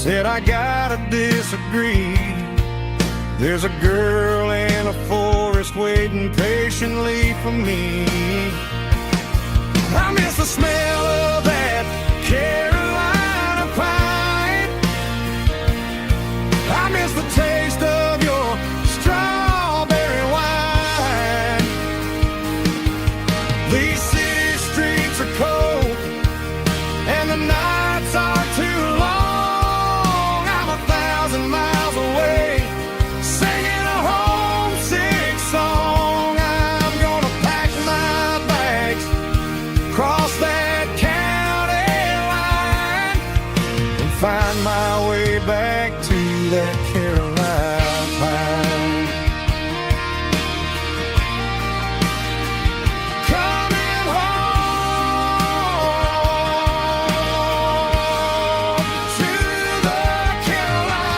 said I gotta disagree. There's a girl in a forest waiting patiently for me. I miss the smell of that Carolina pine. I miss the taste of your strawberry wine. These city streets are cold and the nights are too long. I'm 1,000 miles away, singing a homesick song. I'm gonna pack my bags, cross that county line, and find my way back to that Carolina pine. Coming home to the Carolina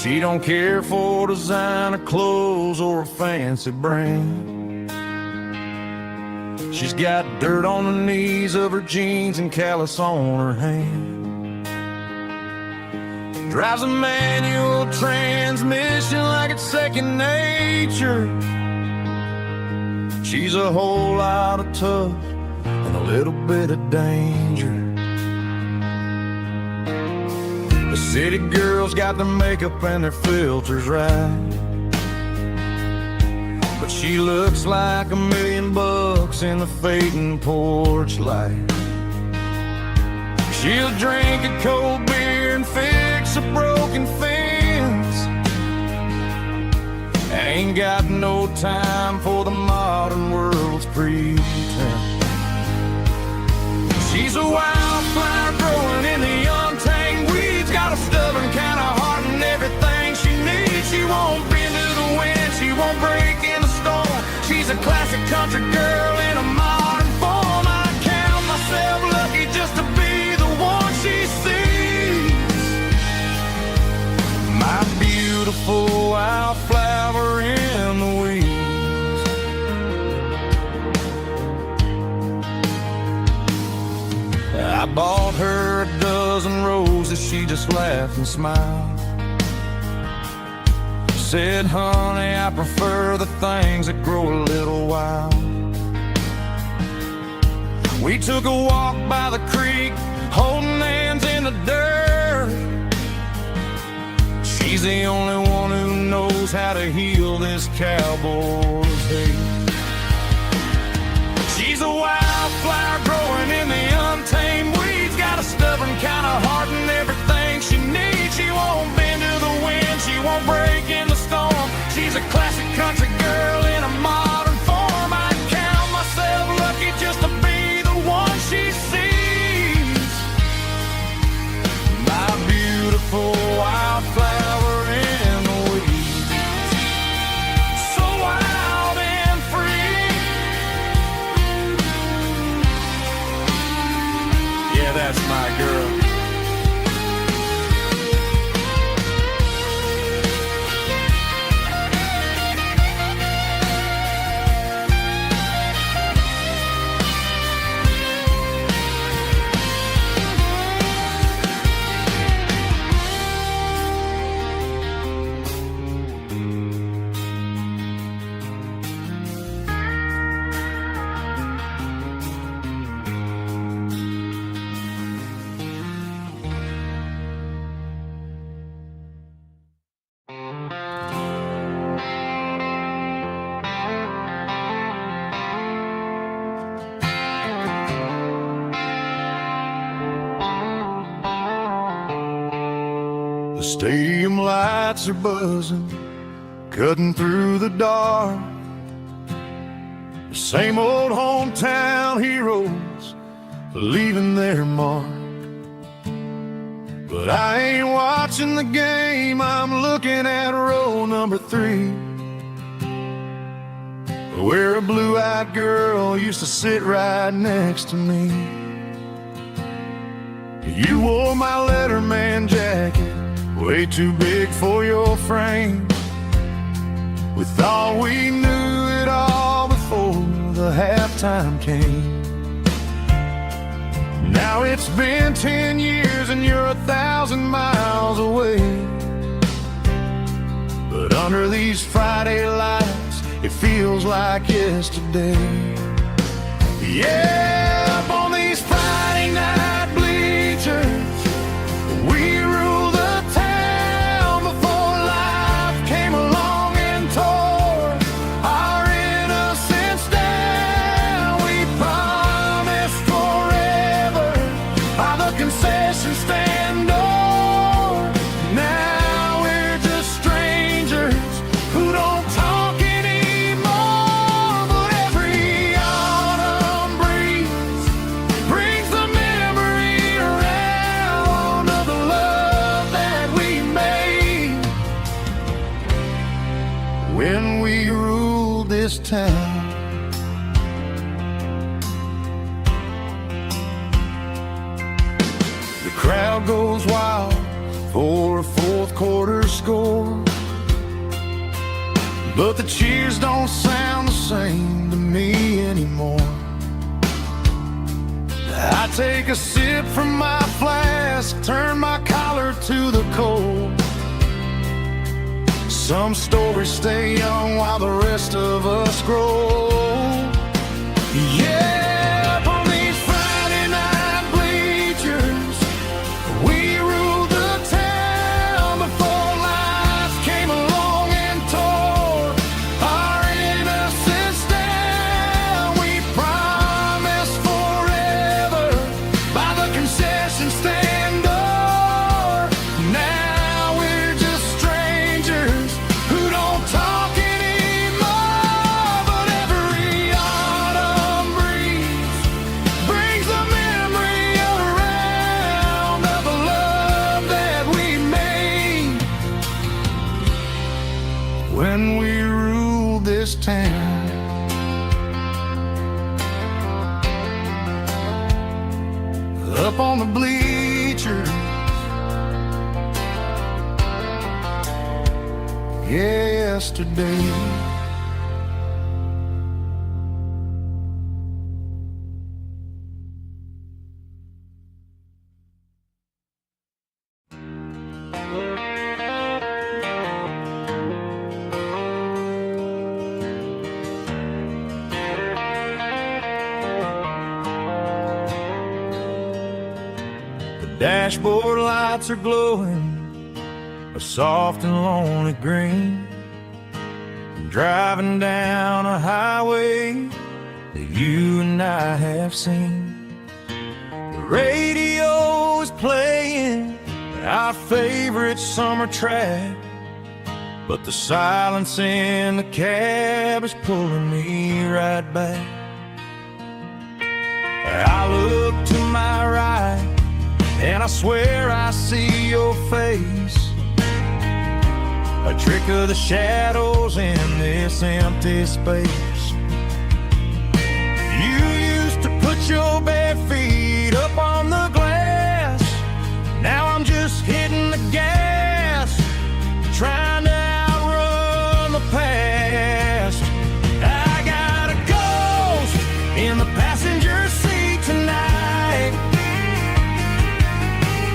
She don't care for designer clothes or a fancy brand. She's got dirt on the knees of her jeans and callus on her hand. Drives a manual transmission like it's second nature. She's a whole lot of tough and a little bit of danger. The city girls got their makeup and their filters right, but she looks like $1 million in the fading porch light. She'll drink a cold beer and fix a broken fence, ain't got no time for the modern world's pretense. She's a wildflower growing in the untamed weeds, got a stubborn kind of heart and everything she needs. She won't bend to the wind, she won't break in the storm. She's a classic country girl in a modern form. I count myself lucky just to be the one she sees. My beautiful wildflower in the weeds. I bought her a dozen roses, she just laughed and smiled. Said, honey, I prefer the things that grow a little wild. We took a walk by the creek, holding hands in the dirt. She's the only one who knows how to heal this cowboy's hate. She's a wildflower growing in the untamed weeds, got a stubborn kind of heart and everything she needs. She won't bend to the wind, she won't break in the storm. She's a classic country girl in a modern form. I count myself lucky just to be the one she sees. My beautiful wildflower in the weeds, so wild and free. Yeah, that's my girl. The stadium lights are buzzing, cutting through the dark. There's Same old hometown heroes leaving their mark. But I ain't watching the game, I'm looking at row number 3, where a blue-eyed girl used to sit right next to me. You wore my Letterman jacket, way too big for your frame. We thought we knew it all before the halftime came. Now it's been 10 years and you're 1,000 miles away. But under these Friday lights, it feels like yesterday. Yeah, up on these Friday night bleachers, we rule the town before life came along and tore our innocence down. We promised forever by the concession stand door. Now we're just strangers who don't talk anymore. But every autumn breeze brings the memory around of the love that we made when we ruled this town. The crowd goes wild for a fourth quarter score, but the cheers don't sound the same to me anymore. I take a sip from my flask, turn my collar to the cold. Some stories stay young while the rest of us grow. Yeah, up on these Friday night bleachers, we ruled the town before life came along and tore our innocence down. We promised forever by the concession stand door. Now we're just strangers who don't talk anymore. But every autumn breeze brings the memory around of the love that we made when we ruled this town. Up on the bleachers, yesterday. The dashboard lights are glowing a soft and lonely green. Driving down a highway that you and I have seen. The radio is playing our favorite summer track, but the silence in the cab is pulling me right back. I look to my right and I swear I see your face, a trick of the shadows in this empty space. You used to put your bare feet up on the glass. Now I'm just hitting the gas, trying to outrun the past. I got a ghost in the passenger seat tonight,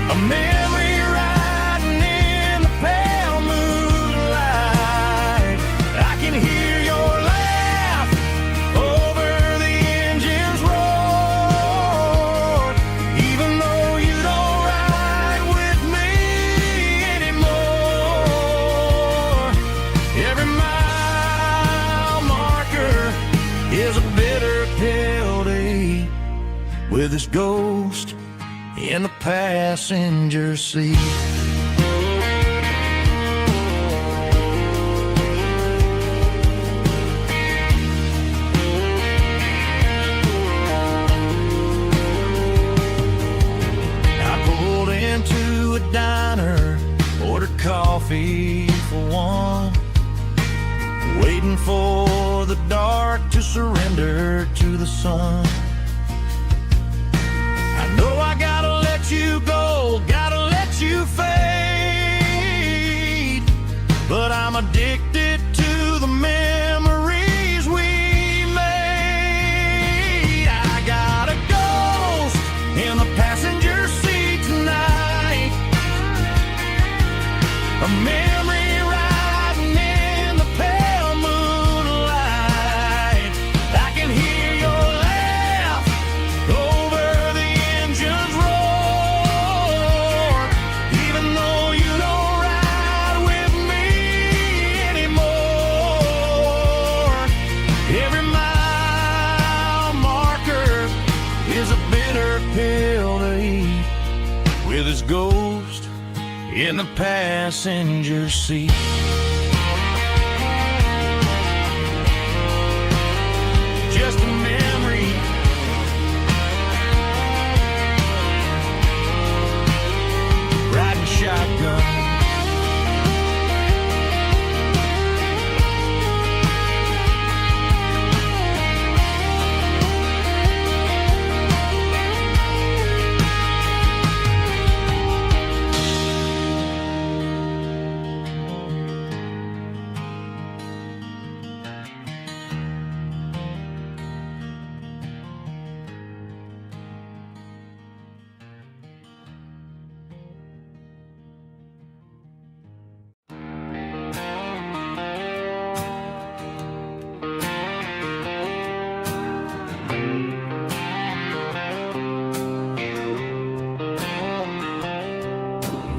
a memory riding in the pale moonlight. I can hear your laugh over the engine's roar, even though you don't ride with me anymore. Every mile marker is a bitter pill to eat with this ghost in the passenger seat. the dark to surrender to the sun. I know I gotta let you go, gotta let you fade, but I'm addicted to the memories we made. I got a ghost in the passenger seat tonight, a memory riding in the pale moonlight. I can hear your laugh over the engine's roar, even though you don't ride with me anymore. Every mile marker is a bitter pill to eat, with his ghost in the passenger seat. Just a memory, riding shotgun.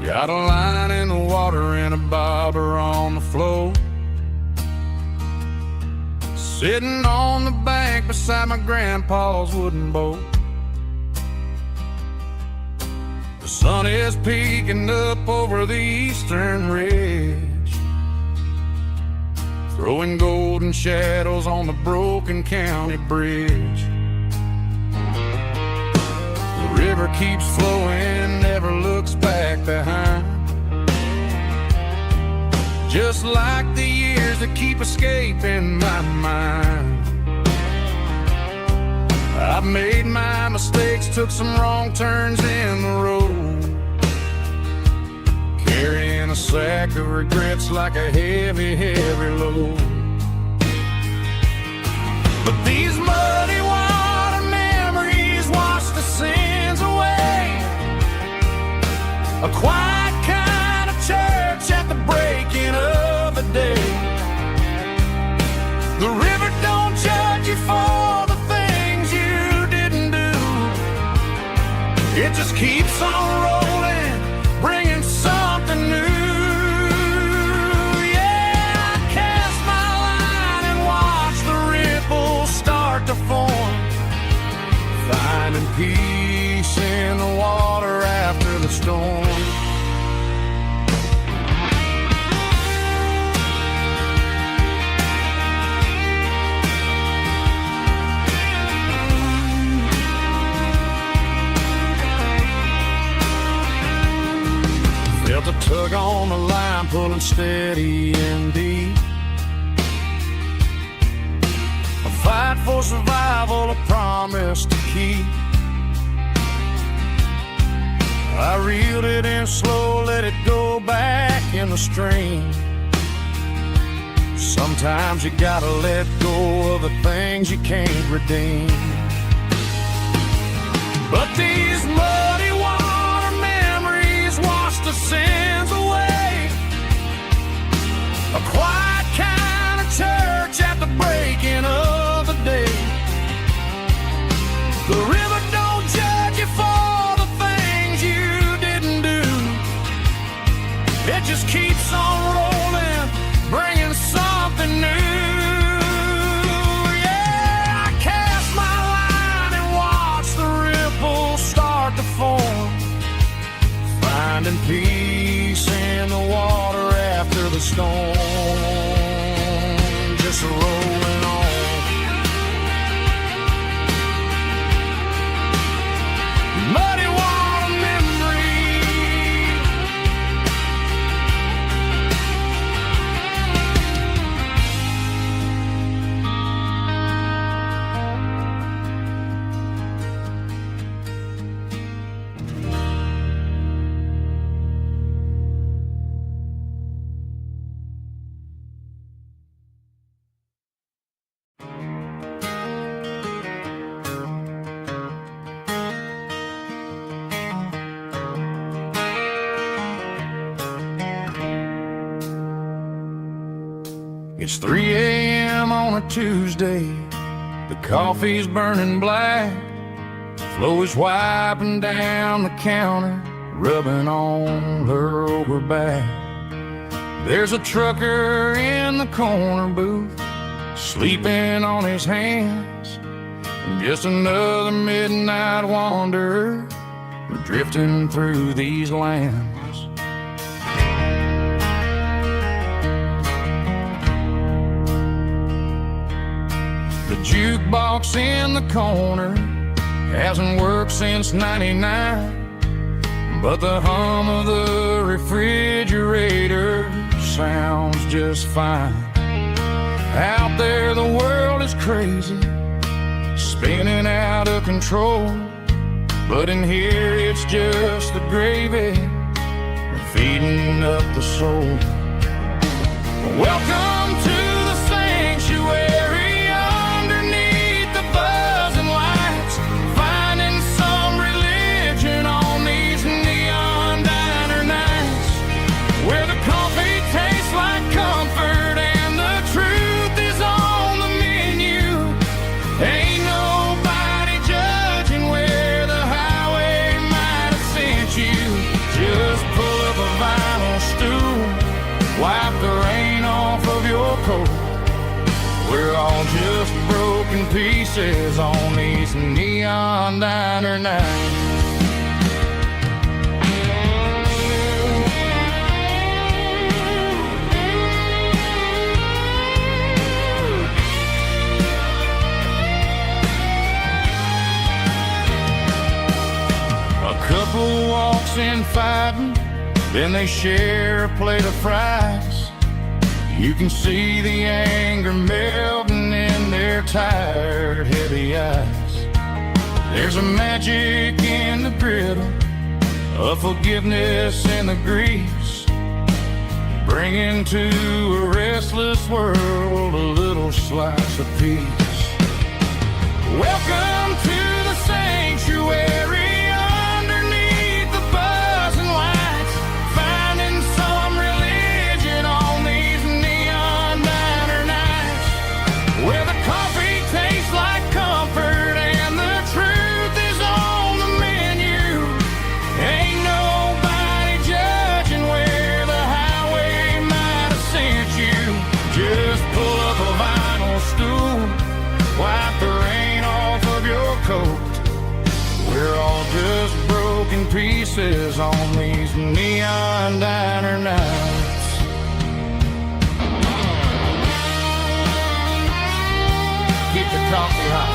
Got a line in the water and a bobber on the floor, sitting on the bank beside my grandpa's wooden boat. The sun is peeking up over the eastern ridge, throwing golden shadows on the broken county bridge. The river keeps flowing, never looks back behind, just like the years that keep escaping my mind. I've made my mistakes, took some wrong turns in the road, carrying a sack of regrets like a heavy, heavy load. But these muddy water memories wash the sins away, a quiet kind of church at the breaking of the day. The river don't judge you for the things you didn't do, it just keeps on rolling, bringing something new. Yeah, I cast my line and watch the ripples start to form, finding peace in the water after the storm. Felt a tug on the line, pulling steady and deep, a fight for survival, a promise to keep. I reeled it in slow, let it go back in the stream. Sometimes you gotta let go of the things you can't redeem. But these muddy water memories wash the sins away, a quiet kind of church at the breaking of the day. The river don't judge you for the things you didn't do, it just keeps on rolling, bringing something new. Yeah, I cast my line and watch the ripples start to form, finding peace in the water after the storm, just rolling It's 3 a.m. on a Tuesday. The coffee's burning black. Flo is wiping down the counter, rubbing on her over back. There's a trucker in the corner booth, sleeping on his hands. Just another midnight wanderer, drifting through these lands. The jukebox in the corner hasn't worked since '99, but the hum of the refrigerator sounds just fine. Out there the world is crazy, spinning out of control, but in here it's just the gravy feeding up the soul. Welcome to the sanctuary, underneath the buzzing lights, finding some religion on these neon diner nights, where the coffee tastes like comfort and the truth is on the menu. Ain't nobody judging where the highway might have sent you. Just pull up a vinyl stool, wipe the rain off of your coat. We're all just broken pieces on these neon diner nights. Couple walks in fighting, then they share a plate of fries. You can see the anger melting in their tired, heavy eyes. There's a magic in the griddle, a forgiveness in the grease, bringing to a restless world a little slice of peace. Welcome to the sanctuary, pieces on these neon diner nights. Keep the coffee hot.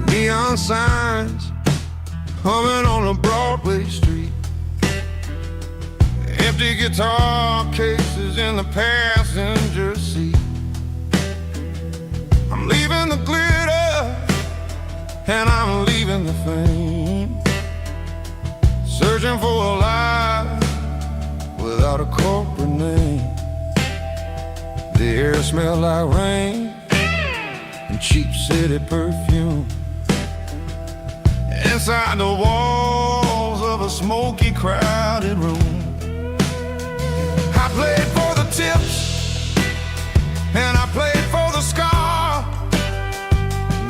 Neon signs humming on a Broadway street, empty guitar cases in the passenger seat. I'm leaving the glitter and I'm leaving the fame, searching for a life without a corporate name. The air smells like rain and cheap city perfume. Inside the walls of a smoky, crowded room, I played for the tips and I played for the scar,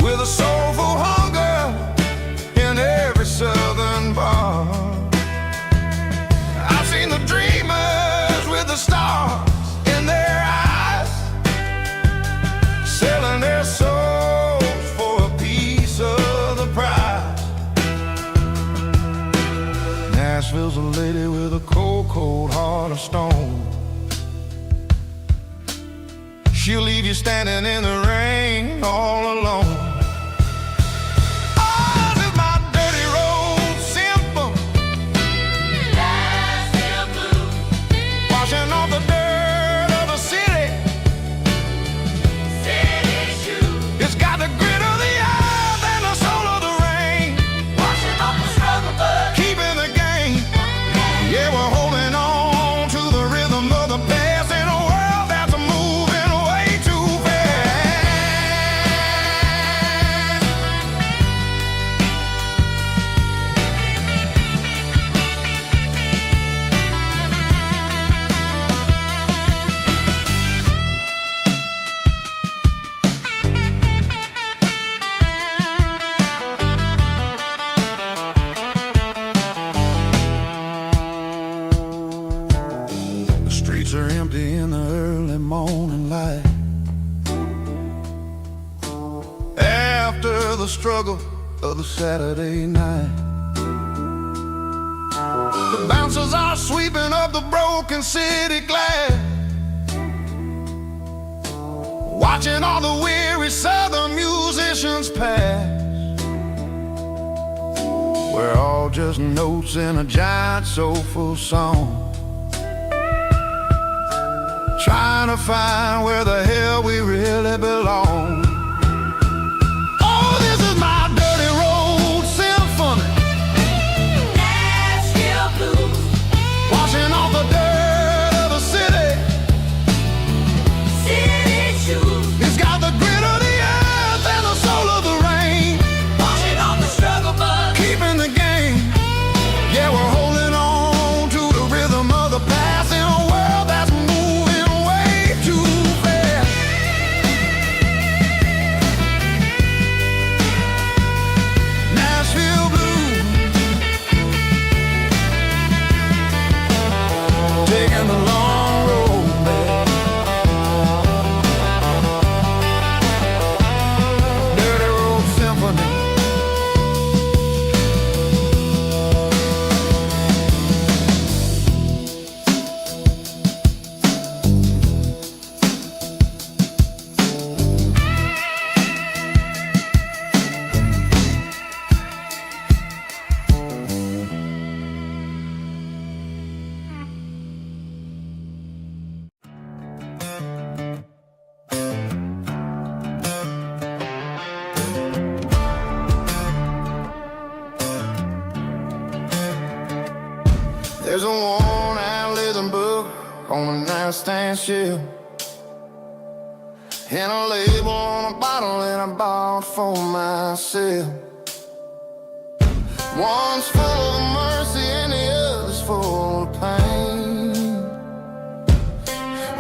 with a soulful hunger in every southern bar. I've seen the dreamers with the stars in their eyes, selling their souls for Nashville's a lady with a cold, cold heart of stone. She'll leave you standing in the rain all alone. Oh, this is my dirty road symphony. Nashville blues. Washing off the dirt of the city. City shoes. It's got the grit of the earth and the soul of the rain. Washing off the struggle, but keeping the game. Yeah, we're holding on to the rhythm of the past in a world that's moving way too The streets are empty in the early morning light. After the struggle of the Saturday night, the bouncers are sweeping up the broken city glass, watching all the weary southern musicians pass. We're all just notes in a giant soulful song, trying to find where the hell we really belong. Oh, this is my dirty road symphony. Nashville blues. Washing off the dirt of the city. City shoes. It's got the grit of the earth and the soul of the rain. Washing off the struggle, but keeping the game. Yeah, we're holding on to the rhythm of the past in a world that's moving way too fast. Nashville blues, taking the long road back. Dirty road symphony. There's a worn-out leather book on the nightstand shelf, and a label on a bottle that I bought for myself. One's full of mercy and the other's full of pain.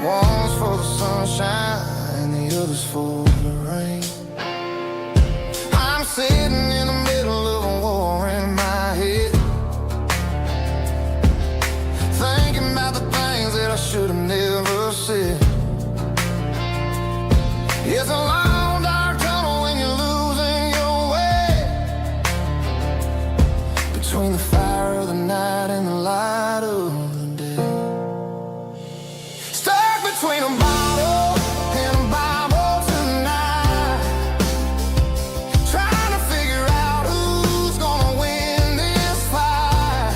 One's for the sunshine and the other's for the rain. I'm sitting in the middle of a war in my head, thinking about the things that I should have never said. It's a long dark tunnel when you're losing your way, between the fire of the night and the light of the day. Stuck between a bottle and a Bible tonight, trying to figure out who's gonna win this fight.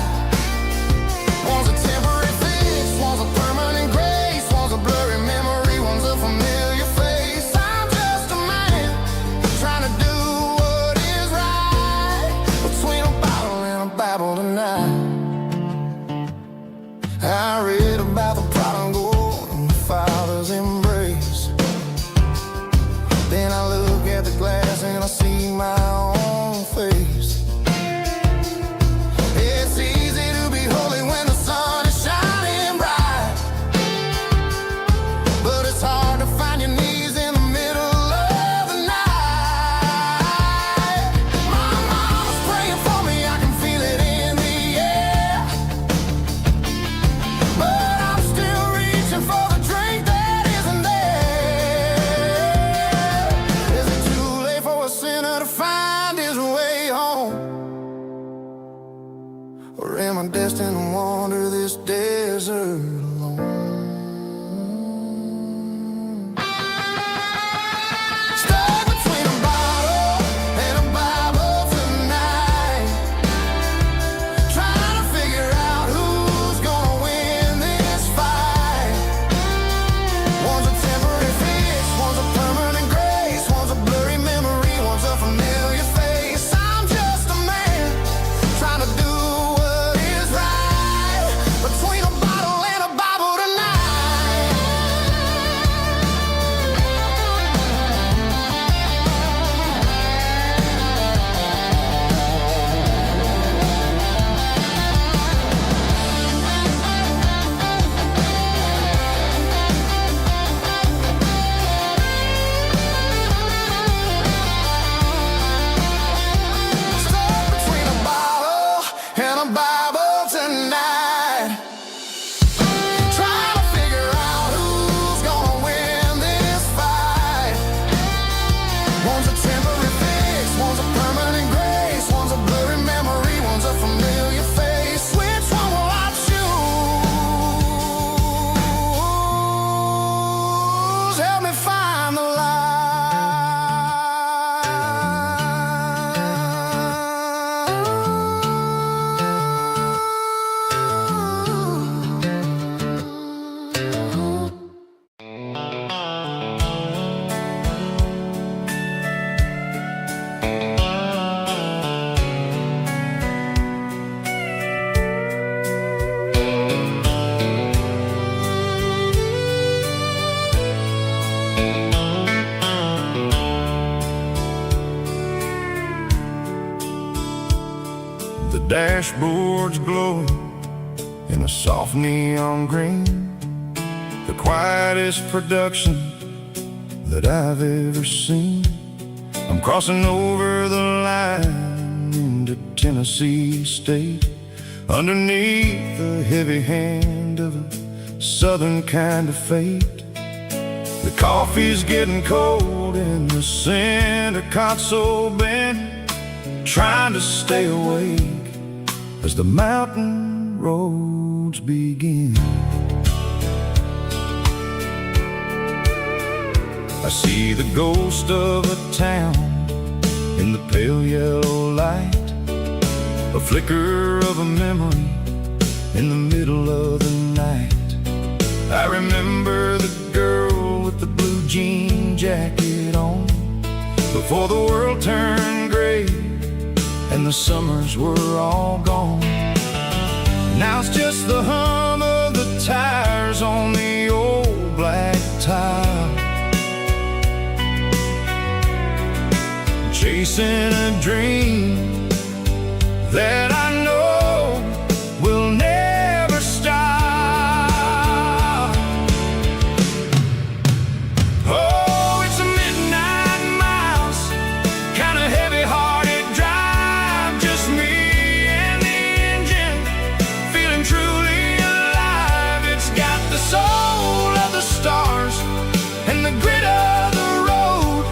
One's a temporary fix, one's a permanent grace, one's a blurry memory, one's a familiar face. I'm just a man trying to do what is right, between a bottle and a Bible destined to wander this desert alone. Stuck between a bottle and a Bible tonight, trying to figure out who's gonna win this fight. One's a temporary fix, one's a permanent grace, one's a blurry memory, one's a familiar face. I'm just a man trying to do what is right, between a bottle and a Bible tonight. Stuck between a bottle and a Bible tonight, trying to figure out who's gonna win this fight. One's a temporary fix, one's a permanent grace, one's a blurry memory, one's a familiar face. Which one will I choose? Help me find the The dashboard's glowing in a soft neon green, the quietest production that I've ever seen. I'm crossing over the line into Tennessee State, underneath the heavy hand of a southern kind of fate. The coffee's getting cold in the center console bin, trying to stay awake as the mountain roads begin. I see the ghost of a town in the pale yellow light, a flicker of a memory in the middle of the night. I remember the girl with the blue jean jacket on, before the world turned gray and the summers were all gone. Now it's just the hum of the tires on the old black tile, chasing a dream that I know will never stop. Oh, it's a midnight miles, kind of heavy-hearted drive, just me and the engine, feeling truly alive. It's got the soul of the stars and the grit of the road,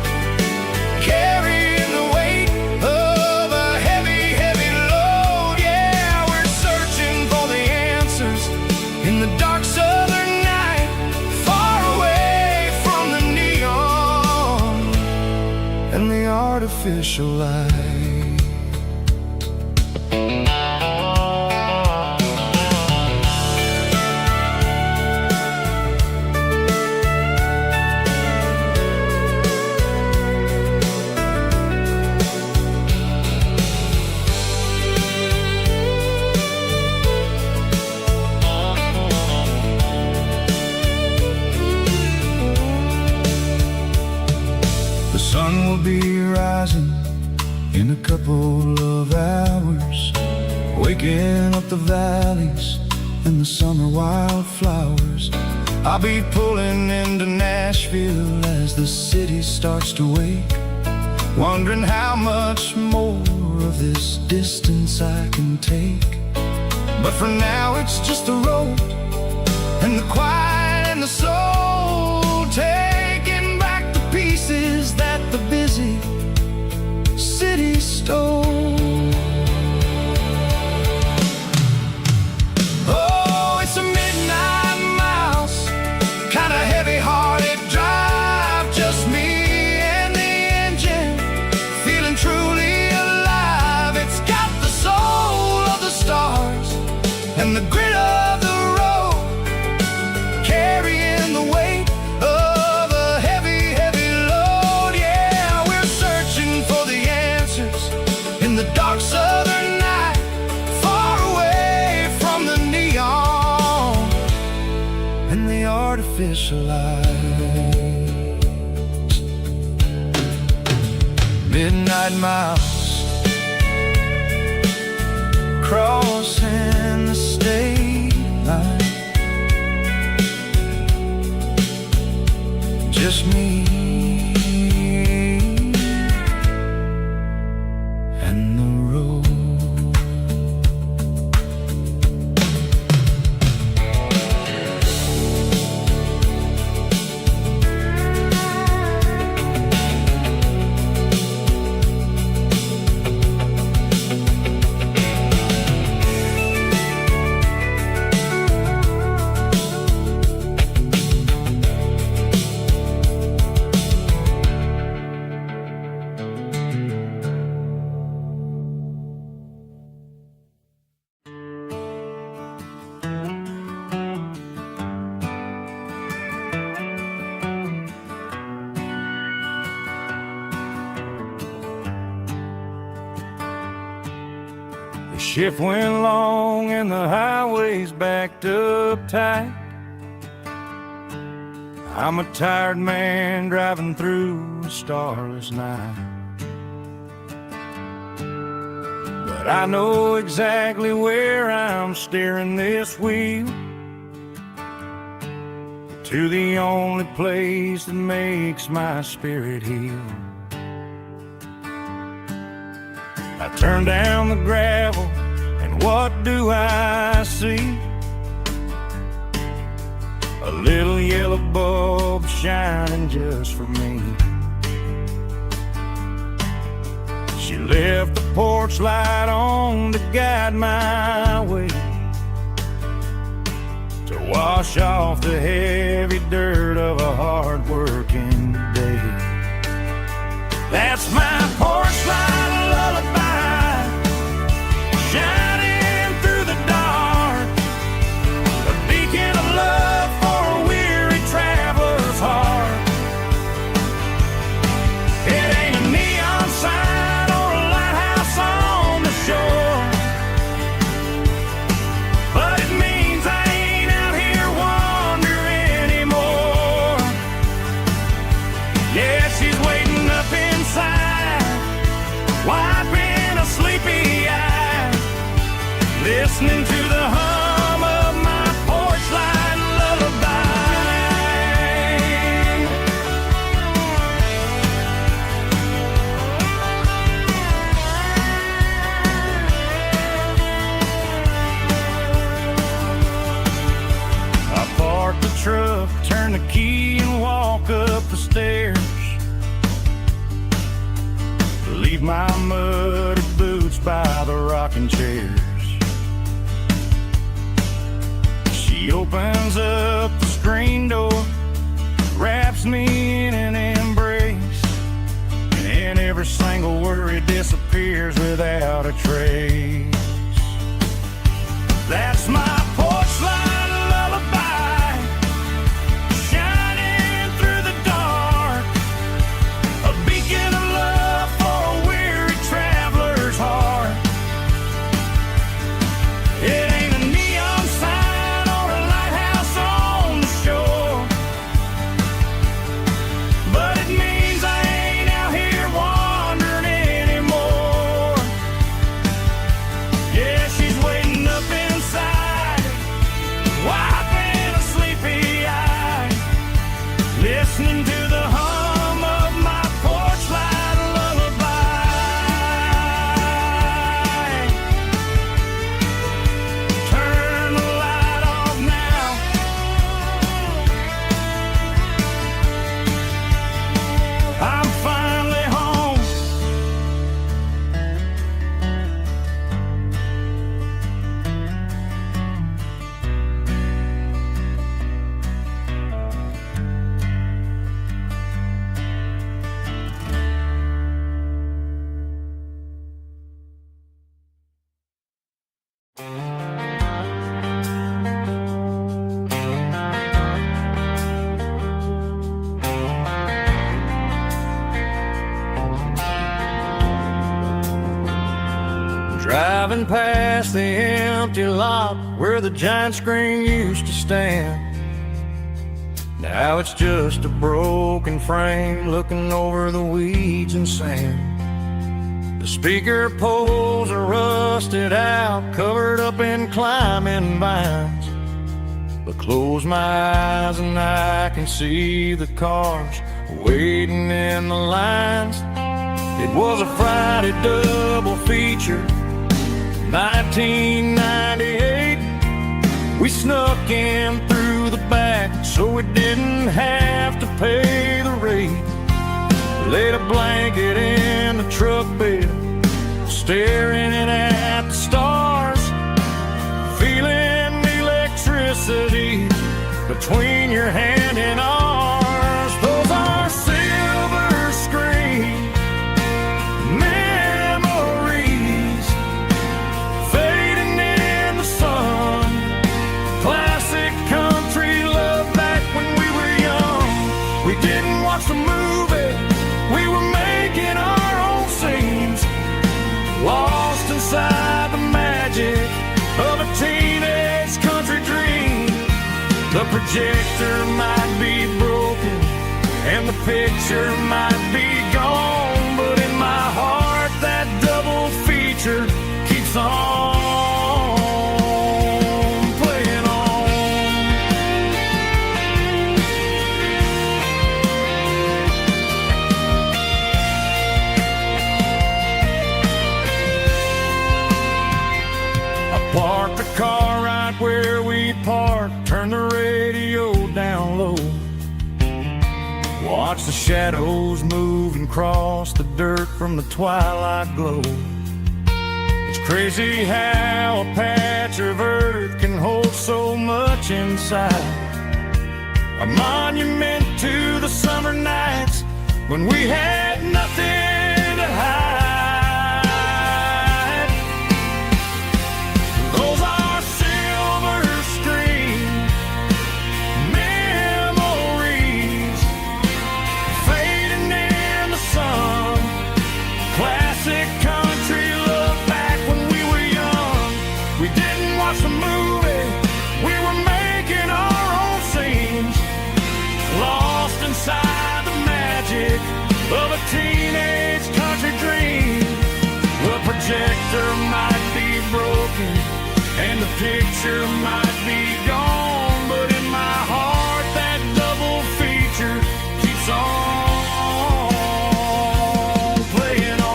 carrying the weight of a heavy, heavy load. Yeah, we're searching for the answers in the dark southern night, far away from the neon and the artificial light. The sun will be rising in a couple of hours, waking up the valleys and the summer wildflowers. I'll be pulling into Nashville as the city starts to wake, wondering how much more of this distance I can take. But for now it's just the road and the quiet and the soul, taking back the pieces that the busy city stole. and the grit of the road, carrying the weight of a heavy, heavy load. Yeah, we're searching for the answers in the dark southern night, far away from the neon and the artificial lights. Midnight miles, crossing the state line, just me and the road. The shift went long and the highway's backed up tight. I'm a tired man driving through a starless night, but I know exactly where I'm steering this wheel, to the only place that makes my spirit heal. I turn down the gravel, and what do I see? A little yellow bulb shining just for me. She left the porch light on to guide my way, to wash off the heavy dirt of a hard-working day. That's my porch light lullaby, shining through the dark, a beacon of love for a weary traveler's heart. It ain't a neon sign or a lighthouse on the shore, but it means I ain't out here wandering anymore. Yeah, she's waiting up inside, wiping a sleepy eye, listening to the hum of my porch light lullaby. I park the truck, turn the key and walk up the stairs, leave my muddy boots by the rocking chairs. She opens up the screen door, wraps me in an embrace, and every single worry disappears without a trace. That's my porch light lullaby, shining through the dark, a beacon of love for a weary traveler's heart. It ain't a neon sign or a lighthouse on the shore, but it means I ain't out here wandering anymore. Yeah, she's waiting up inside, Driving past the empty lot where the giant screen used to stand. Now it's just a broken frame looking over the weeds and sand. The speaker poles are rusted out, covered up in climbing vines. But close my eyes and I can see the cars waiting in the lines. It was a Friday double feature, 1998. We snuck in through the back so we didn't have to pay the rate. Laid a blanket in the truck bed, staring at the stars, feeling the electricity between your hand and ours. Those are silver screen memories fading in the sun. Classic country love back when we were young. We didn't watch the movie, we were making our own scenes, lost inside the magic of a teenage country dream. The projector might be broken and the picture might be gone, but in my heart that double feature keeps on playing on. I parked the car right where we parked, turned the radio down low, watch the shadows move and cross the dirt from the twilight glow. It's crazy how a patch of earth can hold so much inside. A monument to the summer nights when we had nothing to hide. Those are silver screen memories fading in the sun. Classic country love back when we were young. We didn't watch the movie, we were making our own scenes, lost inside the magic of a teenage country dream. The projector might be broken and the picture might be gone, but in my heart that double feature keeps on playing on.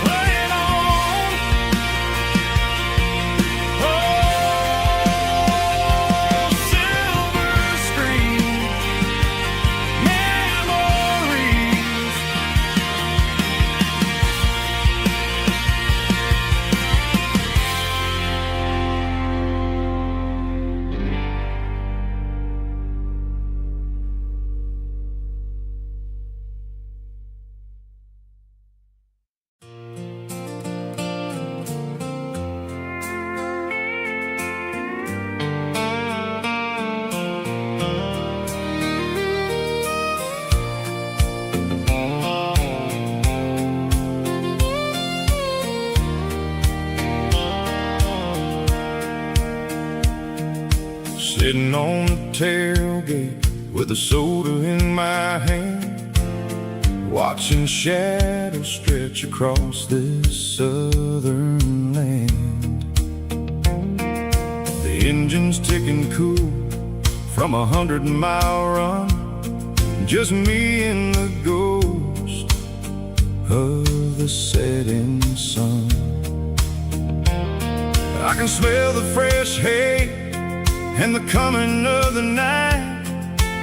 Playing on. Oh, silver screen memories. Sitting on the tailgate with a soda in my hand, watching shadows stretch across this southern land. The engine's ticking cool from 100-mile run, just me and the ghost of the setting sun. I can smell the fresh hay and the coming of the night.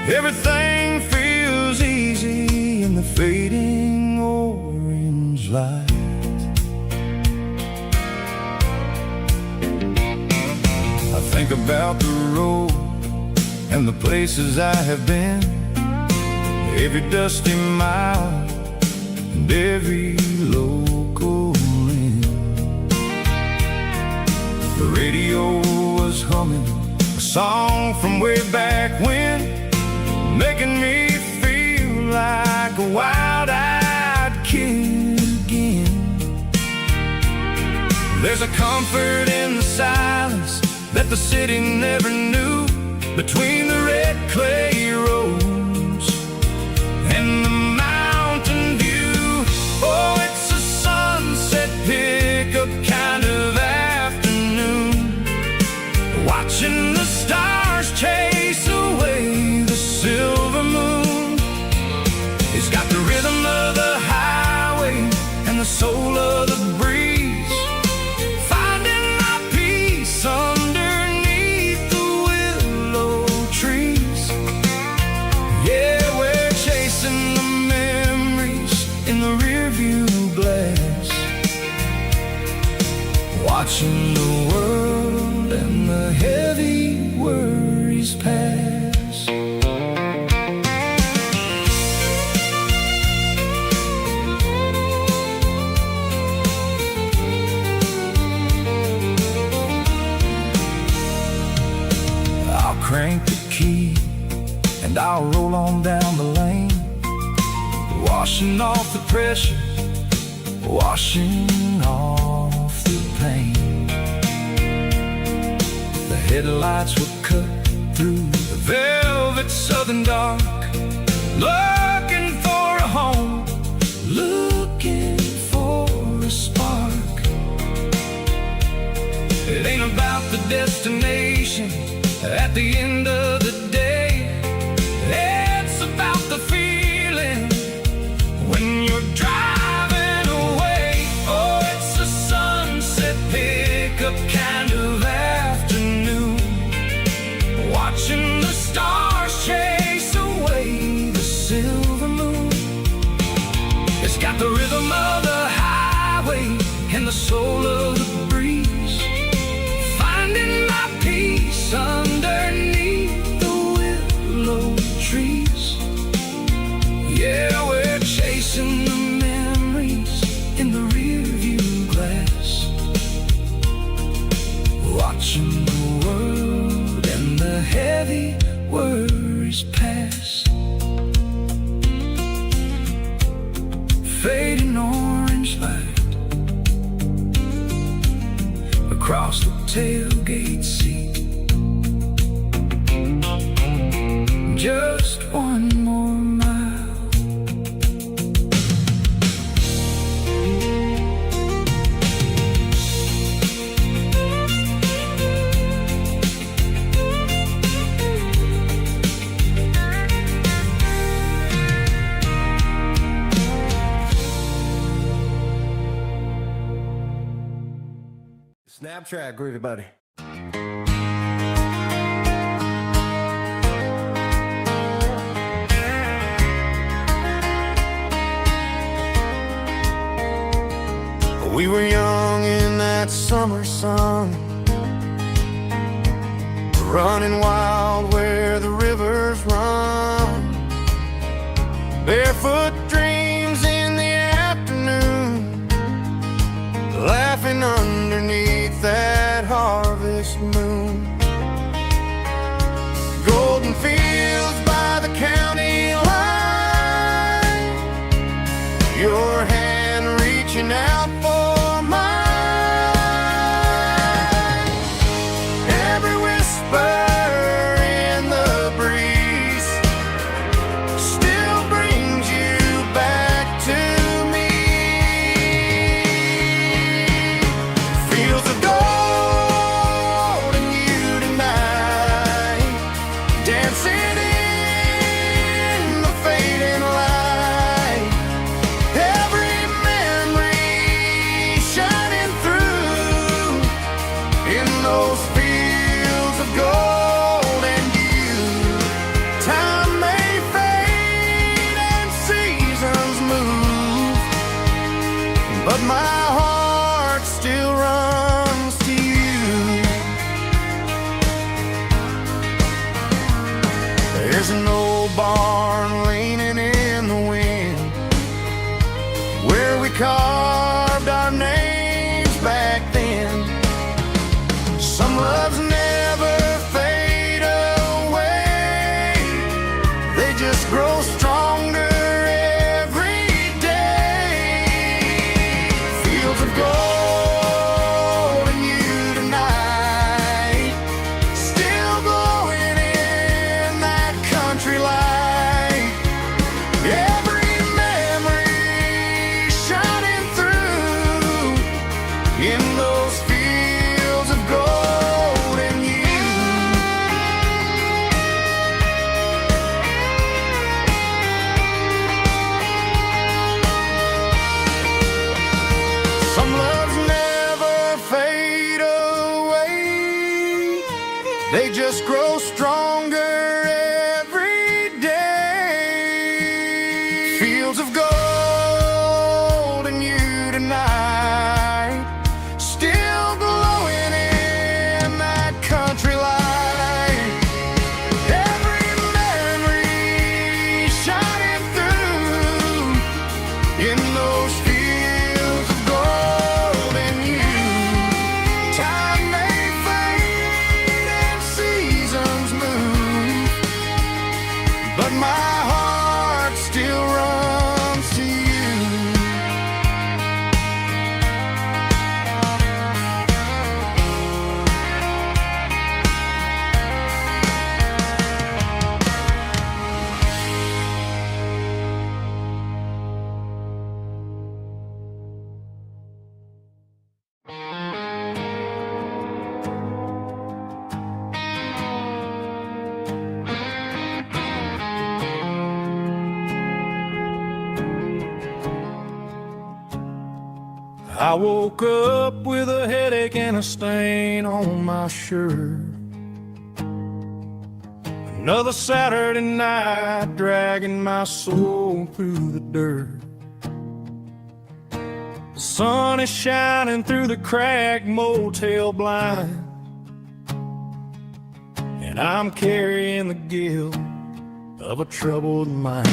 Everything feels easy in the fading orange light. I think about the road and the places I have been, every dusty mile and every local inn. The radio was humming a song from way back when, making me feel like a wild There's a comfort in the silence that the city never knew, between the red clay roads and the mountain view. Oh, it's a sunset pickup kind of afternoon, watching the stars chase away the silver moon. It's got the rhythm of the highway and the soul of the breeze, finding my peace underneath the willow trees. Yeah, we're chasing the memories in the rearview glass, watching the world and the heavy worries pass. Crank the key and I'll roll on down the lane, washing off the pressure, washing off the pain. The headlights will cut through the velvet southern dark, looking for a home, looking for a spark. It ain't about the destination at the end of the day, it's about the feeling when you're driving away. Oh, it's a sunset pickup kind of afternoon, watching the stars chase away the silver moon. It's got the rhythm of the highway and the soul of the breeze, finding my peace underneath the willow trees. Yeah, we're chasing the memories in the rearview glass, watching the world and the heavy worries pass. Fading orange light across the tailgate seat, just one more mile. Snap track, groovy buddy. We were young in that summer sun, running wild where the rivers run, barefoot dreams in the afternoon, laughing underneath that harvest moon. Golden fields by the county line, your hand reaching out for mine. Every whisper in the breeze still brings you back to me. Fields of gold and you tonight, dancing in the fading light. Every memory shining through in those fields of gold and you. Time may fade and seasons move, but my heart still runs to you. There's an old barn leaning in the wind, where we carved our names back then. Some loves never fade away, they just grow stronger every day. Fields of gold They just grow stronger every day. Fields of gold and you tonight, still glowing in that country light. Every memory shining through in those fields of gold and you. Time may fade and seasons move, but my heart still runs to you. I woke up with a headache and a stain on my shirt. Another Saturday night dragging my soul through the dirt. The sun is shining through the cracked motel blind, and I'm carrying the guilt of a troubled mind.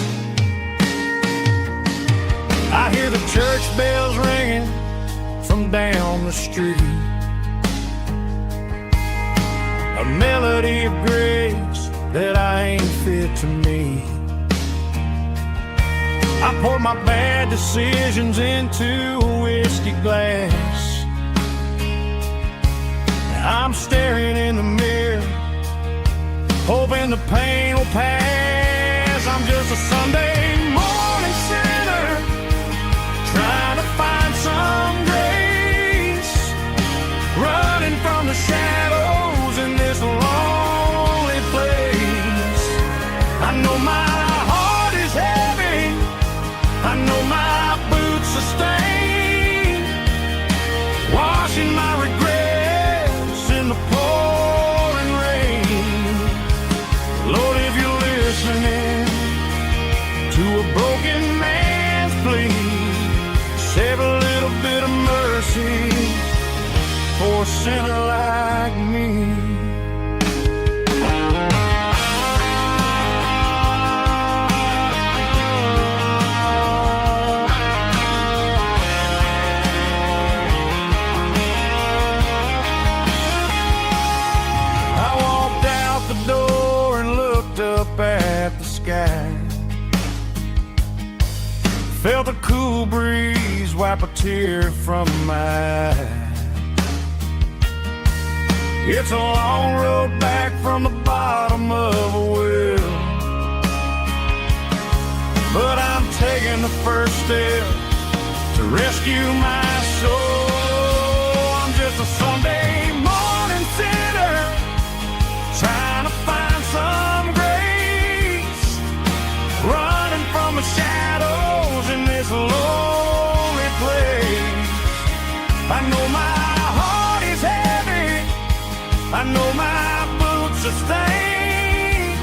I hear the church bells ringing from down the street, a melody of grace that I ain't fit to meet. I pour my bad decisions into a whiskey glass. I'm staring in the mirror, hoping the pain will pass. I'm just a Sunday morning sinner, trying to find some grace, running from the shadows in this lonely place. I know my heart is heavy, I know my boots are stained, washing my regrets in the pouring rain. Lord, if you're listening to a broken man's plea, save a little bit of mercy for a sinner like me. I walked out the door and looked up at the sky, felt a cool breeze wipe a tear from my eye. It's a long road back from the bottom of a well, but I'm taking the first step to rescue my soul. I'm just a Sunday morning sinner, trying to find some grace, running from the shadows in this lonely place. I know my heart is heavy, I know my boots are stained,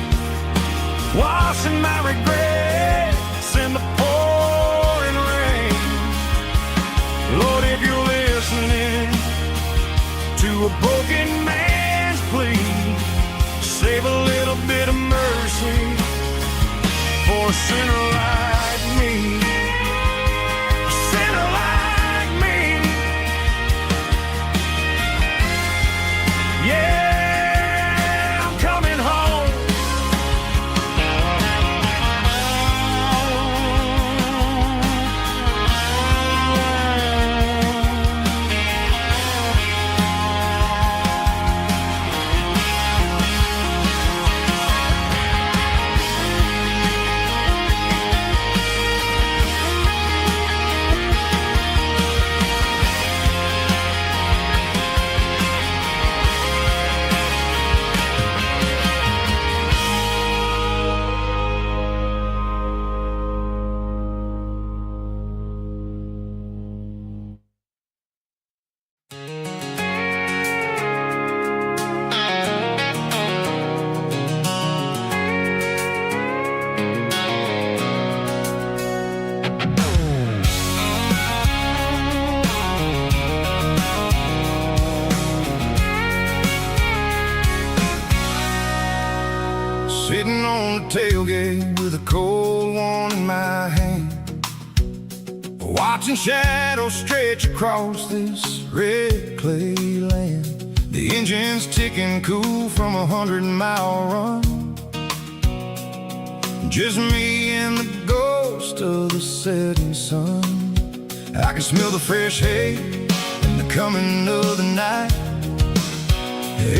washing my regrets in the pouring rain. Lord, if you're listening tailgate with a cold one in my hand, watching shadows stretch across this red clay land. The engine's ticking cool from a 100-mile run. Just me and the ghost of the setting sun. I can smell the fresh hay and the coming of the night.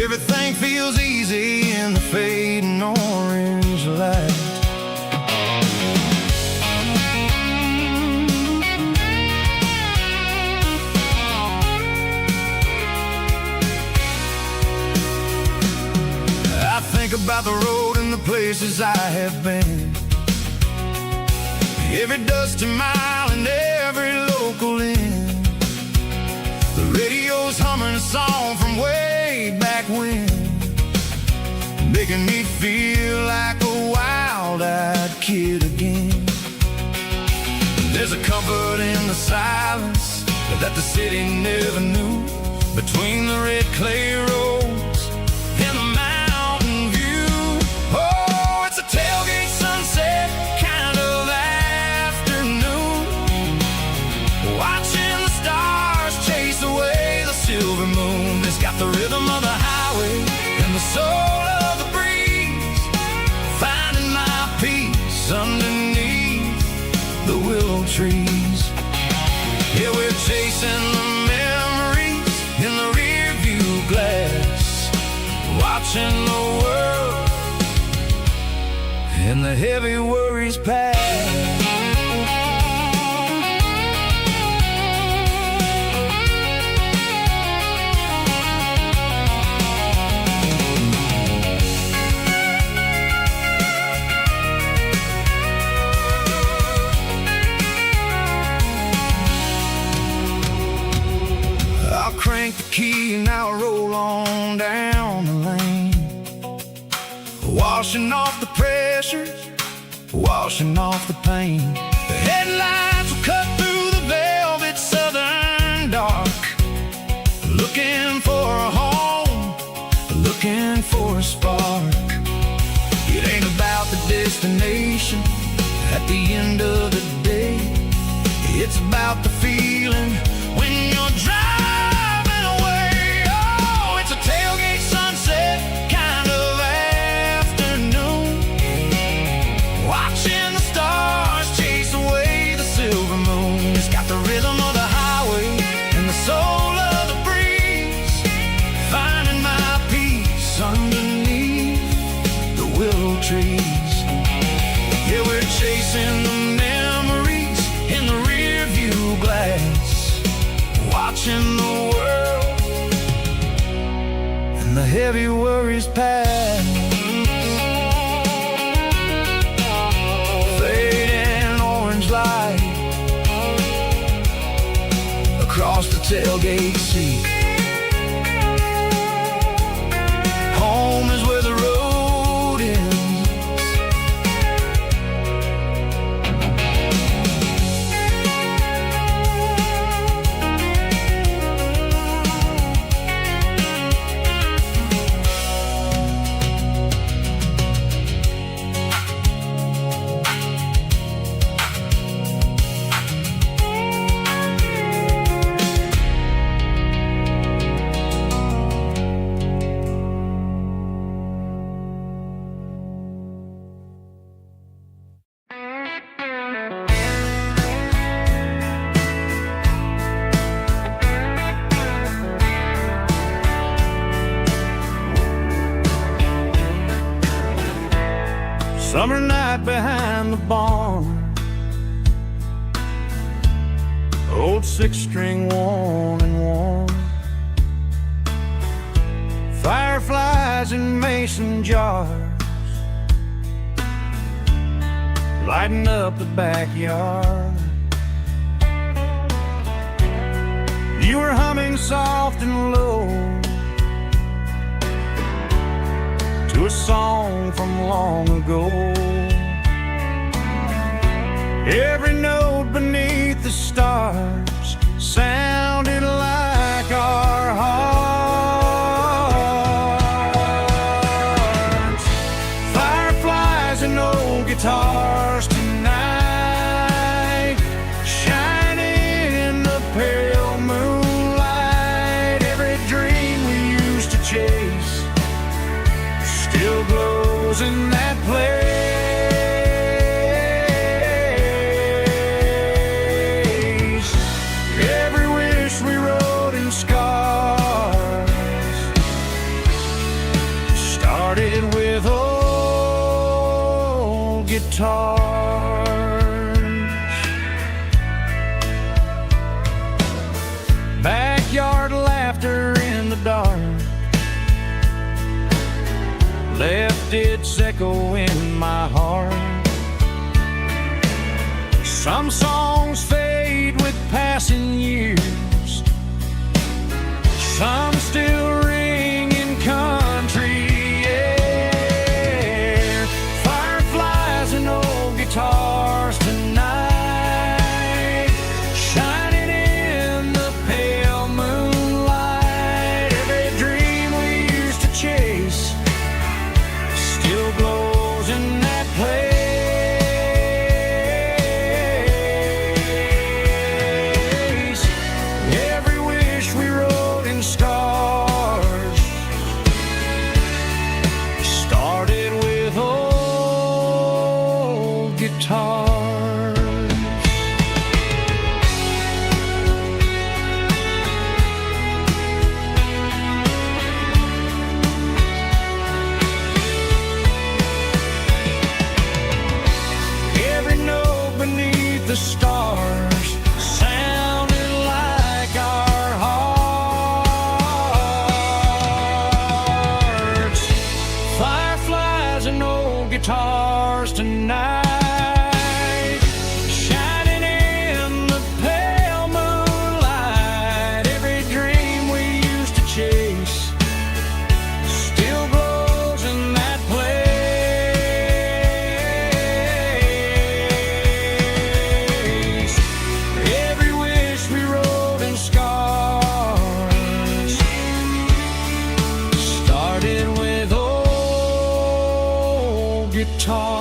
Everything feels easy in the fading orange light. I think about the road and the places I have been, every dusty mile and every local inn. The radio's humming a song from way back when, making me feel like a wild-eyed kid again. There's a comfort in the silence that the city never knew, between the red clay roads and the mountain view. Oh, it's a tailgate sunset kind of afternoon, watching the stars chase away the silver moon. It's got the rhythm of the highway and the soul of the breeze, finding my peace underneath the willow trees. Yeah, we're chasing the memories in the rear view glass, watching the world and the heavy worries pass. Crank the key and I'll roll on down the lane, washing off the pressure, washing off the pain. The headlights will cut through the velvet southern dark, looking for a home, looking for a spark. It ain't about the destination at the end of the day, it's about the feeling when you're driving. Tailgate sunset kind of afternoon, watching the stars chase away the silver moon. It's got the rhythm of the highway and the soul of the breeze, finding my peace underneath the willow trees. Yeah, we're chasing the memories in the rear view glass, watching the world and the heavy worries pass. Fading orange light across the tailgate seat. Home is where the road ends. Summer night behind the barn, old six-string worn and worn, fireflies in mason jars, lighting up the backyard. You were humming soft and low to a song from long ago. Every note beneath the stars sounded like our hearts. Fireflies in guitars. Backyard laughter in the dark left its echo in my heart. Some songs fade with passing years, some still ring in country air. Fireflies and old guitars tonight, shining in the pale moonlight. Every dream we used to chase still glows in that place. Every wish we wrote in stars started with old guitars. Every note beneath the stars sounded like our hearts. Fireflies and old guitars tonight, shining in the pale moonlight. Every dream we used to chase still glows in that place. Every wish we wrote in scars started with old guitars.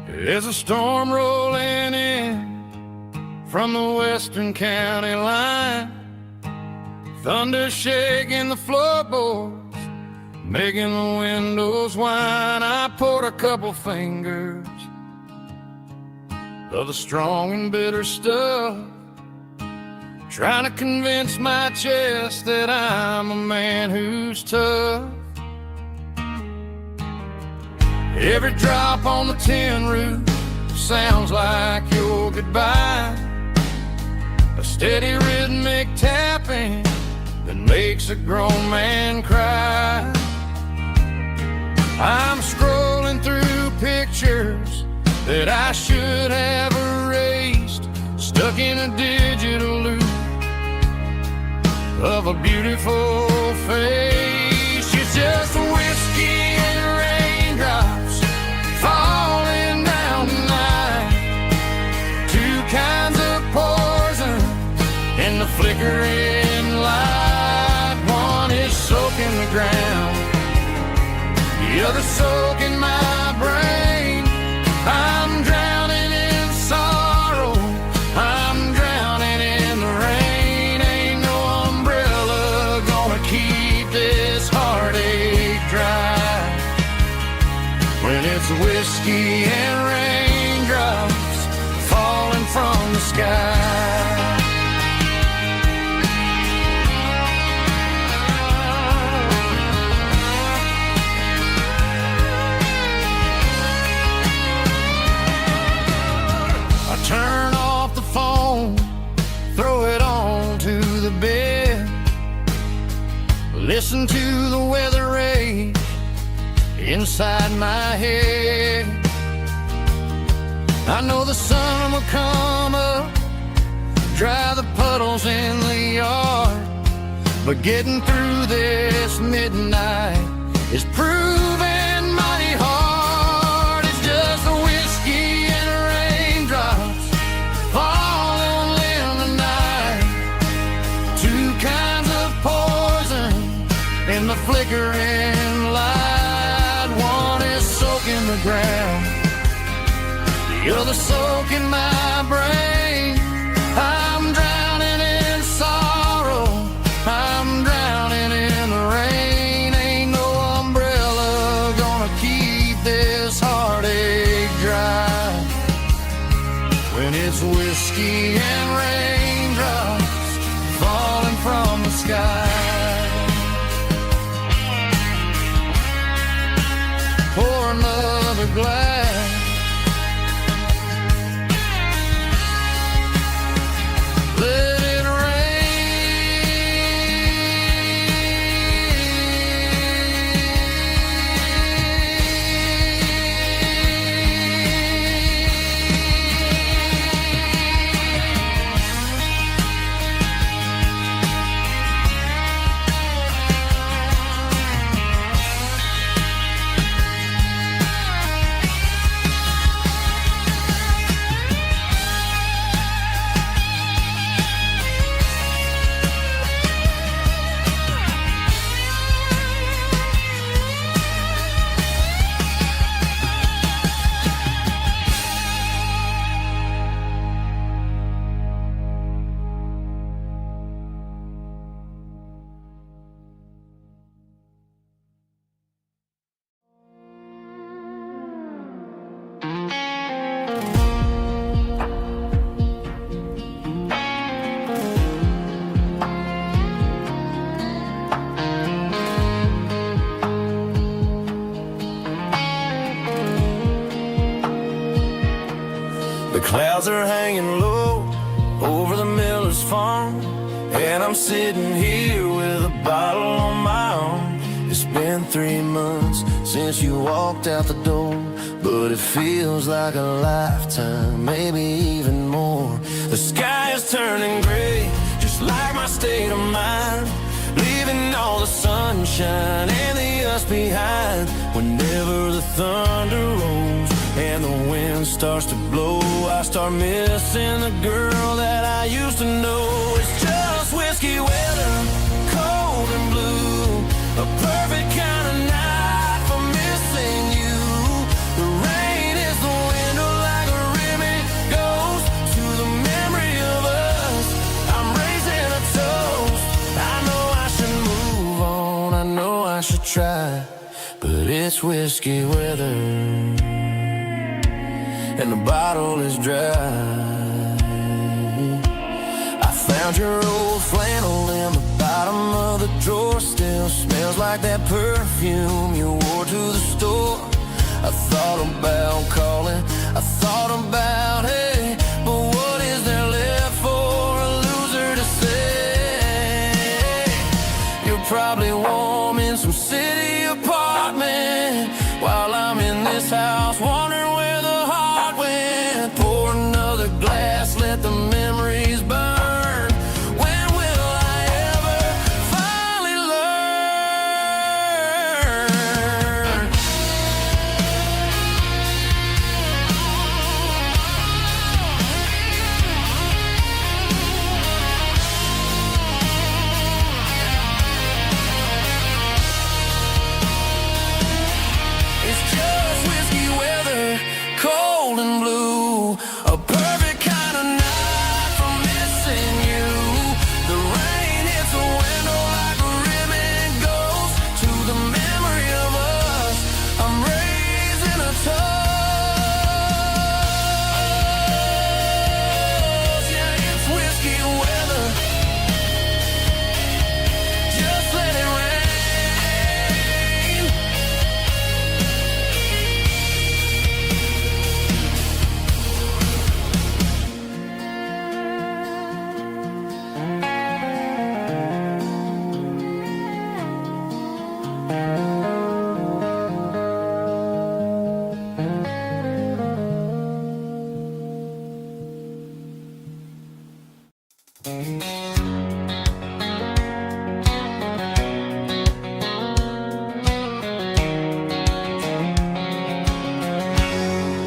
There's a storm rolling in from the western county line, thunder shaking the floorboards, making the windows whine. I poured a couple fingers of the strong and bitter stuff, trying to convince my chest that I'm a man who's tough. Every drop on the tin roof sounds like your goodbye, a steady rhythmic tapping that makes a grown man cry. I'm scrolling through pictures that I should have erased, stuck in a digital loop of a beautiful face. It's just whiskey and raindrops falling down tonight, two kinds of poison in the flickering light. One is soaking the ground, the other soaking my brain. I'm drowning in sorrow, I'm drowning in the rain. Ain't no umbrella gonna keep this heartache dry when it's whiskey and raindrops falling from the sky. Turn off the phone, throw it on to the bed, listen to the weather rage inside my head. I know the sun will come up, dry the puddles in the yard, but getting through this midnight is proving mighty hard. It's just the whiskey and raindrops falling in the night, two kinds of poison in the flickering light. You're the soak in my brain. I'm drowning in sorrow. I'm drowning in the rain. Ain't no umbrella gonna keep this heartache dry. When it's whiskey and raindrops falling from the sky. Pour another glass. Let it clouds are hanging low over the miller's farm, and I'm sitting here with a bottle on my arm. It's been 3 months since you walked out the door, but it feels like a lifetime, maybe even more. The sky is turning gray, just like my state of mind, leaving all the sunshine and the us behind. Whenever the thunder rolls and the wind starts to blow, I start missing the girl that I used to know. It's just whiskey weather, cold and blue, a perfect kind of night for missing you. The rain is the window like a ribbon goes to the memory of us. I'm raising a toast. I know I should move on, I know I should try, but it's whiskey weather and the bottle is dry. I found your old flannel in the bottom of the drawer. Still smells like that perfume you wore to the store. I thought about calling, I thought about, hey, but what is there left for a loser to say? You're probably warm in some city apartment while I'm in this house wondering where the heart went. Pour another glass, let the memories burn. When will I ever finally learn? It's just whiskey weather, cold and blue, a perfect kind of night for missing you. The rain hits the window like a ribbon goes to the memory of us. I'm raising a toast. Yeah, it's whiskey weather. Just let it rain.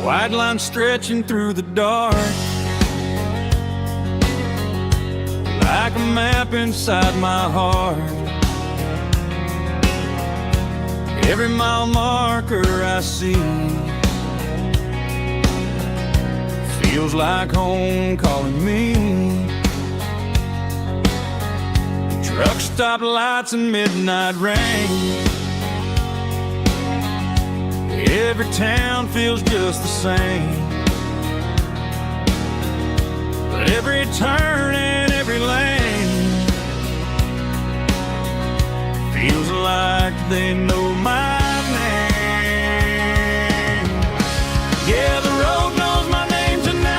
White line stretching through the dark, like a map inside my heart. Every mile marker I see feels like home calling me. Truck stop lights and midnight rain. Every town feels just the same, but every turn and every lane feels like they know my name. Yeah, the road knows my name tonight,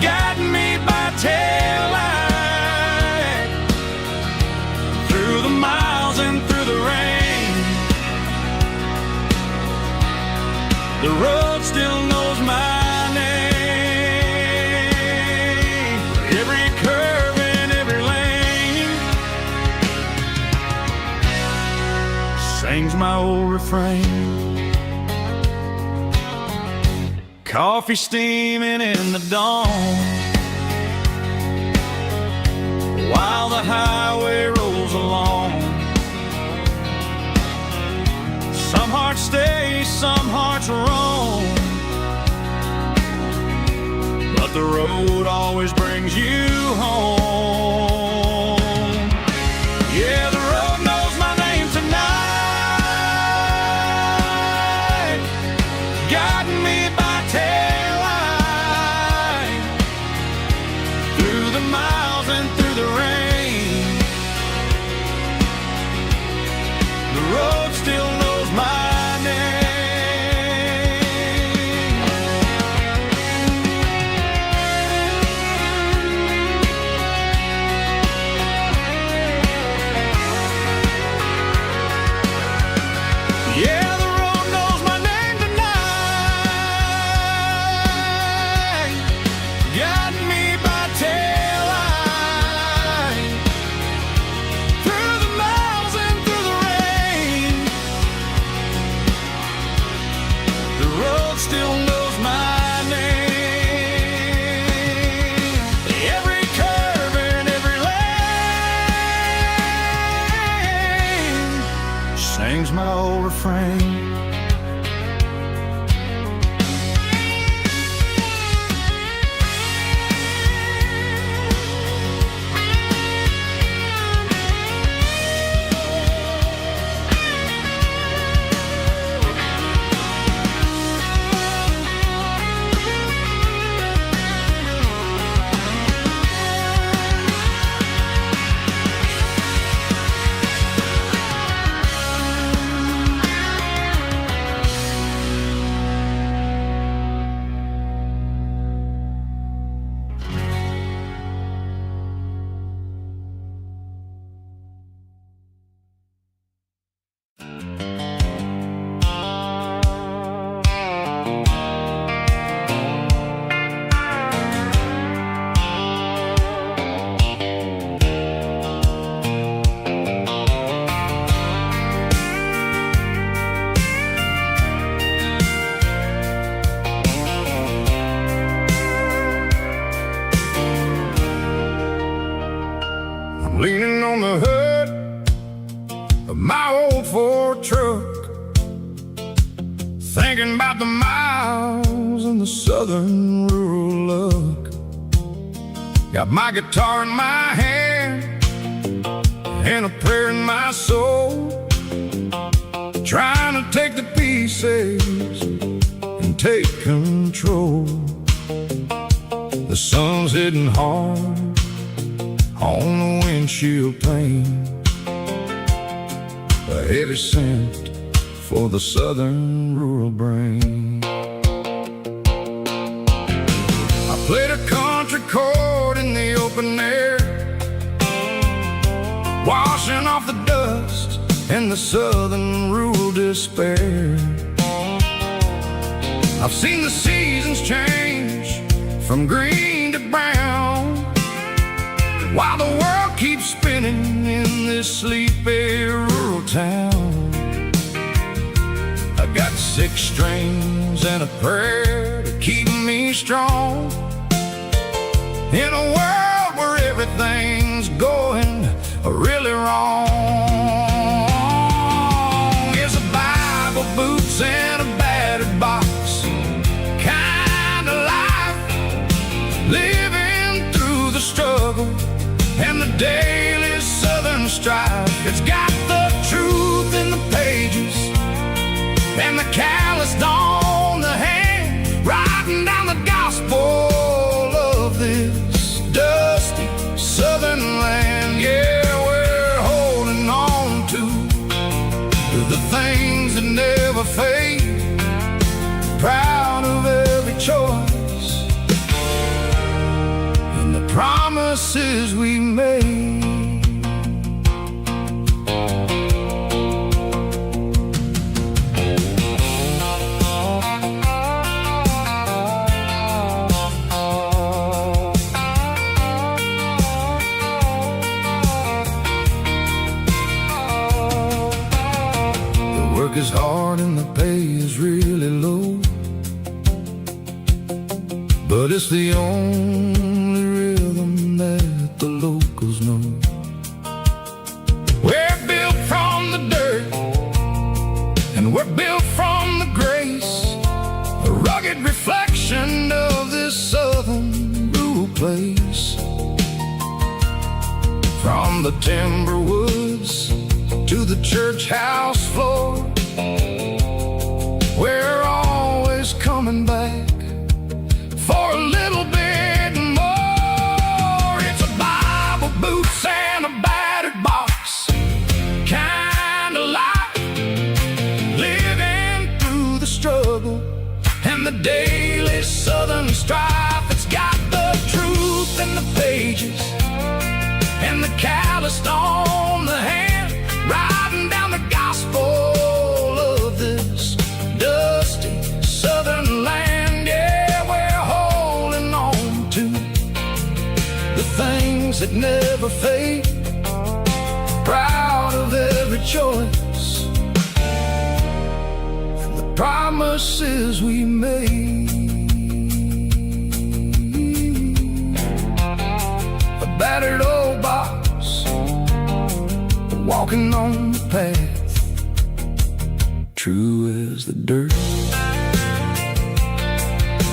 guiding me by taillight through the miles and through the rain. The road still knows my name. Every curve and every lane sings my old refrain. Coffee steaming in the dawn, while the highway rolls along. Some hearts stay, some hearts roam, but the road always brings you home. Yeah, the road knows my name tonight, guiding me by taillight through the miles and through the rain. The road still knows my name. Yeah, the road knows my name tonight, guiding me by taillight through the miles and through the rain. The road still knows my name. Every curve and every lane sings my old refrain. Leaning on the hood of my old Ford truck, thinking about the miles and the southern rural look. Got my guitar in my hand and a prayer in my soul, trying to take the pieces and take control. The sun's hitting hard on the windshield pane, a heavy scent for the southern rural brain. I played a country chord in the open air, washing off the dust and the southern rural despair. I've seen the seasons change from green to brown, while the world keeps spinning in this sleepy rural town. I got 6 strings and a prayer to keep me strong in a world where everything's going really wrong. It's a Bible, boots, and a battered box, daily Southern strife. It's got the truth in the pages and the calloused on the hand, writing down the gospel of this dusty Southern land. Yeah, we're holding on to the things that never fade, proud of every choice and the promises we made. Is hard and the pay is really low, but it's the only rhythm that the locals know. We're built from the dirt and we're built from the grace, a rugged reflection of this southern rural place. From the timber woods to the church house floor, we're always coming back for a little bit more. It's a Bible, boots, and a battered box kind of life, living through the struggle and the daily Southern strife. It's got the truth in the pages and the calloused on the hand, writing down the gospel of this dusty Southern land. Yeah, we're holding on to the things that never fade, proud of every choice and the promises we made. A battered old box, walking on the path, true as the dirt.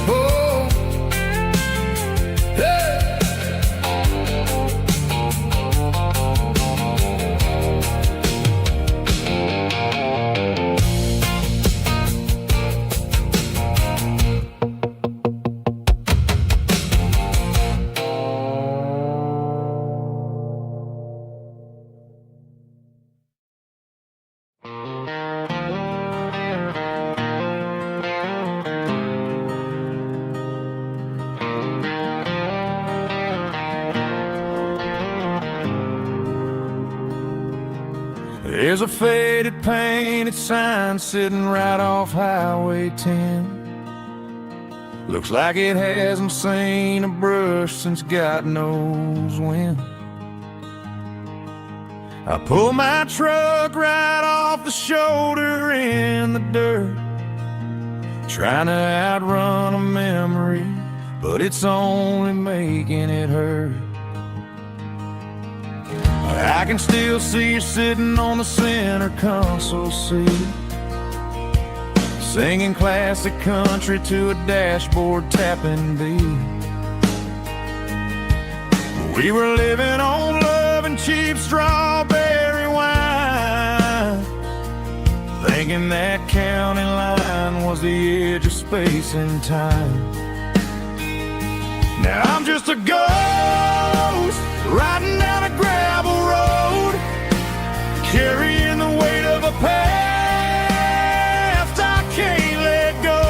Oh, hey. There's a faded painted sign sitting right off Highway 10. Looks like it hasn't seen a brush since God knows when. I pull my truck right off the shoulder in the dirt, trying to outrun a memory, but it's only making it hurt. I can still see you sitting on the center console seat, singing classic country to a dashboard tapping beat. We were living on love and cheap strawberry wine, thinking that county line was the edge of space and time. Now I'm just a ghost riding down a gravel road, carrying the weight of a past I can't let go.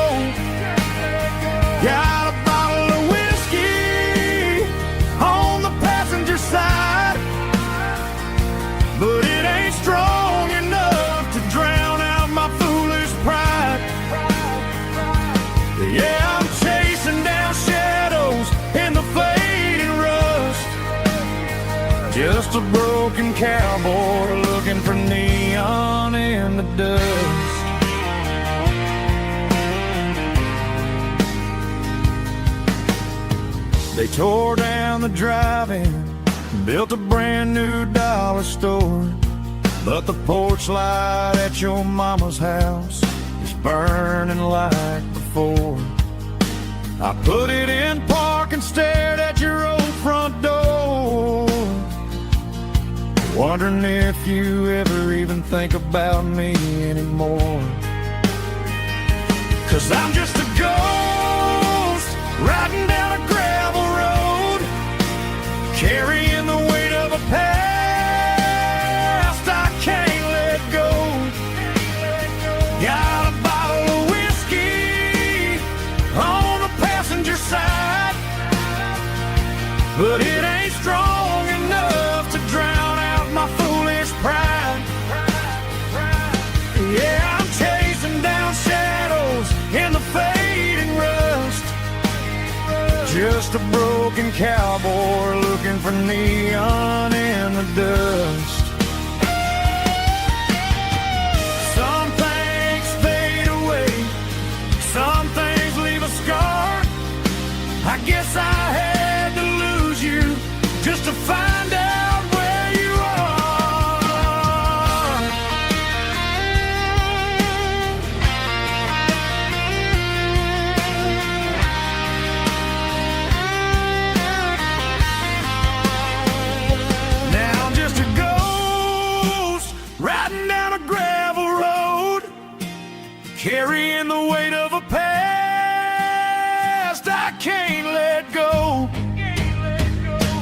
Got a bottle of whiskey on the passenger side, but it ain't strong enough to drown out my foolish pride. Yeah, I'm chasing down shadows in the fading rust, just a broken cowboy looking for neon in the dust. They tore down the drive-in, built a brand new dollar store, but the porch light at your mama's house is burning like before. I put it in park and stared at your old front door, wondering if you ever even think about me anymore. 'Cause I'm just a ghost riding down a gravel road, carrying the weight of a past I can't let go. Got a bottle of whiskey on the passenger side, but it ain't strong enough to drown out my foolish pride. Yeah, I'm chasing down shadows in the fading rust, just a broken cowboy looking for neon in the dust. Some things fade away, some things leave a scar. I guess I had to lose you just to find out where you are. Now I'm just a ghost riding down a gravel road, carrying the weight of a past I can't let go.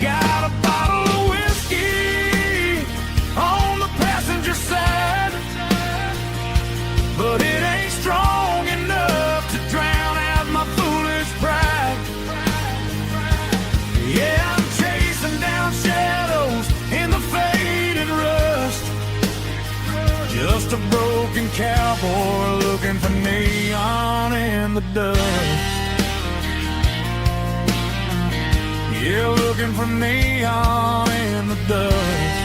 Got a bottle of whiskey on the passenger side, but it ain't strong enough to drown out my foolish pride. Yeah, I'm chasing down shadows in the faded rust, just a broken cowboy looking for neon in the dust. Yeah, looking for neon in the dust.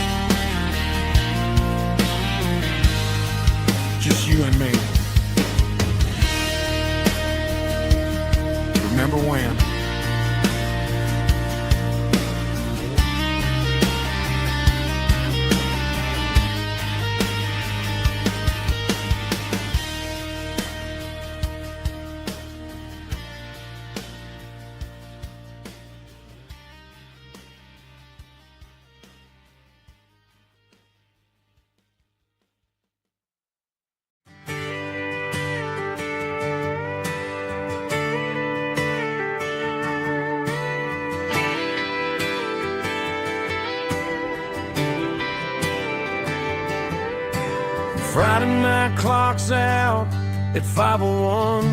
Just you and me. Remember when? Friday night clock's out at 5:01.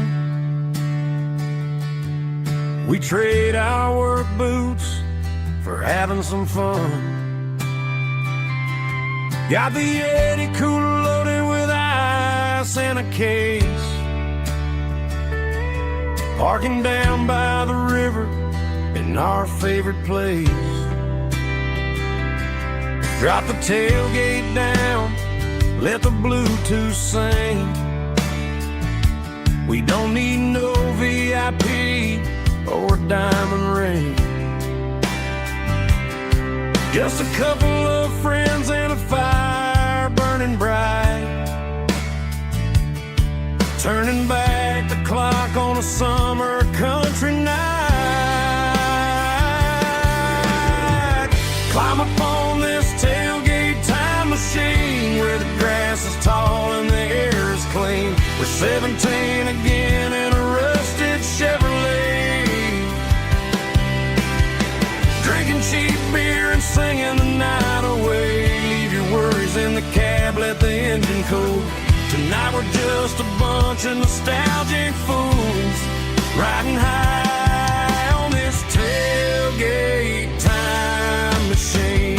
We trade our work boots for having some fun. Got the Yeti cooler loaded with ice and a case, parking down by the river in our favorite place. Drop the tailgate down, let the Bluetooth sing. We don't need no VIP or diamond ring, just a couple of friends and a fire burning bright, turning back the clock on a summer country night. Climb up on this tailgate time machine where the grass is tall and the air is clean. We're 17 again in a rusted Chevrolet, drinking cheap beer and singing the night away. Leave your worries in the cab, let the engine cool. Tonight we're just a bunch of nostalgic fools riding high on this tailgate time machine.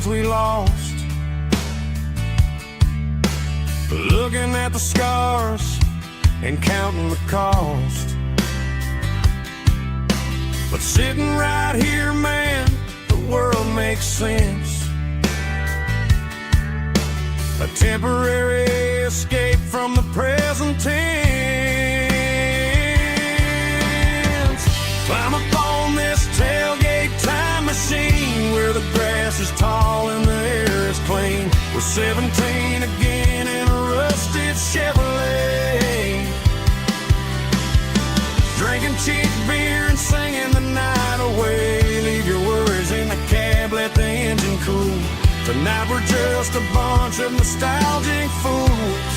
We lost, looking at the scars and counting the cost. But sitting right here, man, the world makes sense. A temporary escape from the present tense. Climb up on this tailgate time machine where the grass is tall and 17 again in a rusted Chevrolet, drinking cheap beer and singing the night away. Leave your worries in the cab, let the engine cool. Tonight we're just a bunch of nostalgic fools,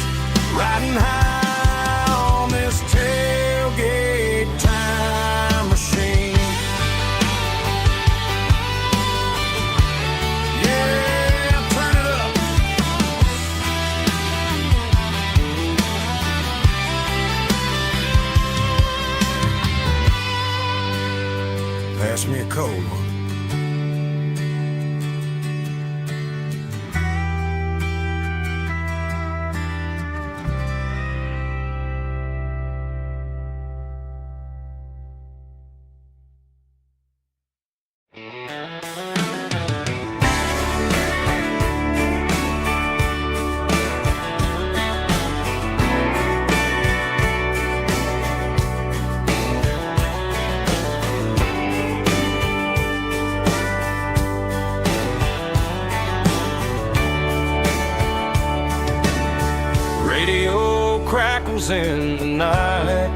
riding high on this tailgate time machine. Yeah, turn it up. Pass me a cold one. Radio crackles in the night,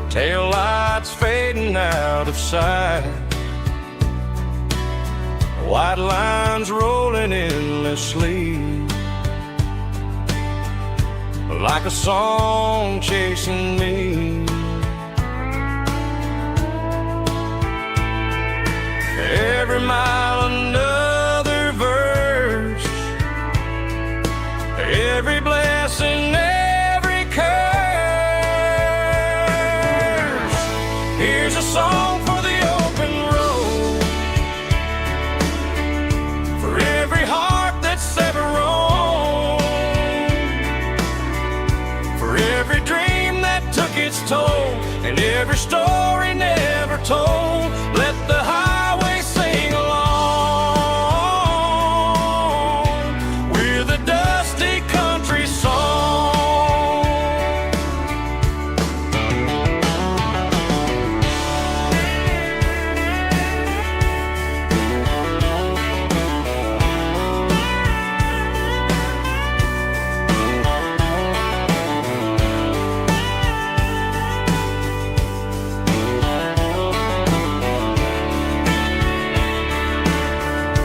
tail lights fading out of sight, white lines rolling endlessly, like a song chasing me. Every mile another verse, every blessing, every curse. Here's a song for the open road, for every heart that's ever roamed, for every dream that took its toll, and every story never told. Let the highway sing along with a dusty country song.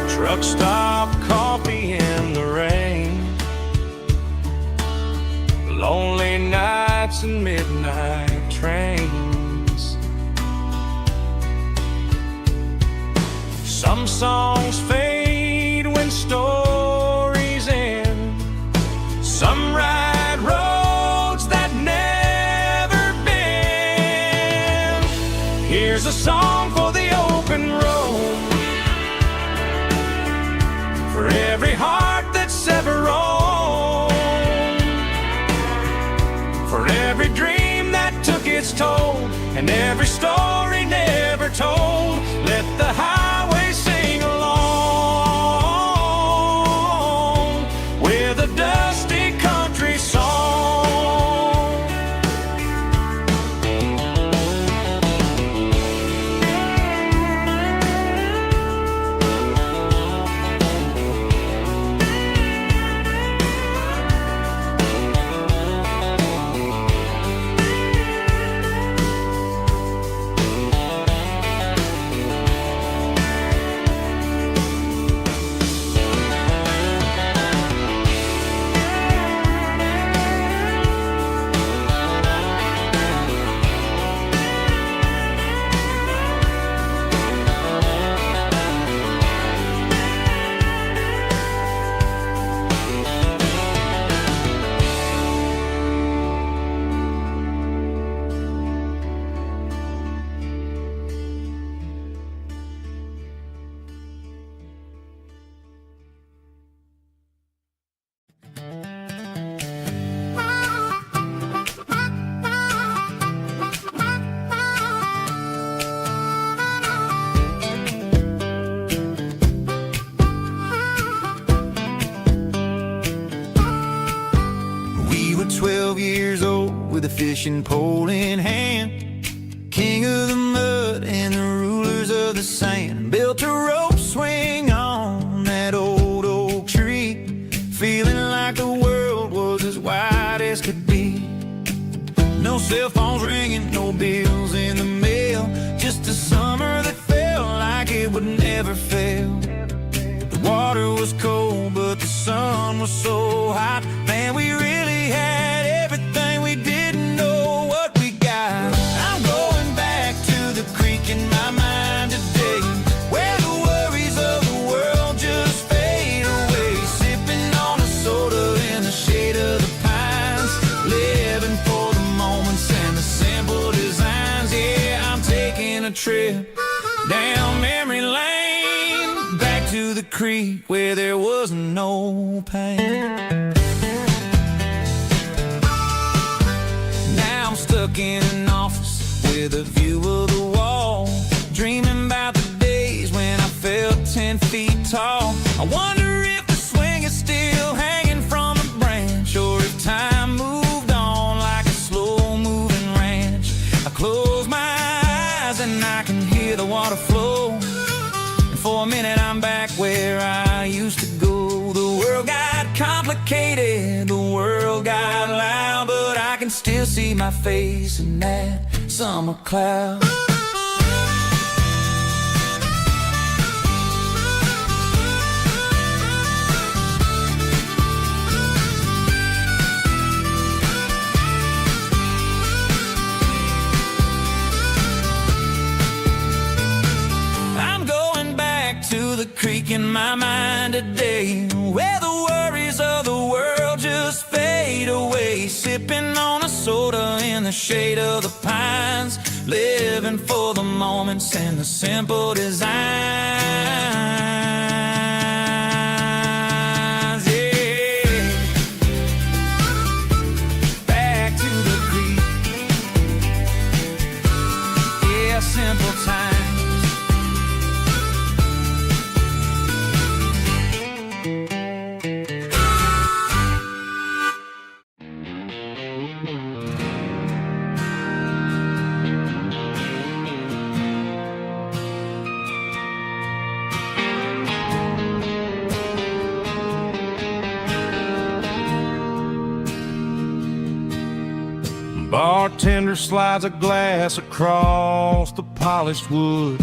Truck stop, coffee in the rain, lonely nights and midnight trains. Some songs fade when stories end, some ride roads that never bend. Here's a song for the open road, for every heart that's ever roamed, for every dream that took its toll, and every story never told. Let the highway sing along with a dusty country song. We were 12 years old with a fishing pole in hand, king of the mud and the rulers of the sand. Built a rope swing on that old No cell phones ringing, no bills in the mail. Just a summer that felt like it would never fail. The water was cold, but the sun was so hot. Man, we really had everything we didn't know what we got. I'm going back to the creek in my mind today, where the worries of the world just fade away. Sipping on a soda in the shade of the pines, living for the moments and the simple designs. Yeah, I'm taking a trip down memory lane, back to the creek where there was no pain. Now I'm stuck in an office with a view of the wall, dreaming about the days when I felt 10 feet tall. I wonder if the swing is still hanging from a branch, or if time moved on like a slow-moving ranch. I close my eyes and I can hear the water flow, and for a minute I'm back where I used to go. The world got complicated, the world got loud, but I can still see my face in that summer cloud. To the creek in my mind today, where the worries of the world just fade away. Sipping on a soda in the shade of the pines, living for the moments and the simple designs. Yeah, back to the creek. Yeah, simple times. Bartender slides a glass across the polished wood,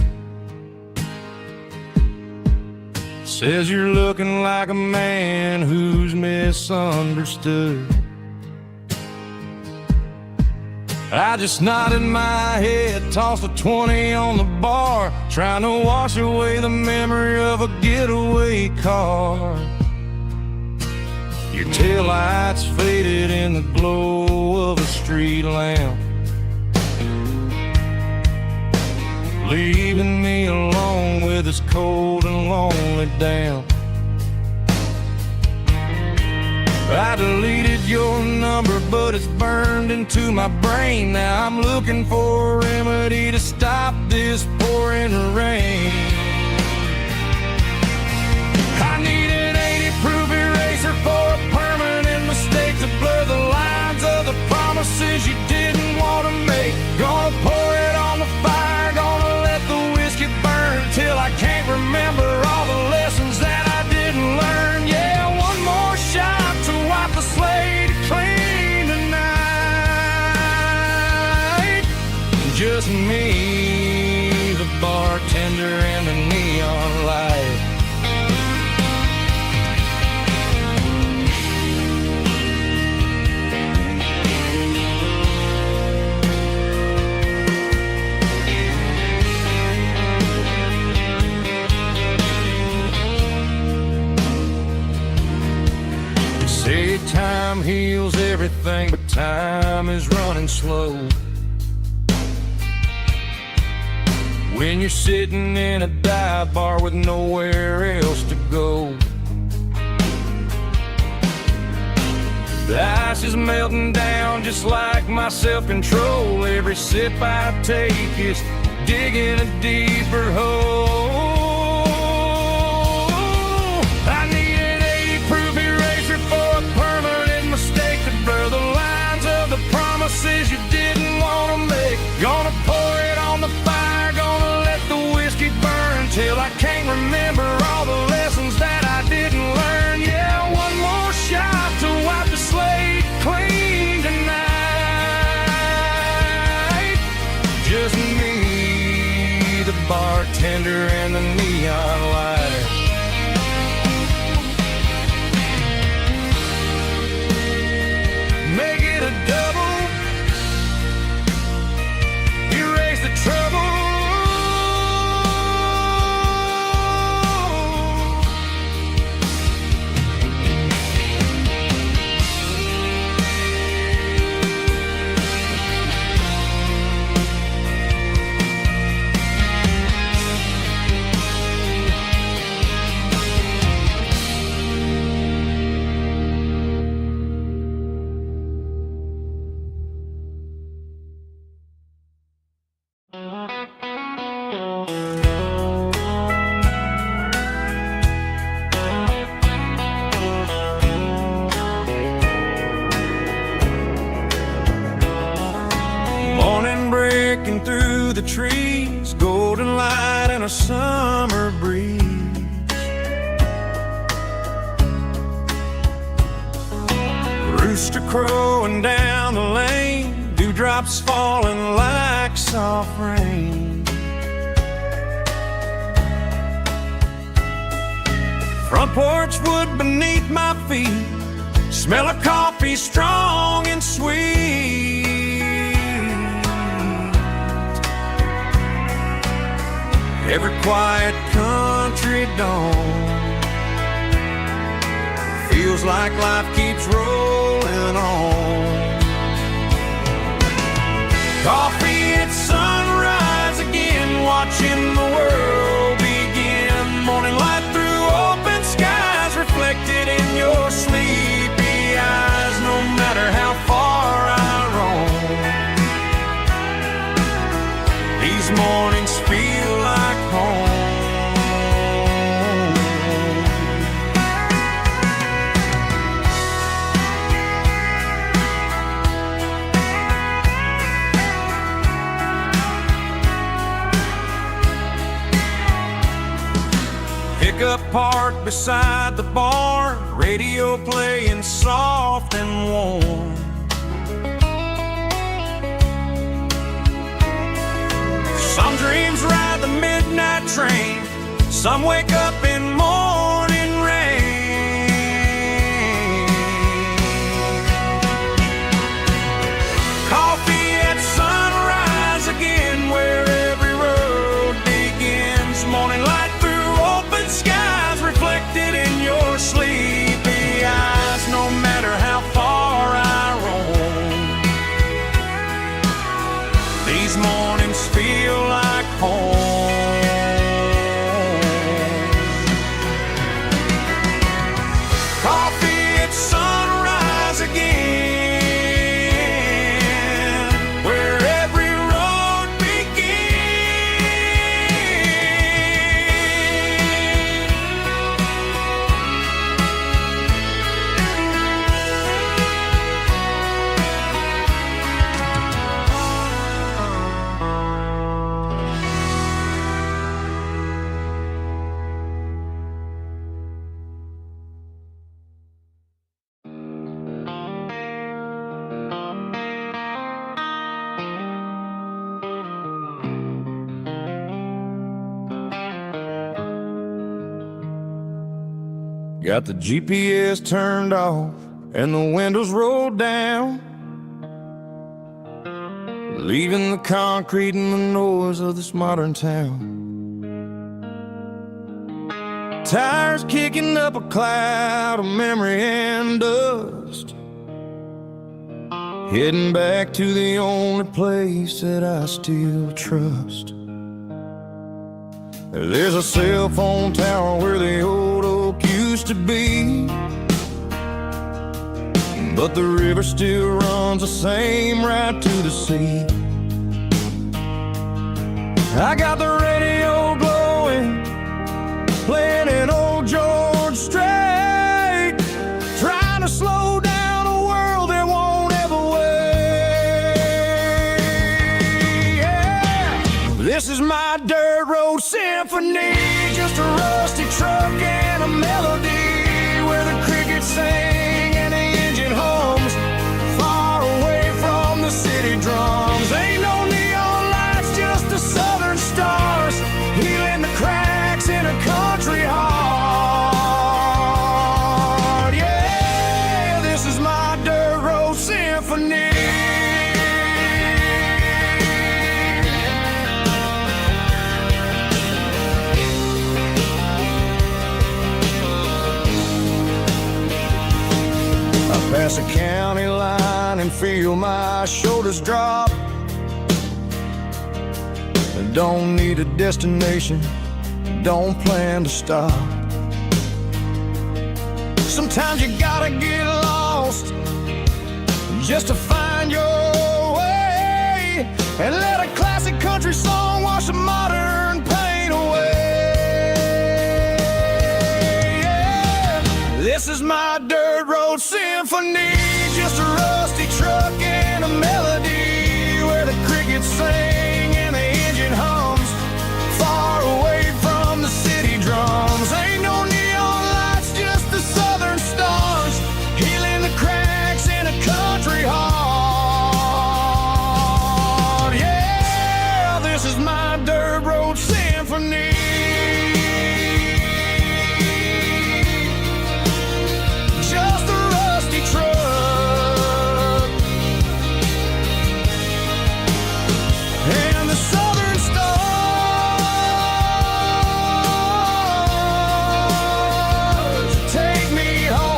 says you're looking like a man who's misunderstood. I just nodded my head, tossed a 20 on the bar, trying to wash away the memory of a getaway car. Your taillights faded in the glow of a street lamp, leaving me alone with this cold and lonely damp. I deleted your number, but it's burned into my brain. Now I'm looking for a remedy to stop this pouring rain. I need an 80-proof eraser for a permanent mistake, to blur the lines of the promises you didn't want to make. Gonna pour it on the fire, gonna let the whiskey burn till I can't remember all the lessons that I didn't learn. Yeah, one more shot to wipe the slate clean tonight. Just me, the bartender, and the neon light. Say time heals everything, but time is running slow. When you're sitting in a dive bar with nowhere else to go, the ice is melting down just like my self-control. Every sip I take is digging a deeper hole. I need an 80-proof eraser for a permanent mistake, to blur the lines of the promises you didn't want to make. Gonna pour it on the fire, gonna let the whiskey burn till I can't remember all the lessons that I didn't learn. Yeah, one more shot to wipe the slate clean tonight. bartender and the neon light. Make it a double, erase the trouble. Through the trees, golden light and a summer breeze. Rooster crowing down the lane, dewdrops falling like soft rain. Front porch wood beneath my feet, smell of coffee strong and sweet. Every quiet country dawn feels like life keeps rolling on. Coffee at sunrise again, watching the world begin. Morning light through open skies, reflected in your sleepy eyes. No matter how far I roam, these mornings feel like home. Pickup parked beside the barn, radio playing soft and warm. Some dreams ride the midnight train, some wake up in morning rain. Coffee at sunrise again, where every road begins. Morning light through open skies, reflected in your sleepy eyes. No matter how far I roam, these mornings feel like home. Coffee at sunrise again, where every road Got the GPS turned off and the windows rolled down, leaving the concrete and the noise of this modern town. Tires kicking up a cloud of memory and dust, heading back to the only place that I still trust. There's a cell phone tower where the old oak used to be, but the river still runs the same right to the sea. I got the radio glowing, playing an old George Strait, trying to slow down a world that won't ever wait. Yeah. This is my dirt road symphony, just a rusty truck and a melody, where the crickets sing and the engine hums, far away from the city drums. Ain't no neon lights, just the southern stars, healing symphony. Pass a county line and feel my shoulders drop. Don't need a destination, don't plan to stop. Sometimes you gotta get lost just to find your way, and let a classic country song wash the modern pain away. Yeah. This is my dirt road symphony, just a rusty truck and a melody where the crickets sing and the engine hums, far away from the city drums. Ain't no neon lights, just the southern stars, healing the cracks in a country heart. Yeah, this is my dirt road symphony. Just a rusty truck and the southern stars take me home.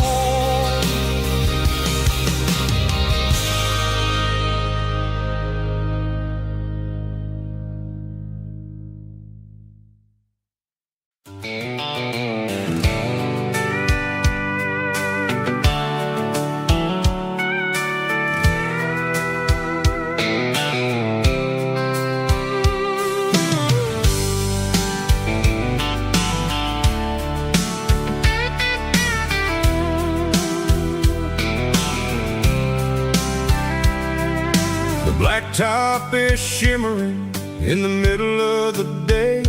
The blacktop is shimmering in the middle of the day.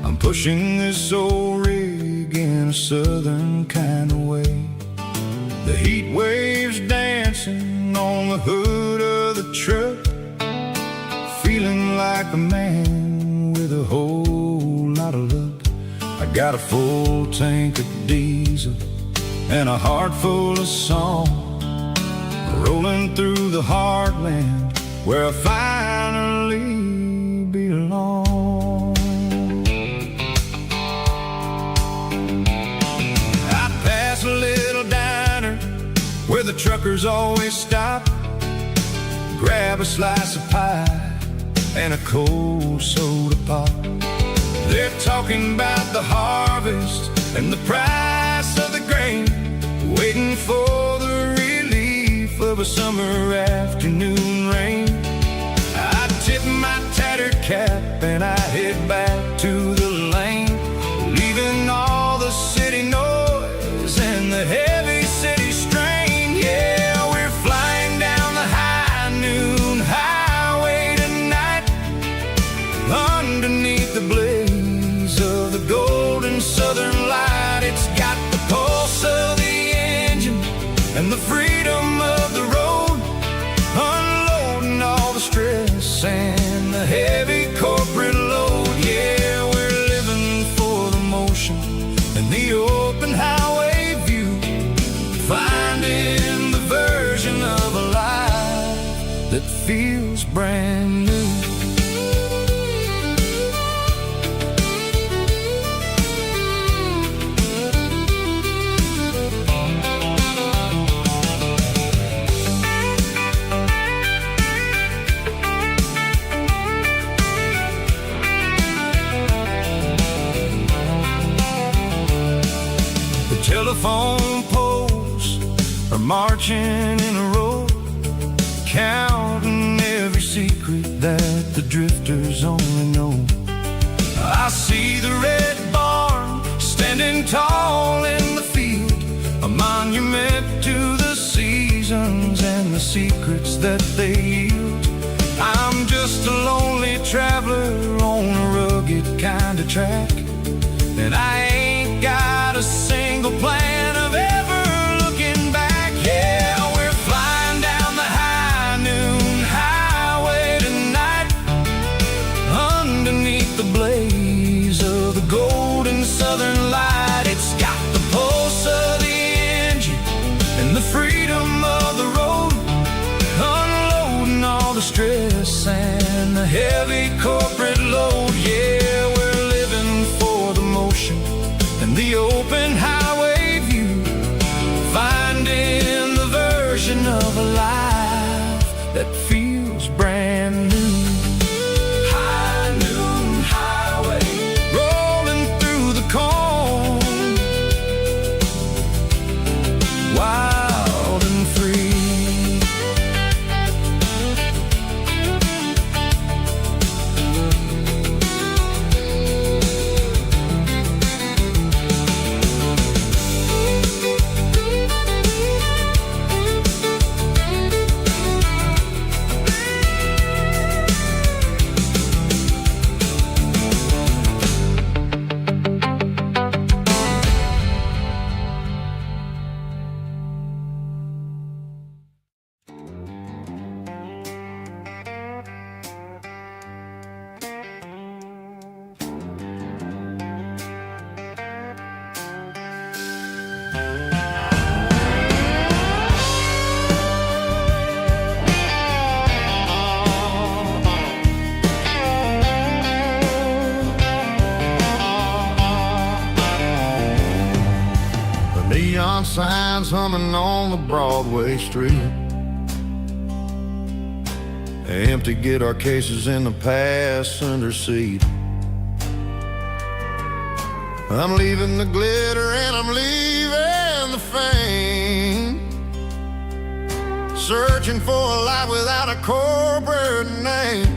I'm pushing this old rig in a southern kind of way. The heat waves dancing on the hood of the truck, feeling like a man with a whole lot of luck. I got a full tank of diesel and a heart full of song, rolling through the heartland where I finally belong. I pass a little diner where the truckers always stop, grab a slice of pie and a cold soda pop. They're talking about the harvest and the price of the grain, waiting for the relief of a summer afternoon rain. I tip my tattered cap and I head back to the lane, leaving all the city noise and the heavy city strain. Yeah, we're flying down the high noon highway tonight, underneath the blaze of the golden southern light. It's got the pulse of the engine and the freedom of the road, unloading all the stress and the heavy corporate load. Yeah, we're living for the motion and the open highway view, finding the version of a life that feels brand new. Telephone poles are marching in a row, counting every secret that the drifters only know. I see the red barn standing tall in the field, a monument to the seasons and the secrets that they yield. I'm just a lonely traveler on a rugged kind of track, and I ain't got a single plan of ever looking back. Yeah, we're flying down the high noon highway tonight, underneath the blaze of the golden southern light. It's got the pulse of the engine and the freedom of the road, stress and the heavy corporate load. Yeah, we're living for the motion and the open highway view, finding the version of a life that feels brand new. High noon highway, rolling through the corn, wild and free. Neon signs humming on the Broadway street, empty guitar cases in the passenger seat. I'm leaving the glitter and I'm leaving the fame, searching for a life without a corporate name.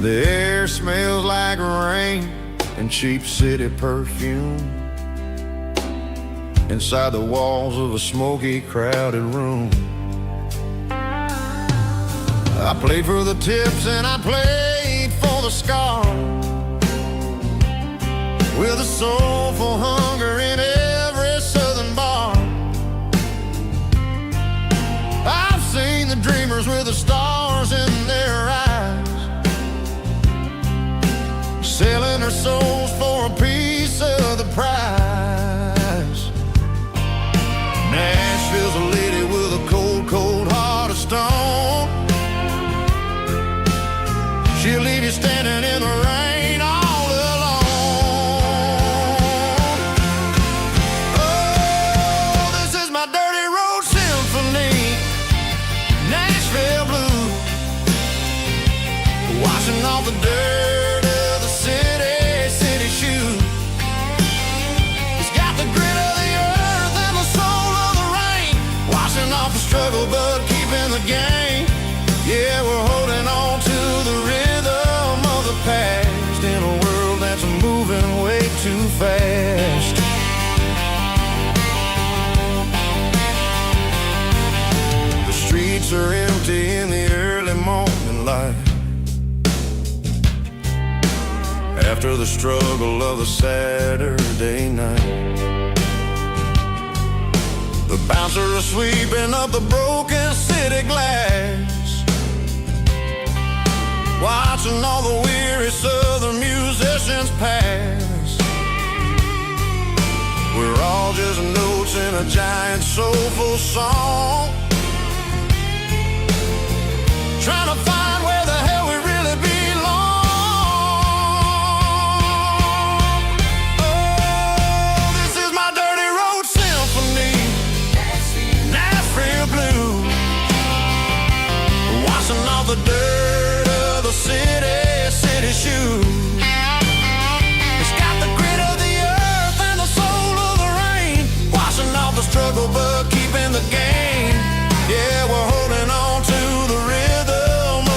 The air smells like rain and cheap city perfume inside the walls of a smoky, crowded room. I played for the tips and I played for the scars, with a soulful hunger in every southern bar. I've seen the dreamers with the stars in their eyes, selling their souls for a piece of the prize. Nashville's a lady with a cold, cold heart of stone. She'll leave you standing in the rain all alone. Oh, this is my dirty road symphony, Nashville blues, washing off the dirt of the city shoes. It's got the grit of the earth and the soul of the rain, washing off the struggle but keeping the game. Yeah, we're holding on to the rhythm of the past in a world that's moving way too fast. The streets are empty in the early morning light, after the struggle of the Saturday night. The bouncer is sweeping up the broken city glass, watching all the weary southern musicians pass. We're all just notes in a giant soulful song, trying to find where the hell we really belong. Oh, this is my dirty road symphony, Nashville blues, washing off the dirt of the city shoes. It's got the grit of the earth and the soul of the rain, washing off the struggle but keeping the game. Yeah, we're holding on to the rhythm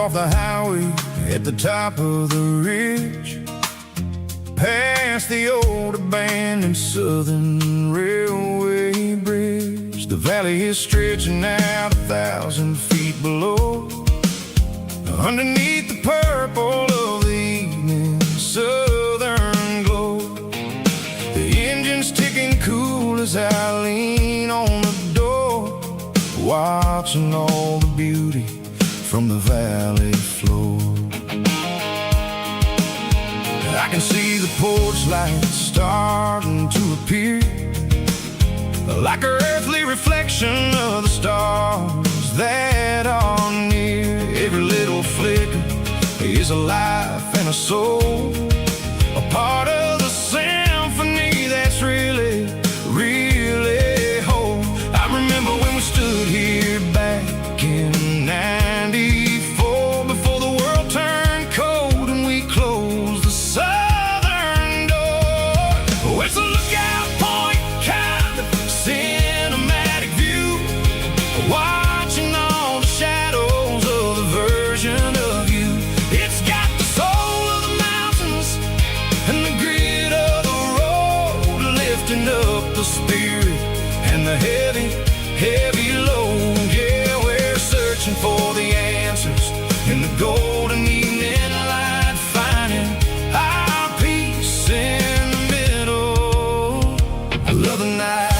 off the highway at the top of the ridge, past the old abandoned Southern Railway bridge. The valley is stretching out 1,000 feet below, underneath the purple of the evening southern glow. The engine's ticking cool as I lean on the door, watching all the beauty from the valley floor. I can see the porch lights starting to appear, like an earthly reflection of the stars that are near. Every little flicker is a life and a soul, a part of the symphony that's really, really whole. I remember when we stood here back in '94, before the world turned cold and we closed the southern door. Oh, it's a lookout point, kind of cinematic view, watching all the shadows of the version of you. It's got the soul of the mountains and the grit of the road, lifting up the spirit and the heavy, heavy load. Yeah, we're searching for the answers in the golden evening light, finding our peace in the middle of the night.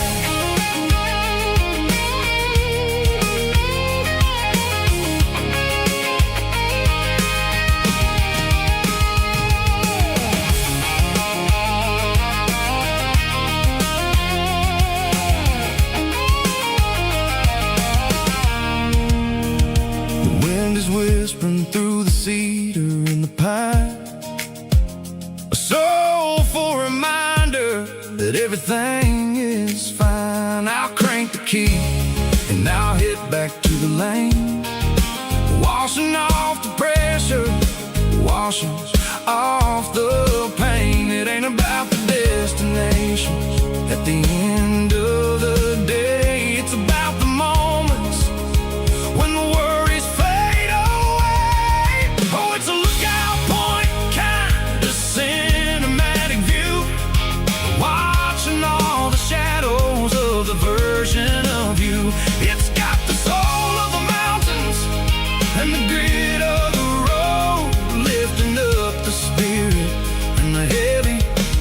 Whispering through the cedar and the pine, a soulful reminder that everything is fine. I'll crank the key and I'll hit back to the lane, washing off the pressure, washing off the pain. It ain't about the destinations at the end of the day, it's about the moments when the worries fade away. Oh, it's a lookout point, kind of cinematic view, watching all the shadows of the version of you. It's got the soul of the mountains and the grit of the road, lifting up the spirit and the heavy,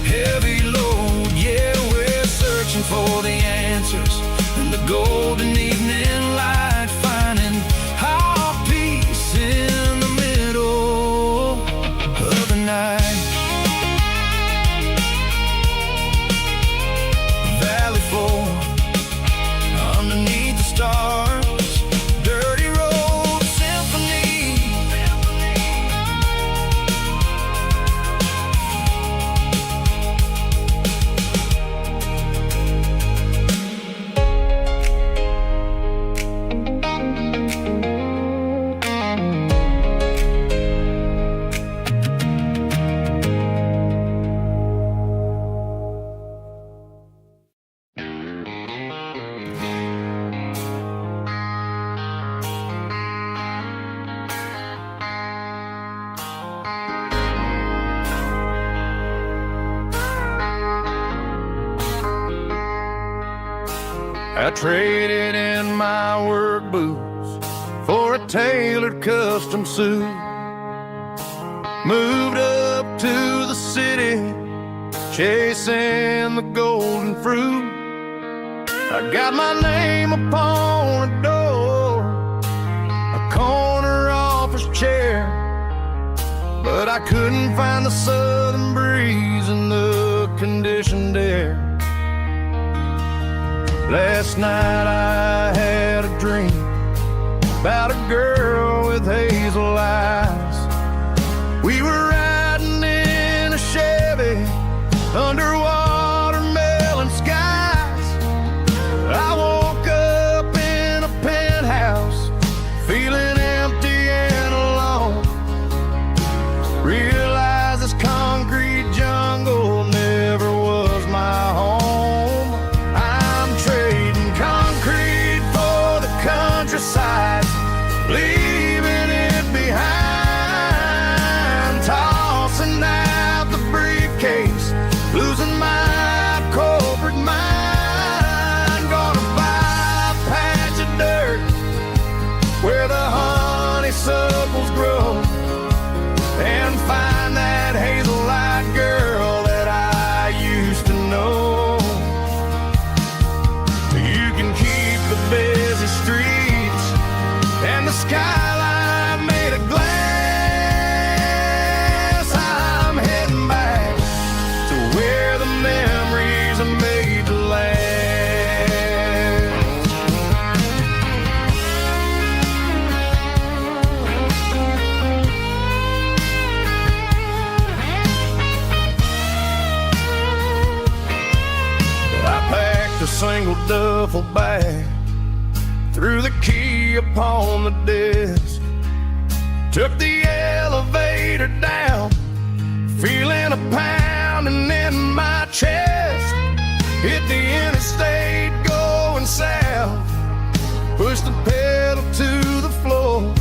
heavy load. Yeah, we're searching for the answers in the golden evening light, finding our peace in the middle of the night. Valley floor, underneath the stars, dirty road symphony. I traded in my work boots for a tailored custom suit, moved up to the city, chasing the golden fruit. I got my name upon a door, a corner office chair, but I couldn't find the southern breeze in the conditioned air. Last night I had a dream about a girl with hazel eyes. We were riding in a Chevy under watermelon skies. I woke up in a penthouse feeling empty and alone. Realized this concrete jungle never was my home. I'm trading concrete for the countryside, leaving it behind. single duffel bag, threw the key upon the desk, took the elevator down, feeling a pounding in my chest. Hit the interstate going south, pushed the pedal to the floor.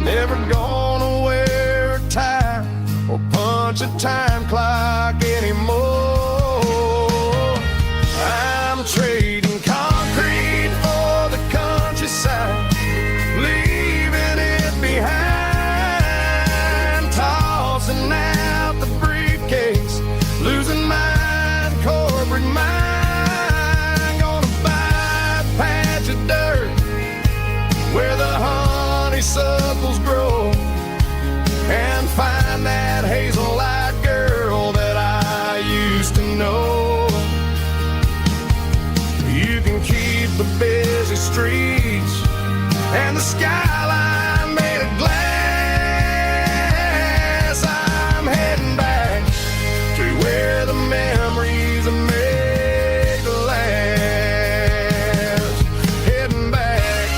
Never gonna wear a tie or punch a time clock anymore. I'm trading concrete for the countryside, leaving it behind, tossing out the briefcase, losing my corporate mind. Gonna buy a patch of dirt where the honeysuckles grow, and find that hazel-eyed girl that I used to know. You can keep the busy streets and the skyline made of glass. I'm heading back to where the memories are made to last. Heading back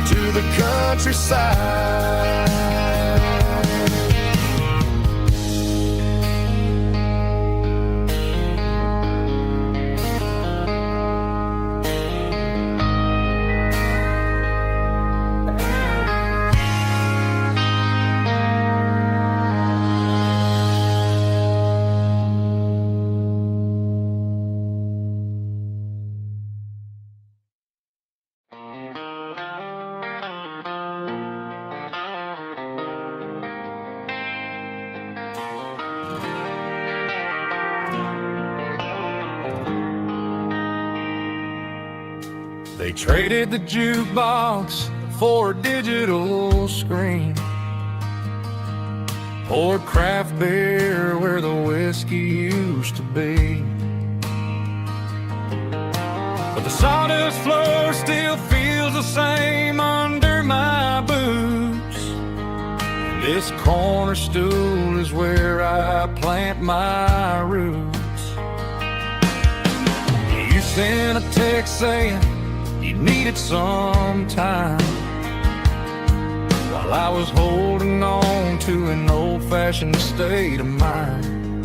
to the countryside. They traded the jukebox for a digital screen, poured craft beer where the whiskey used to be. But the sawdust floor still feels the same under my boots. This corner stool is where I plant my roots. You sent a text saying you needed some time, while I was holding on to an old-fashioned state of mind.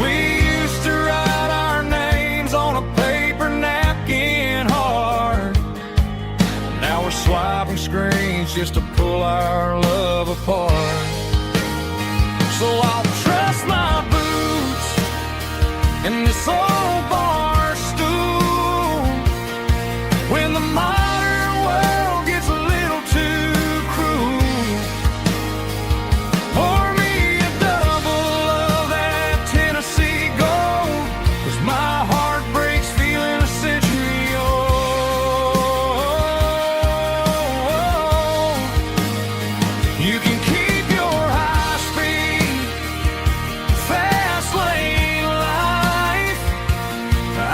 We used to write our names on a paper napkin hard. Now we're swiping screens just to pull our love apart. So I'll trust my boots in this old bar stool when the modern world gets a little too cruel. Pour me a double of that Tennessee Gold, 'cause my heart breaks feeling a century old. You can keep your high-speed, fast-lane life.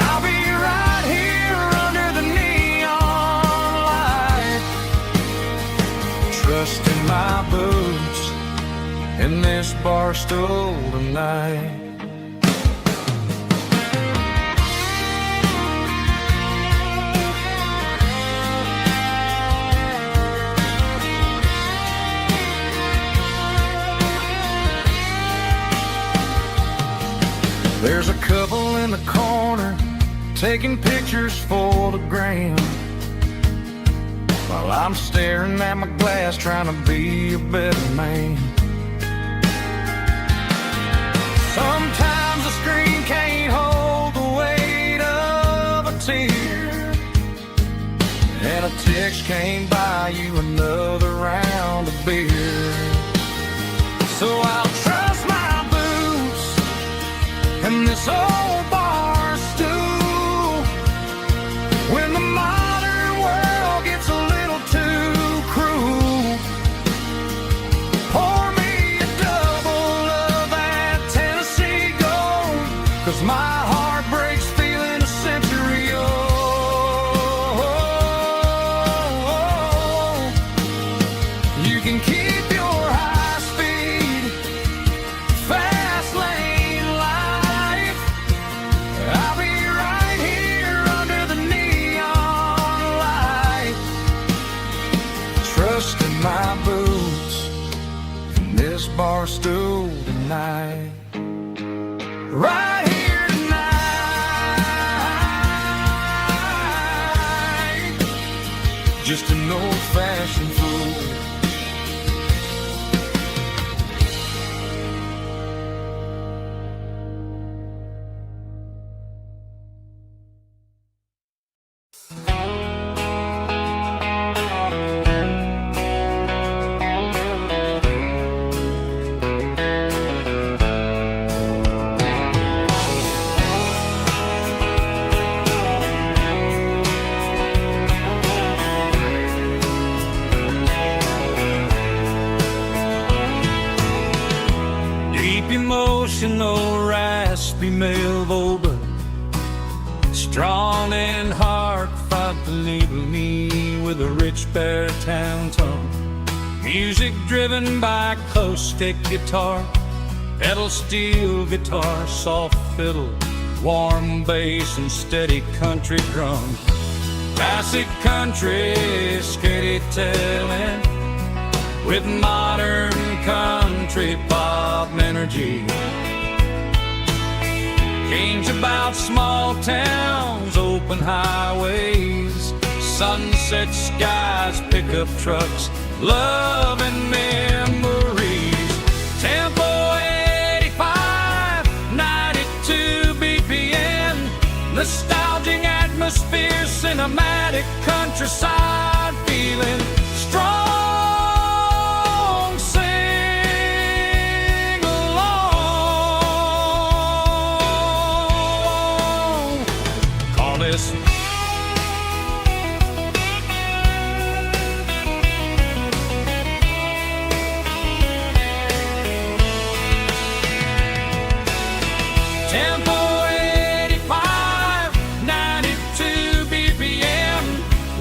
I'll be right here under the neon light, trusting my boots in this bar stool tonight. There's a couple in the corner taking pictures for the gram, while I'm staring at my glass trying to be a better man. Sometimes the screen can't hold the weight of a tear, and a text can't buy you another round of beer. So I'll trust my boots and this old bar stool when the modern world gets a little too cruel. Pour me a double of that Tennessee Gold, 'cause my heart breaks feeling a century old. You can keep your high speed, fast lane life. bar stool tonight. Right here tonight. Just an old-fashioned fool. Emotional, raspy male vocal, strong and hard, fought to label me with a rich baritone tone. Music driven by acoustic guitar, pedal steel guitar, soft fiddle, warm bass and steady country drums. Classic country storytelling with modern country pop energy. Games about small towns, open highways, sunset skies, pickup trucks, love and memories. Tempo 85, 92 BPM, nostalgic atmosphere, cinematic countryside feeling strong.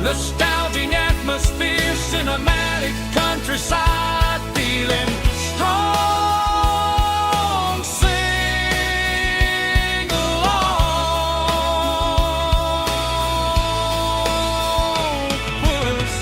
Nostalgic atmosphere, cinematic countryside feeling strong. Sing along with us.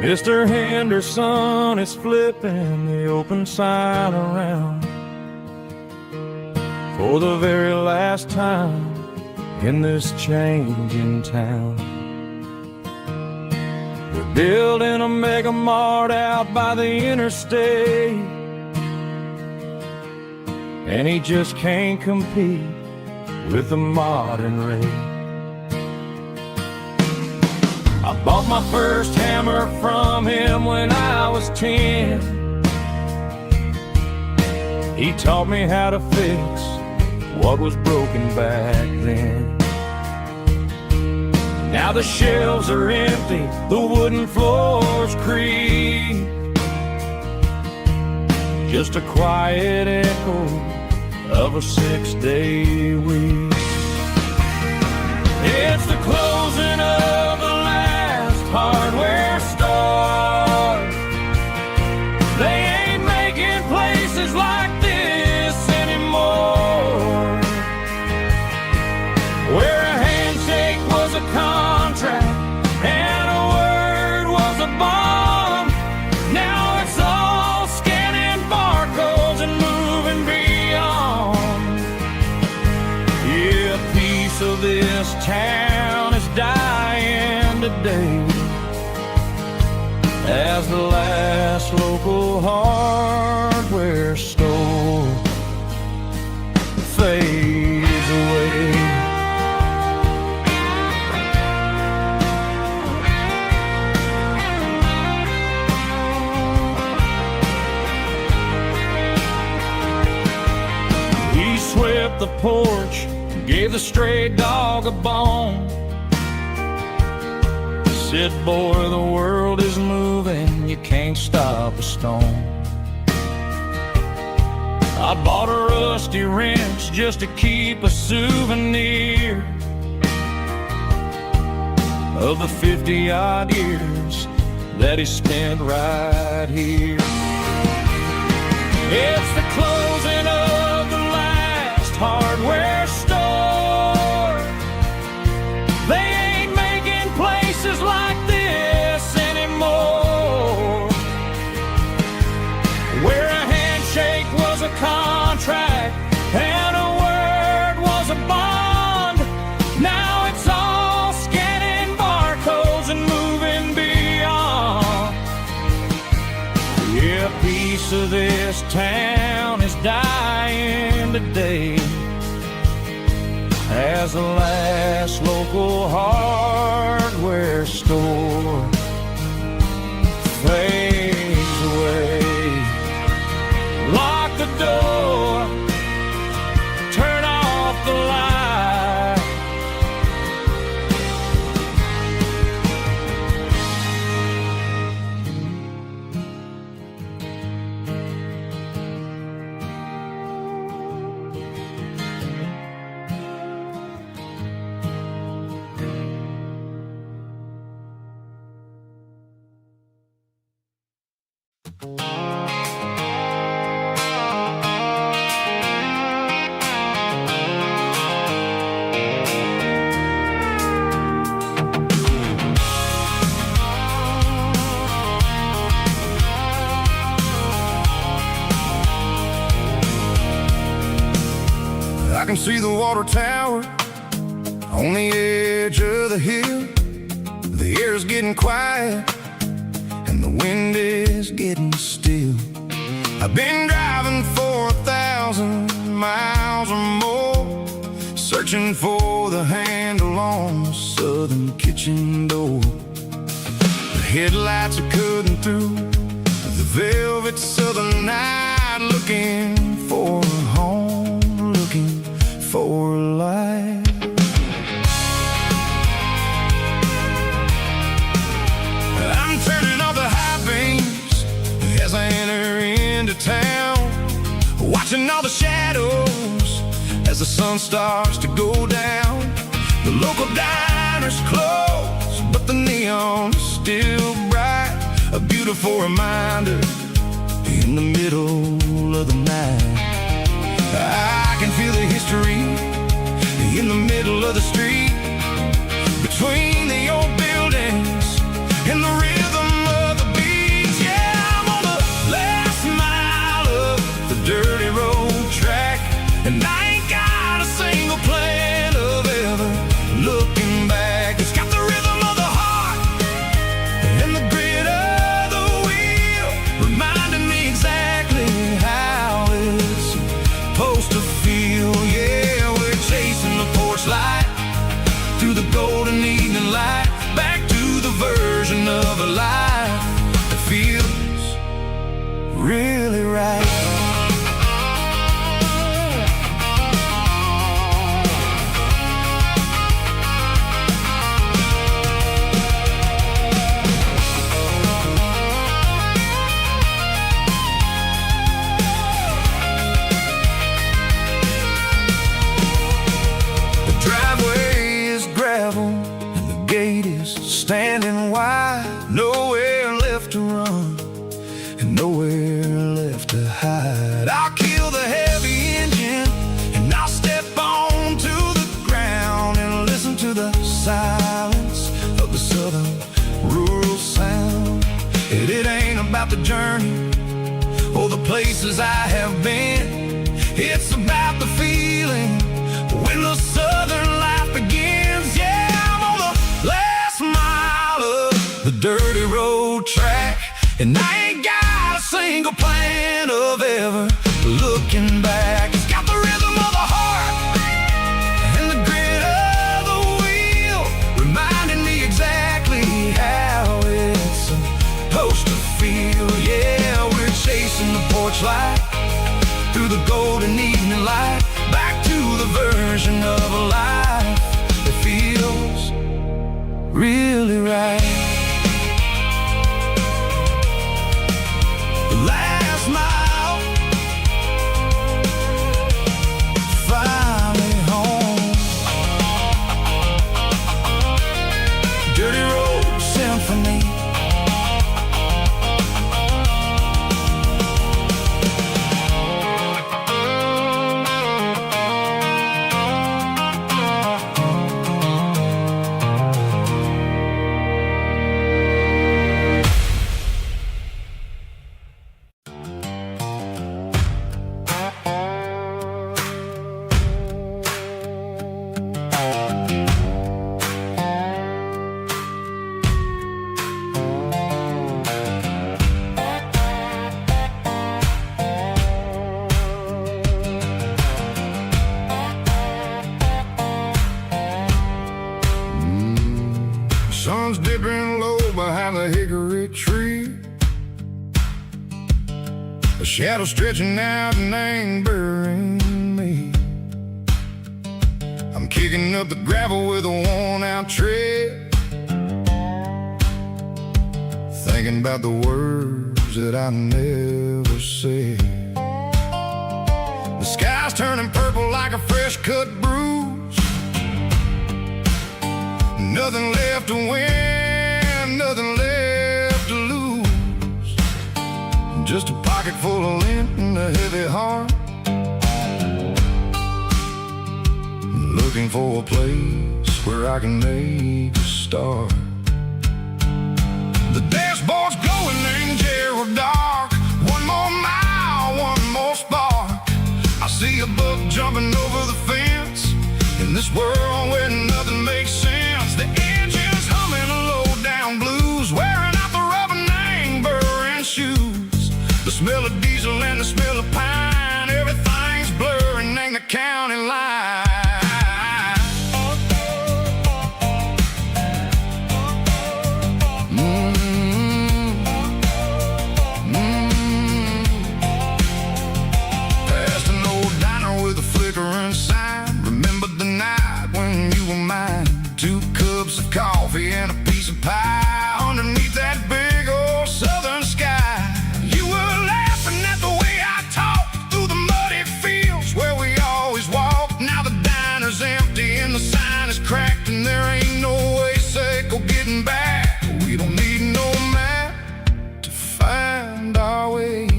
Mr. Henderson is flipping the open sign around for the very last time in this changing town. They're building a mega mart out by the interstate, and he just can't compete with the modern rate. I bought my first hammer from him when I was 10. He taught me how to fix what was broken back then. Now the shelves are empty, the wooden floors creak, just a quiet echo of a 6-day week. It's the closing of the hardware store. They ain't making places like this anymore, where a handshake was a contract and a word was a bond. Now it's all scanning barcodes and moving beyond. Yeah, a piece of this town is dying today as the last local hardware store fades away. He swept the porch, gave the stray dog a bone, said, boy, the world is moving, you can't stop a stone. I bought a rusty wrench just to keep a souvenir, of the 50-odd years that he spent right here. It's the closing of the last hardware store. They ain't making places like this anymore, where a handshake was a contract and a word was a bond. Now it's all scanning barcodes and moving beyond. Yeah, a piece of this town is dying today as the last local hardware store fades away. Lock the door, turn off the light. I can see the water tower on the edge of the hill. The air's getting quiet and the wind is getting still. I've been driving for 1,000 miles or more, searching for the handle on the southern kitchen door. The headlights are cutting through the velvet southern night, looking for a home, looking for a light. I'm turning off the high beams as I enter into town, watching all the shadows as the sun starts to go down. The local diner's closed, but the neon's still bright, a beautiful reminder in the middle of the night. I can feel the history in the middle of the street, between the old buildings and the rhythm of the beats. Yeah, I'm on the last mile of the dirty road track, and I ain't got a single plan of ever looking back. It's got the rhythm of the heart and the grit of the wheel, reminding me exactly how it's supposed to feel. Yeah, we're chasing the porch light through the golden evening light, back to the version of a life that feels really right. The driveway is gravel and the gate is standing wide. Nowhere left to run and nowhere left to hide. I'll kill the heavy engine and I'll step onto the ground and listen to the silence of the southern rural sound. It ain't about the journey or the places I have been, it's about the feeling when the southern life begins. Yeah, I'm on the last mile of the dirty road track, and I ain't got a single plan of ever looking back. It's got the rhythm of the heart and the grit of the wheel, reminding me exactly how it's supposed to feel. Yeah, we're chasing the porch light through the golden evening light, back to the version of a life that feels really right. The last mile every tree. A shadow stretching out and angering me. I'm kicking up the gravel with a worn-out tread, thinking about the words that I never said. The sky's turning purple like a fresh-cut bruise. Nothing left to win, nothing left to lose. Just a pocket full of lint and a heavy heart, looking for a place where I can make a start. The dashboard's glowing in Gerald dark. One more mile, one more spark. I see a buck jumping over the fence in this world where nothing makes sense. The engine's humming a low-down blues, wearing out the rubber-nang burring shoes. The smell of diesel and the smell of pine, everything's blurring, ain't the county line. Coffee and a piece of pie underneath that big old southern sky. You were laughing at the way I talked through the muddy fields where we always walked. Now the diner's empty and the sign is cracked, and there ain't no way safe or getting back. We don't need no map to find our way.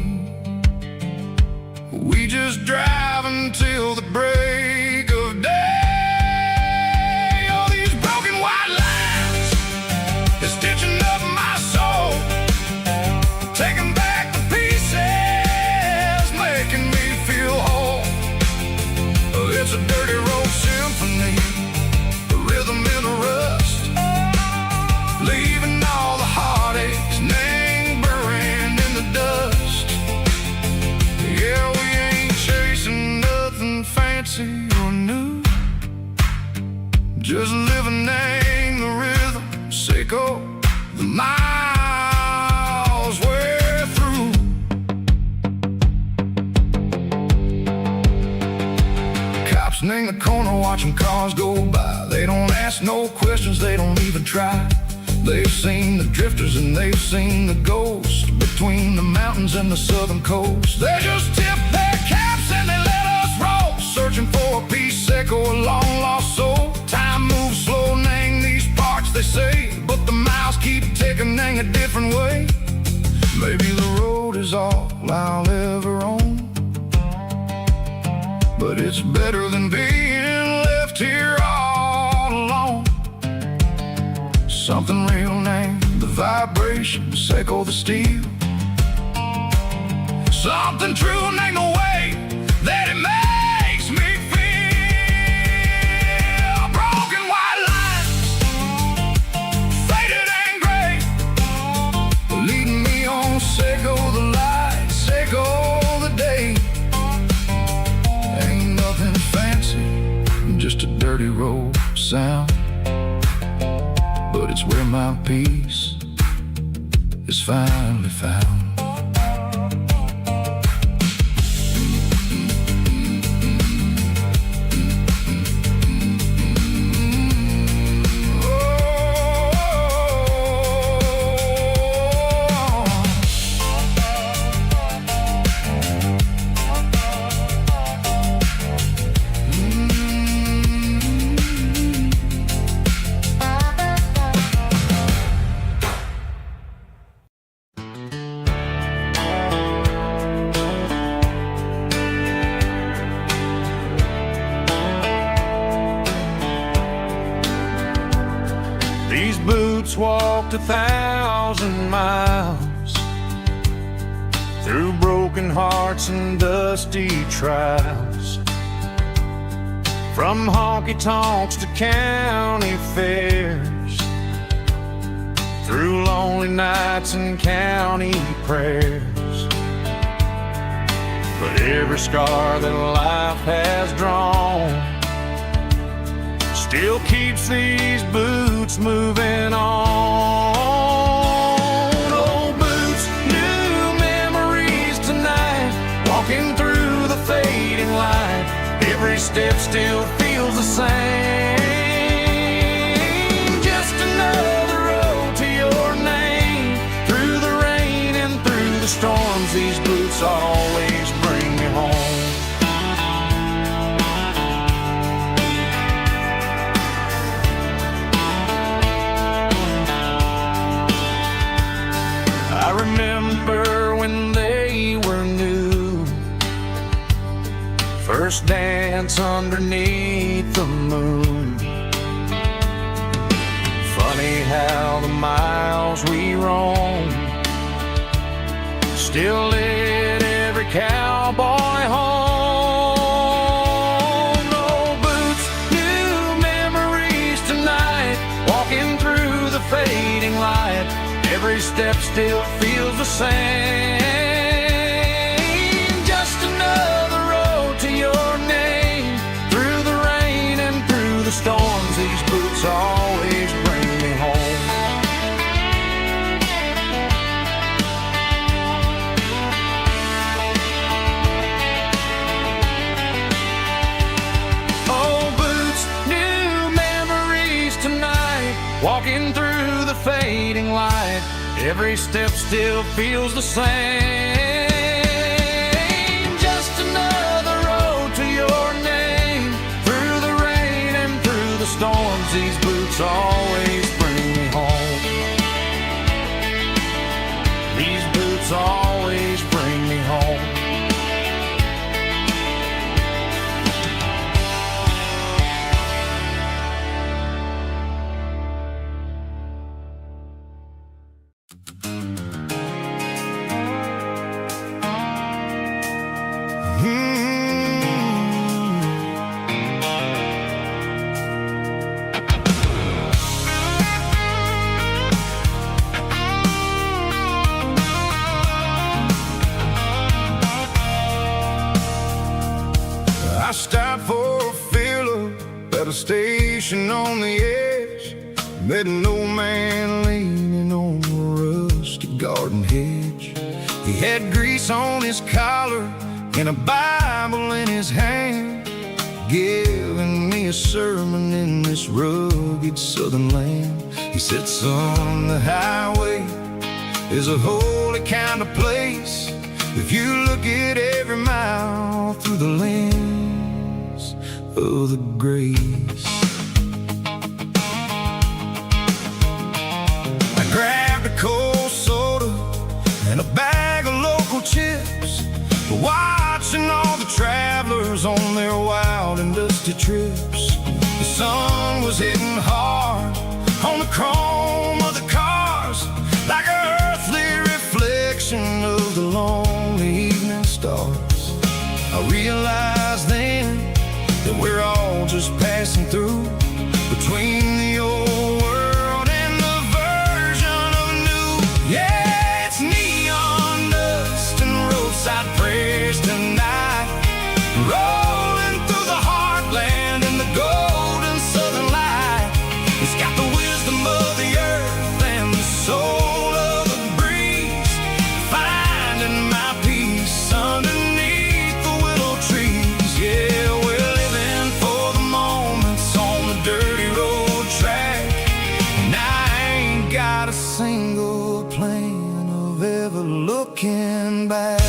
We just drive until the break of day. Stitching up my soul, taking back the pieces, making me feel whole. It's a dirty road symphony, the rhythm in the rust, leaving all the heartaches lingering in the dust. Yeah, we ain't chasing nothing fancy or new, just living in the rhythm. Sicko, the miles we're through. Cops in the corner watching cars go by. They don't ask no questions, they don't even try. They've seen the drifters and they've seen the ghosts between the mountains and the southern coast. They just tip their caps and they let us roll, searching for a piece or a long lost soul. Time moves slow, nang these parts they say, but the miles keep ticking a different way. Maybe the road is all I'll ever own, but it's better than being left here all alone. Something real named the vibration, Seiko the steel. Something true named the way that it makes me feel. Broken white lines, faded and gray, leading me on. Seiko the light, Seiko the day. Ain't nothing fancy, just a dirty road sound, but it's where my peace is finally found. These boots walked 1,000 miles through broken hearts and dusty trials, from honky-tonks to county fairs, through lonely nights and county prayers. But every scar that life has drawn still keeps these boots moving on. step still feels the same. Just another road to your name. Through the rain and through the storms, these boots always bring me home. I remember when they were new, first dance underneath the moon. Funny how the miles we roam still lit every cowboy home. No boots, new memories tonight, walking through the fading light. Every step still feels the same. Just another road to your name. Through the rain and through the storms, these boots always bring me home. Oh, boots, new memories tonight, walking through the fading light. Every step still feels the same. Just another road to your name. Through the rain and through the storms, these boots always bring me home. These boots always bring me home. I stopped for a fill-up at a station on the edge. Met an old man leaning on a rusty garden hedge. He had grease on his collar and a Bible in his hand, giving me a sermon in this rugged southern land. He said, son, the highway is a holy kind of place if you look at every mile through the lens of the grace. I grabbed a cold soda and a bag of local chips, watching all the travelers on their wild and dusty trips. The sun was hitting hard on the chrome of the cars, like an earthly reflection of the lonely evening stars. I realized then that we're all just passing through, between the old world and the version of new. Yeah, it's neon dust and roadside prayers tonight, rolling through the heartland in the golden southern light. It's got the wisdom of the earth and the soul of the breeze, finding my peace underneath the willow trees. Yeah, we're living for the moments on the dirty road track, and I ain't got a single plan of ever looking back.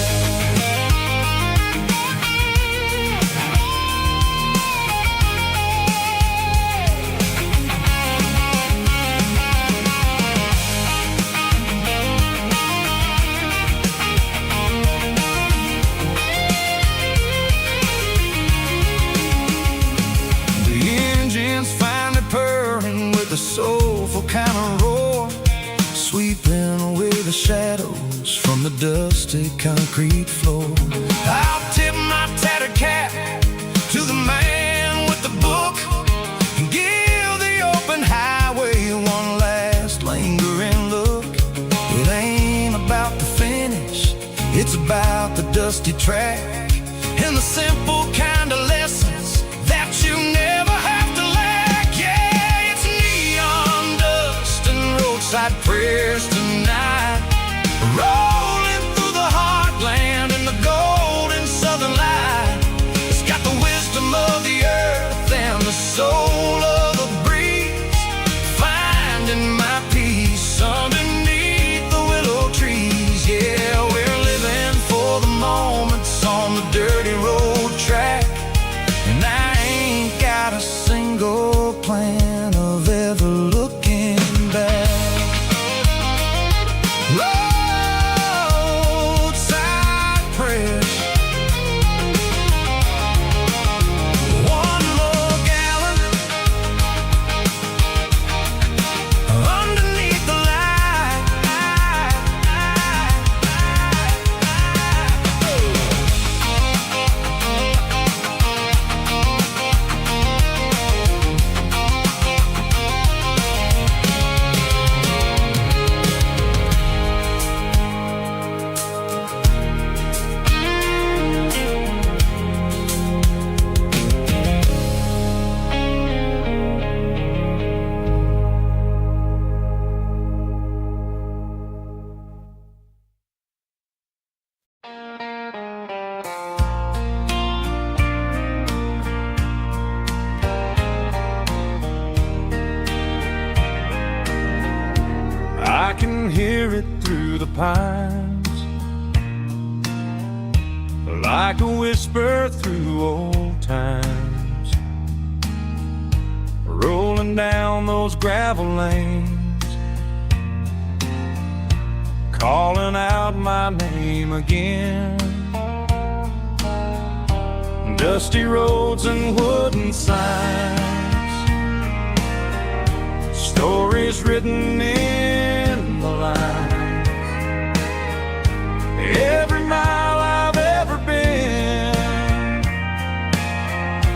A soulful kind of roar, sweeping away the shadows from the dusty concrete floor. I'll tip my tattered cap to the man with the book and give the open highway one last lingering look. It ain't about the finish, it's about the dusty track and the simple kind of lessons that you never have to lack. Yeah, it's neon dust and roadside prayers tonight, rolling through the heartland in the golden southern light. It's got the wisdom of the pines, like a whisper through old times, rolling down those gravel lanes, calling out my name again. Dusty roads and wooden signs, stories written in the lines. Every mile I've ever been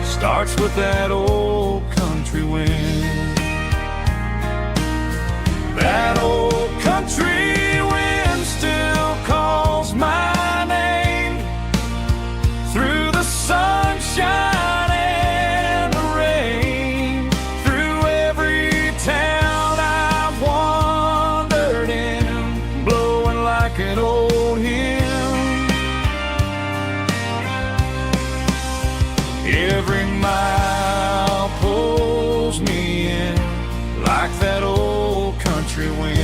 starts with that old country wind. That old country wind still calls my name through the sunshine and the rain, through every town I've wandered in, blowing like an old hymn. Every mile pulls me in like that old country wind.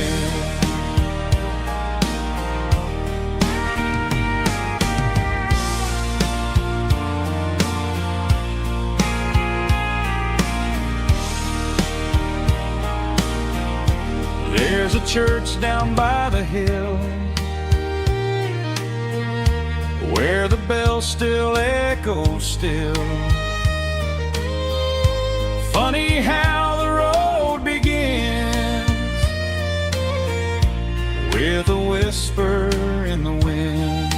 There's a church down by the hill where the bells still echo still. Funny how the road begins with a whisper in the wind.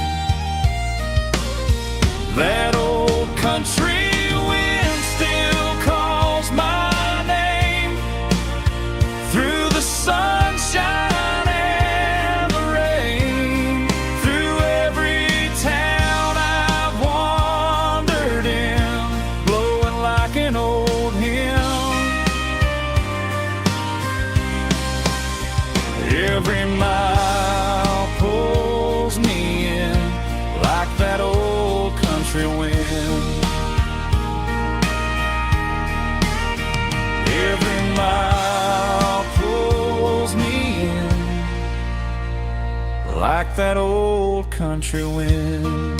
That old country wind still calls my name through the sunshine and the rain, through every town I've wandered in, blowing like an old hymn. Every mile pulls me in like that old country wind. Every mile pulls me in like that old country wind.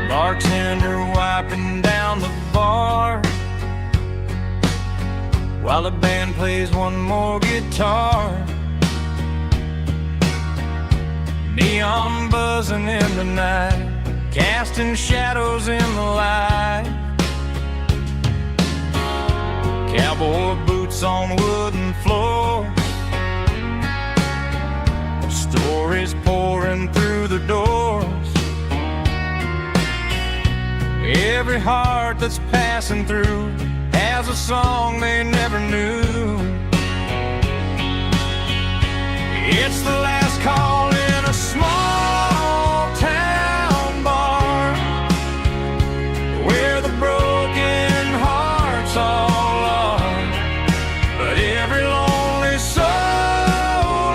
Bartender wiping down the bar while the band plays one more guitar. Neon buzzing in the night, casting shadows in the light. Cowboy boots on wooden floors, stories pouring through the doors. Every heart that's passing through has a song they never knew. It's the last call in a small town bar where the broken hearts all are. But every lonely soul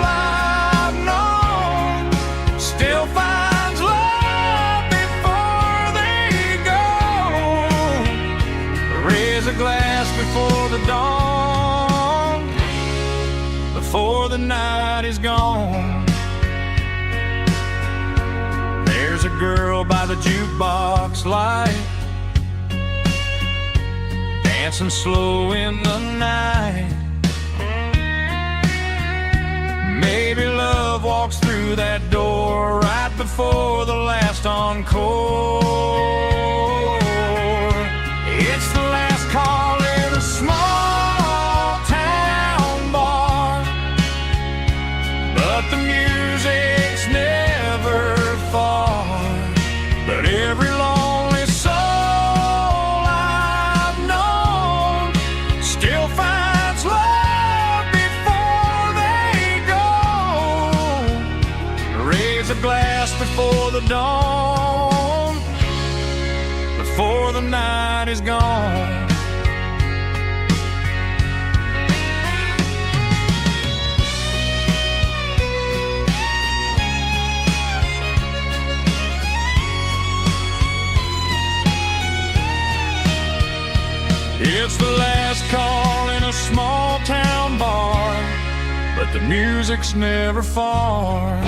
I've known still finds love before they go. Raise a glass before the dawn, before the night is gone. There's a girl by the jukebox light, dancing slow in the night. Maybe love walks through that door right before the last encore. It's the last call in a small town bar, but the music's never far. But every lonely soul I've known still finds love before they go. a glass before the dawn, before the night is gone. It's the last call in a small town bar, but the music's never far.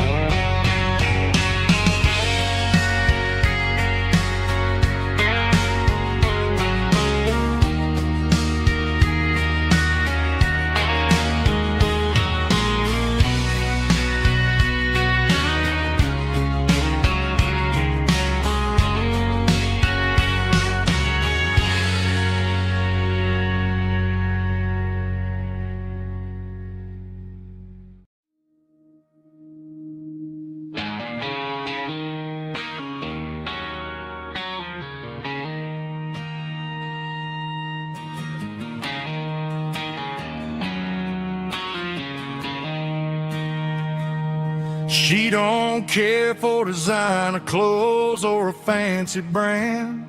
She don't care for designer clothes or a fancy brand.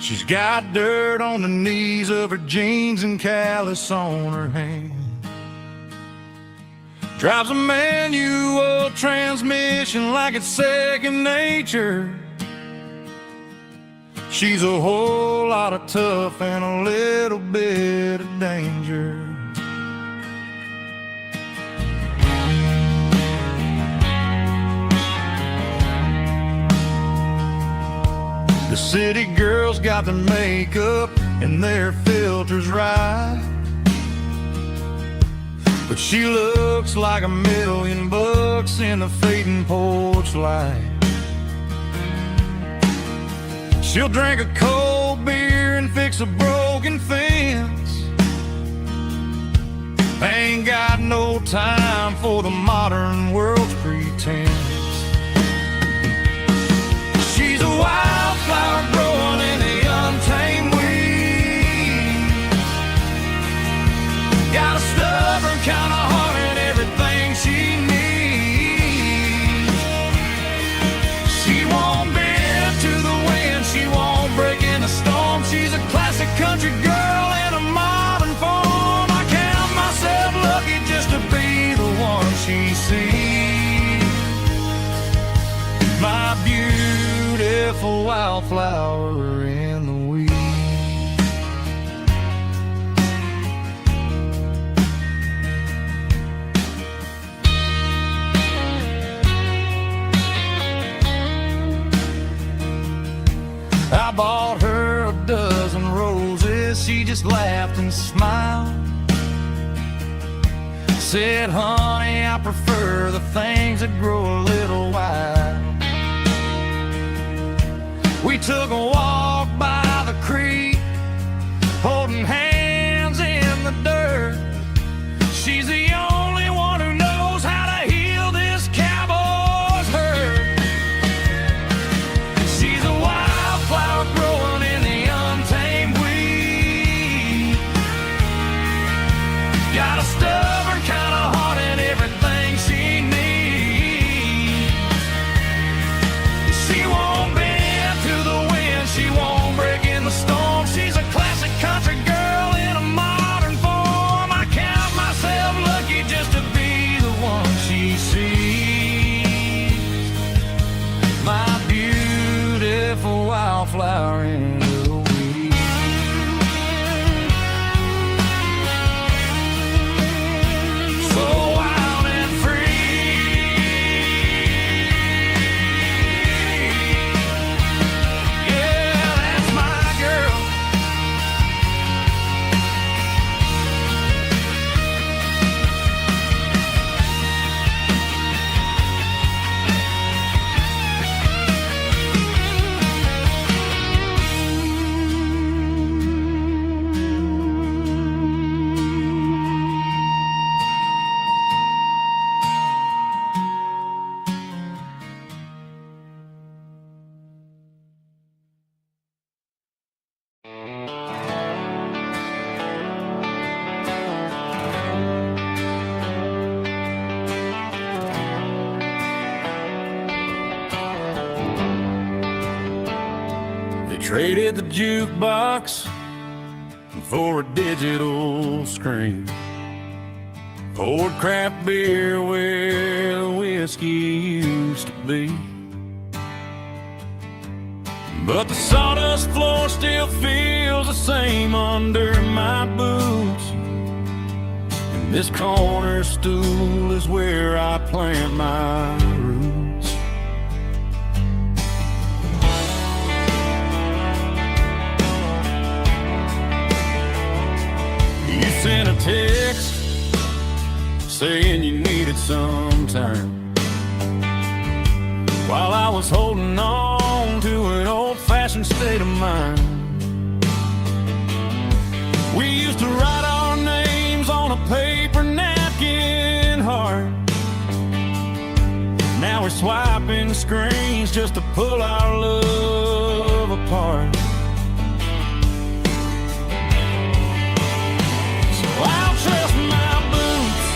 She's got dirt on the knees of her jeans and callus on her hand. Drives a manual transmission like it's second nature. She's a whole lot of tough and a little bit of danger. The city girls got their makeup and their filters right, but she looks like $1,000,000 in the fading porch light. She'll drink a cold beer and fix a broken fence. Ain't got no time for the modern world's pretense. She's a wildflower growing in the untamed weeds. Got a stubborn kind of heart and everything she needs. She won't bend to the wind, she won't break in the storm. She's a classic country girl in a modern form. I count myself lucky just to be the one she sees. My beautiful wildflower in the weeds. I bought her a dozen roses, she just laughed and smiled. Said, honey, I prefer the things that grow a little wild. We took a walk by the creek, holding hands in the dirt. She's the only one who knows how to heal this cowboy's hurt. She's a wildflower growing in the untamed weed. Got a stubborn kind of heart and everything she needs. She won't bend to the wind, she won't Traded the jukebox for a digital screen. Poured craft beer where the whiskey used to be. But the sawdust floor still feels the same under my boots. And this corner stool is where I plant my roots. You sent a text saying you needed some time, while I was holding on to an old-fashioned state of mind. We used to write our names on a paper napkin heart. Now we're swiping screens just to pull our love apart. So I'll trust my boots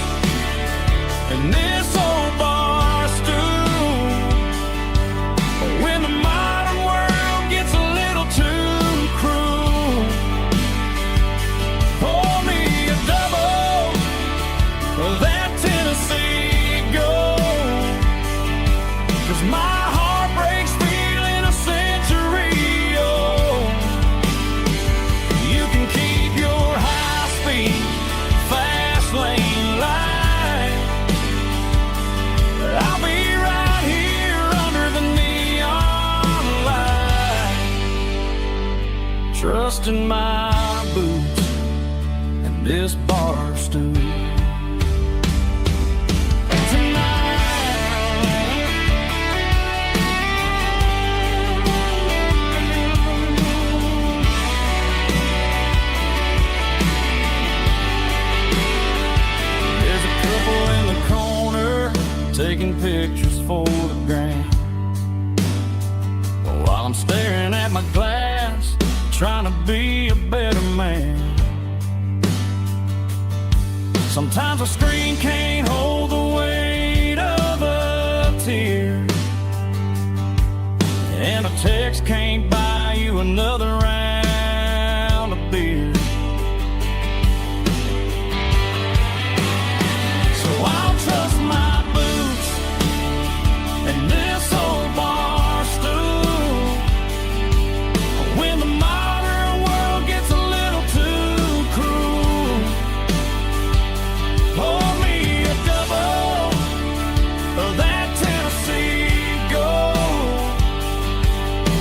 and this old bar stool. When the modern world gets a little too cruel, pour me a double of that Tennessee Gold. 'Cause my heart breaks feeling a century old. You can keep your high-speed, fast lane light. I'll be right here under the neon light, trusting my boots and this bar stool. There's a couple in the corner taking pictures for the gram, while I'm staring at my glass, trying to be a better man. Sometimes a screen can't hold the weight of a tear, and a text can't buy you another round of beer. So I'll trust my boots and this old bar stool. When the modern world gets a little too cruel, pour me a double of that Tennessee Gold.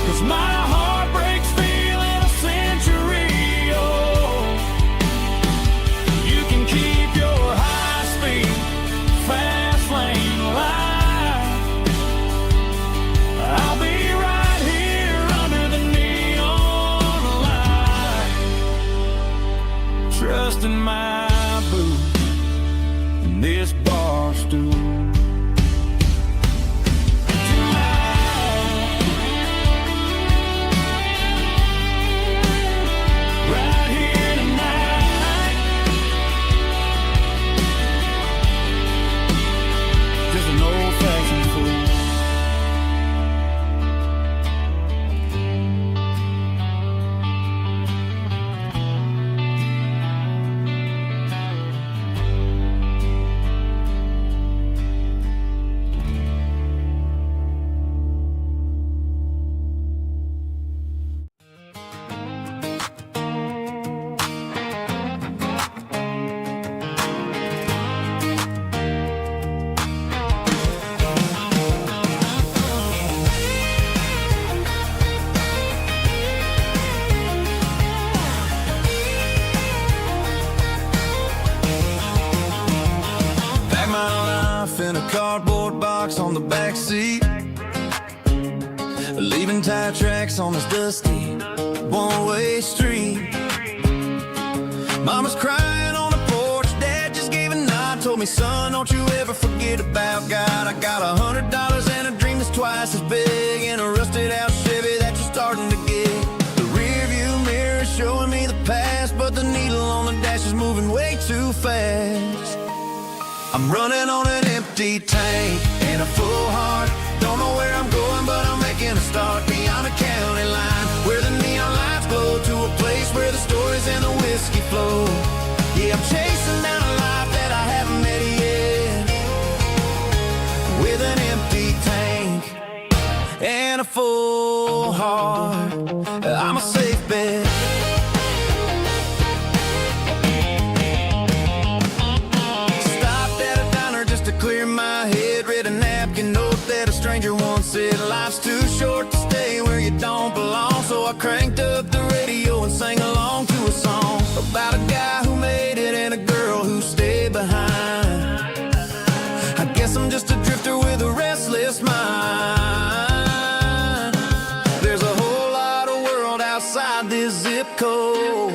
'Cause my heart breaks feeling a century old. You can keep your high-speed, fast lane light. I'll be right here under the neon light, trusting my boots and this bar stool. Right here tonight, just an old-fashioned fool. Pack my life in a cardboard box on the back seat, leaving tire tracks on this dusty one-way street. Mama's crying on the porch, Dad just gave a nod, told me, son, don't you ever forget about God. I got $100 and a dream that's twice as big, and a rusted out Chevy that you're starting to get. The rear view mirror is showing me the past, but the needle on the dash is moving way too fast. I'm running on an empty tank and a full heart. Don't know where I'm going, but I'm making a start beyond the county line, where the neon heart, I'm a safe bet. Stopped at a diner just to clear my head. Read a napkin note that a stranger once said, life's too short to stay where you don't belong. So I cranked up the radio and sang along to a song about a guy who made it and a girl who stayed behind. I guess I'm just a drifter with a restless mind. There's a whole lot of world outside this zip code,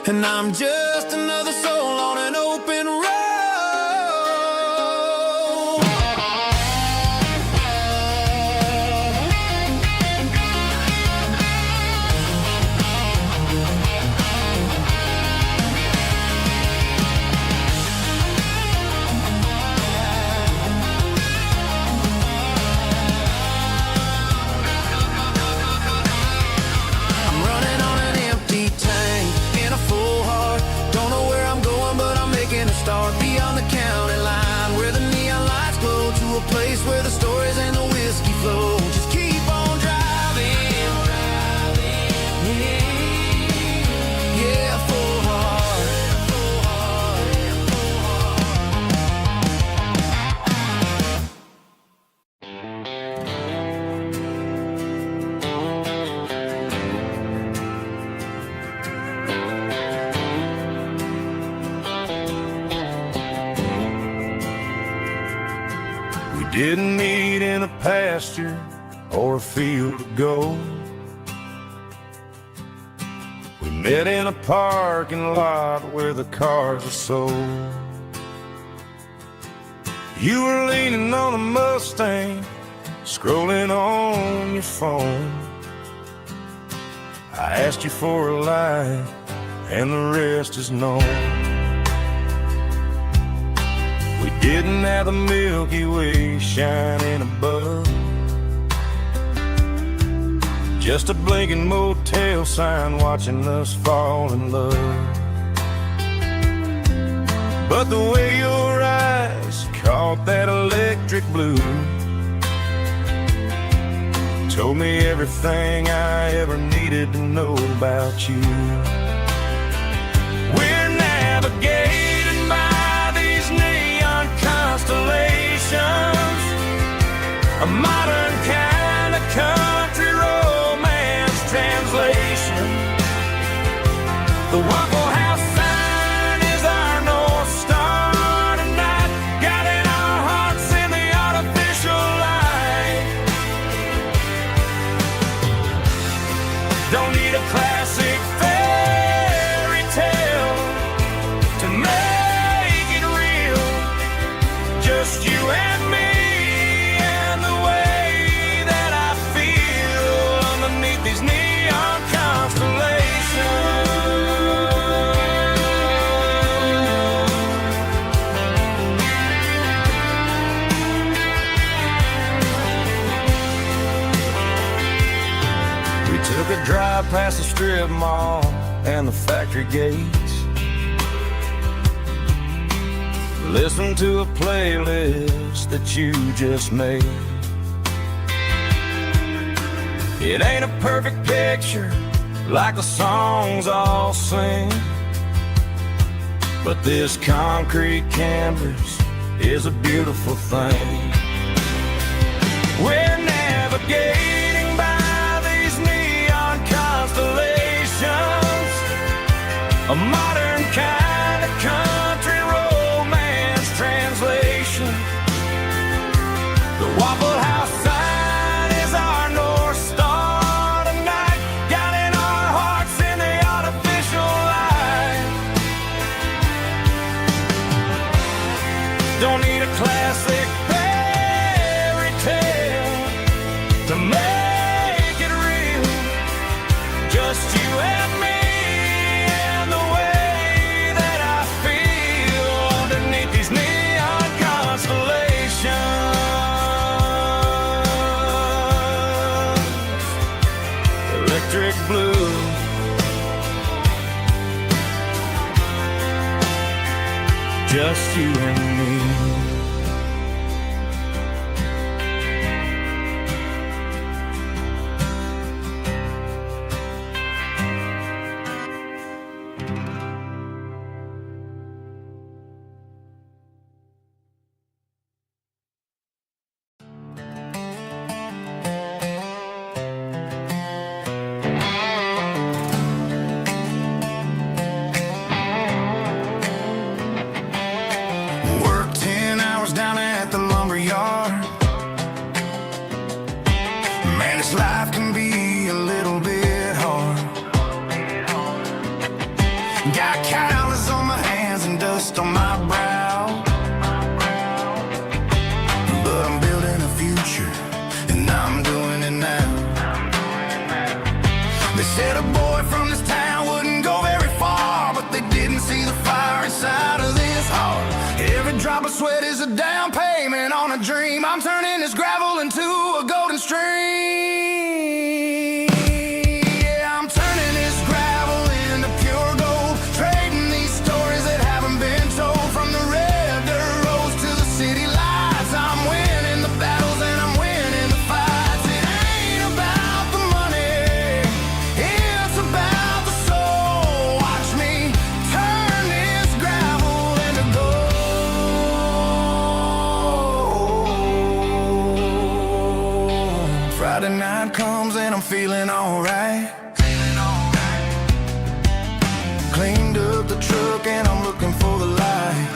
and I'm just another soul on an open road. Beyond the county line, where the neon lights glow, to a place where the stories and the whiskey flow. Just keep on driving, yeah, full heart. Didn't meet in a pasture or a field of gold. We met in a parking lot where the cars are sold. You were leaning on a Mustang, scrolling on your phone. I asked you for a light, and the rest is known. We didn't have the Milky Way shining above, just a blinking motel sign watching us fall in love. But the way your eyes caught that electric blue told me everything I ever needed to know about you. We're navigating by these neon constellations, a modern kind of country romance translation. The Waffle House sign is our North Star tonight, guiding our hearts in the artificial light. Don't need a classic fairy tale to make it real, just you and me and the way that I feel underneath these neon constellations. We took a drive past the strip mall and the factory gates, listen to a playlist that you just made. It ain't a perfect picture like the songs all sing, but this concrete canvas is a beautiful thing. We're navigating by these neon constellations, a modern kind of country romance translation. The Waffle House sign is our North Star tonight, guiding our hearts in the artificial light. Don't need a classic fairy tale to make it real, just you and me and the way that I feel underneath these neon constellations. Electric blue, just you and me. sweat is a down payment on a dream. I'm turning this gravel into a golden stream. Yeah, I'm turning this gravel into pure gold, trading these stories that haven't been told. From the red dirt roads to the city lights, I'm winning the battles and I'm winning the fights. It ain't about the money, it's about the soul. Watch me turn this gravel into gold. Friday night comes and I'm feeling alright. Cleaned up the truck and I'm looking for the light.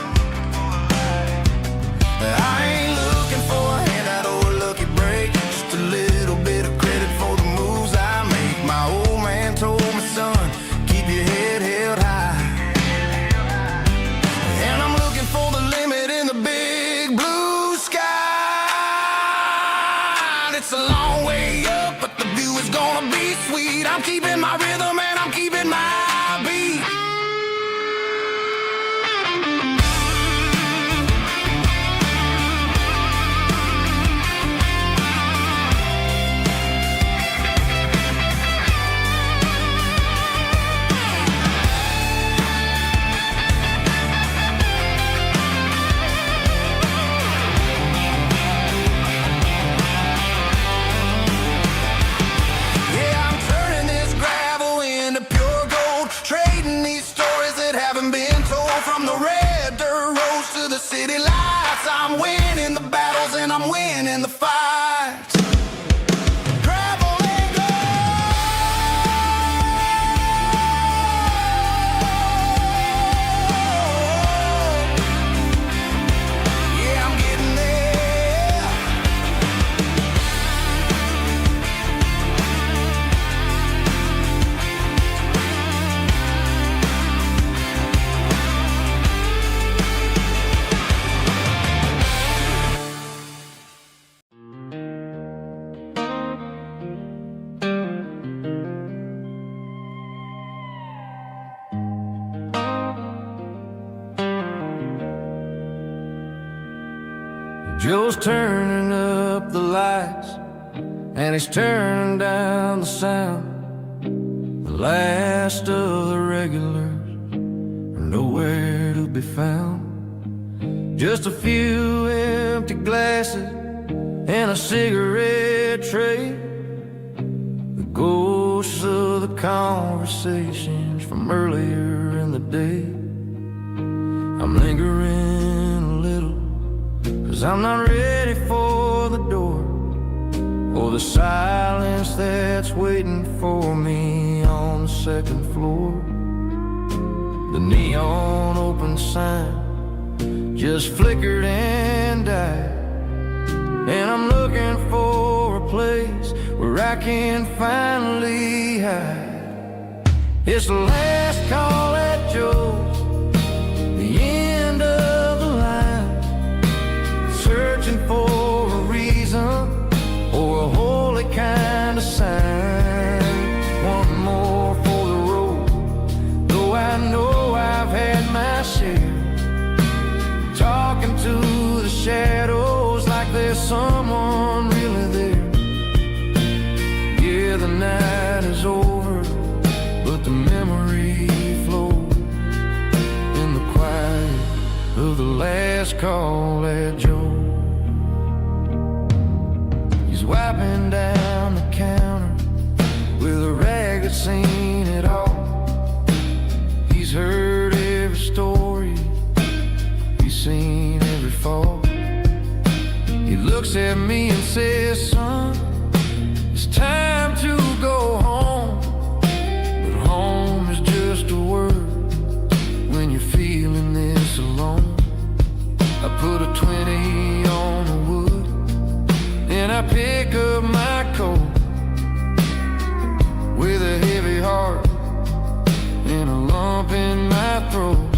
I ain't looking for a handout or a lucky break, just a little bit of credit for the moves I make. My old man told me, son, keep your head held high. And I'm looking for the limit in the big blue sky. It's a long way up, but the view is gonna be sweet. I'm keeping my rhythm and I'm keeping my beat. Yeah, I'm turning this gravel into pure gold, trading these stories that haven't been told. From the red dirt roads to the city lights, I'm winning the battles and I'm winning the fights. Gravel and gold. Yeah, I'm getting there. Joe's turning up the lights and he's turning down the sound. The last of the regulars are nowhere to be found. Just a few empty glasses and a cigarette tray, the ghosts of the conversations from earlier in the day. I'm lingering a little, 'cause I'm not ready for the door, or the silence that's waiting for me on the second floor. The neon open sign just flickered and died, and I'm looking for a place where I can finally hide. It's the last call at Joe's, the end of the line, searching for a reason or a holy kind of sign. One more for the road, though I know I've had my share, talking to the shadows like there's someone really there. Yeah, the night is over, but the memory flows in the quiet of the last call at Joe. He's wiping down the counter with a rag that's seen it all. He's heard every story, he's seen every fall. He looks at me and says, son, it's time to go home. But home is just a word when you're feeling this alone. I put a 20 on the wood and I pick up my coat with a heavy heart and a lump in my throat.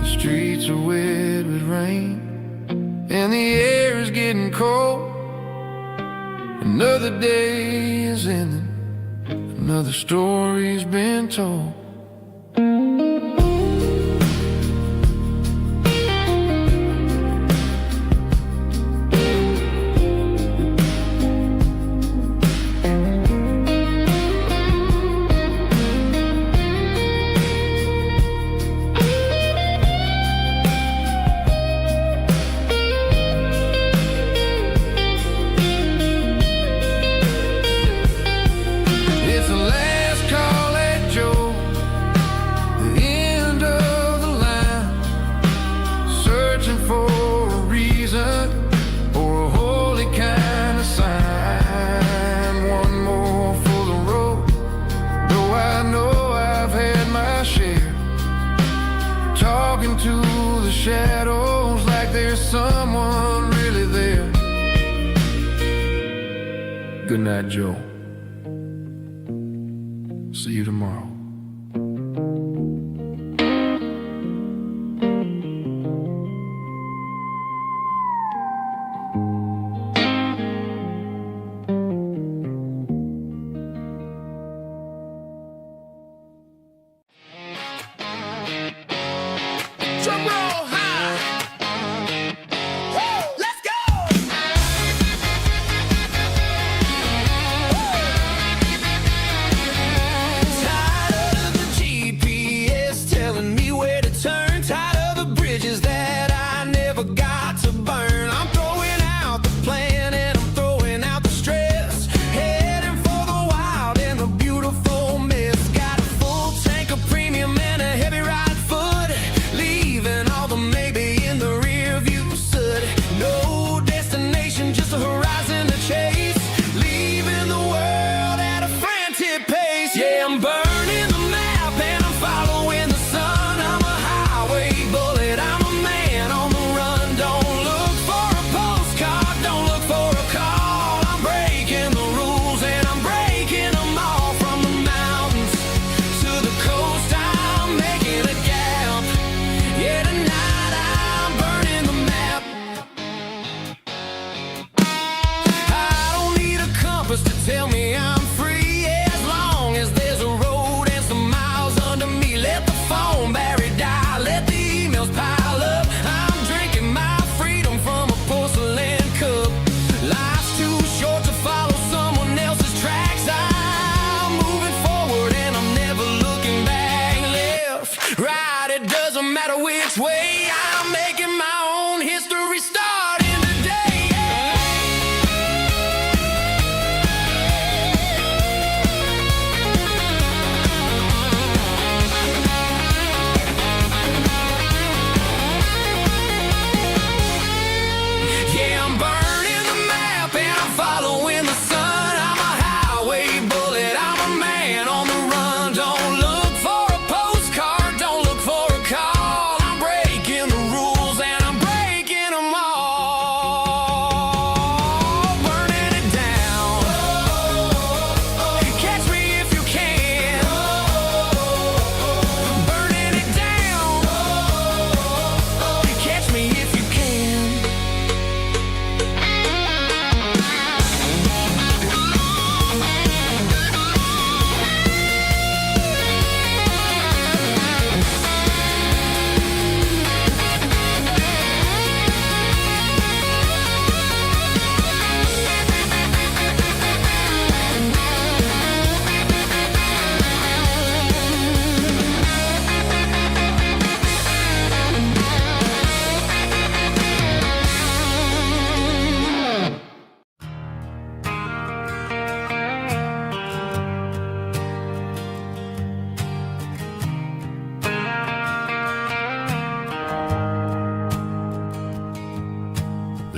The streets are wet with rain and the air is getting cold. Another day is ending, another story's been told. shadows like there's someone really there. Good night, Joe. See you tomorrow.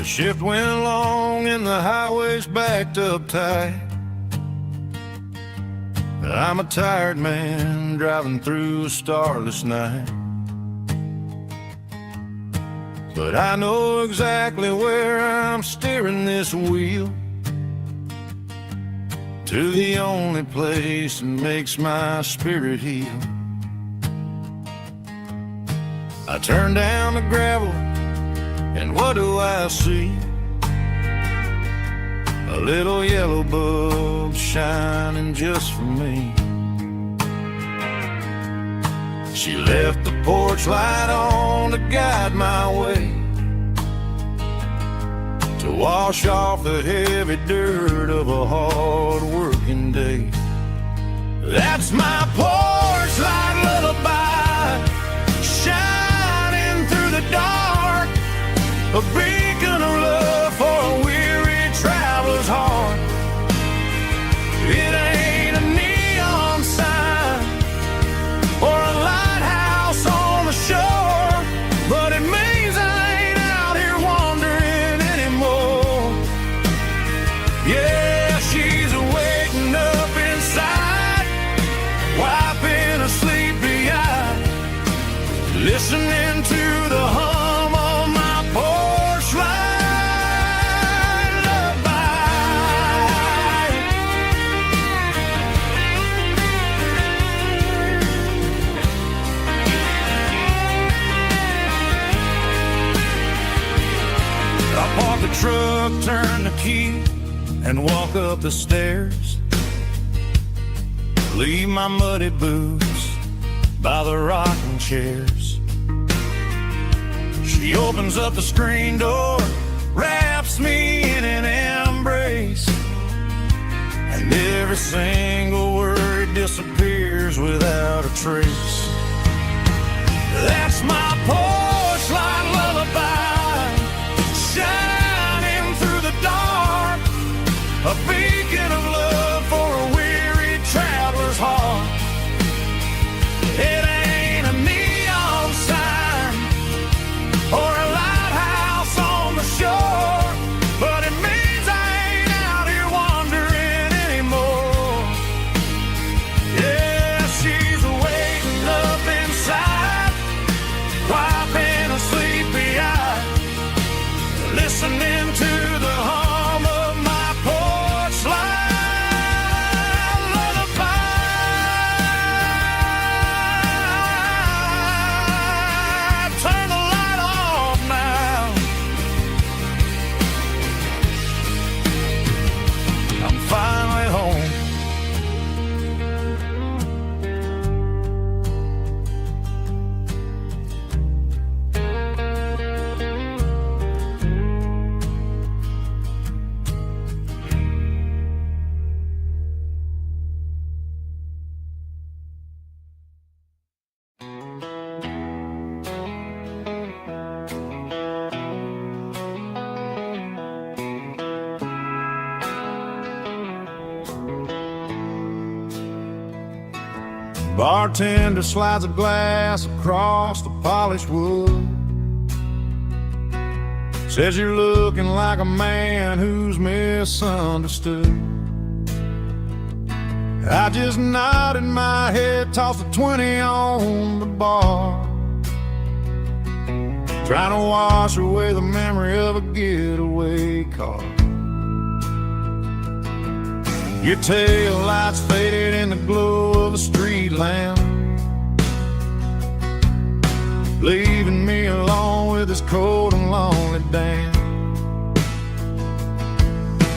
The shift went along and the highway's backed up tight. I'm a tired man driving through a starless night. But I know exactly where I'm steering this wheel, to the only place that makes my spirit heal. I turn down the gravel, and what do I see? A little yellow bulb shining just for me. She left the porch light on to guide my way, to wash off the heavy dirt of a hard-working day. That's my porch light lullaby, shining through the dark, a beacon of love for a weary traveler's heart. It ain't a neon sign or a lighthouse on the shore, but it means I ain't out here wandering anymore. Yeah, she's waking up inside, wiping a sleepy eye, listening to the hum park the truck, turn the key, and walk up the stairs. Leave my muddy boots by the rocking chairs. She opens up the screen door, wraps me in an embrace, and every single word disappears without a trace. That's my porch light lullaby, shining through the dark, a beacon of love for a weary traveler's heart. It ain't a neon sign or a lighthouse on the shore, but it means I ain't out here wandering anymore. Yeah, she's waiting up inside, wiping a sleepy eye, listening to the hum of my porch light lullaby. Turn the light off now. I'm finally home. Bartender slides a glass across the polished wood. Says you're looking like a man who's misunderstood. I just nodded my head, tossed a 20 on the bar, trying to wash away the memory of a getaway car. Your tail lights faded in the glow of a street lamp, leaving me alone with this cold and lonely damn.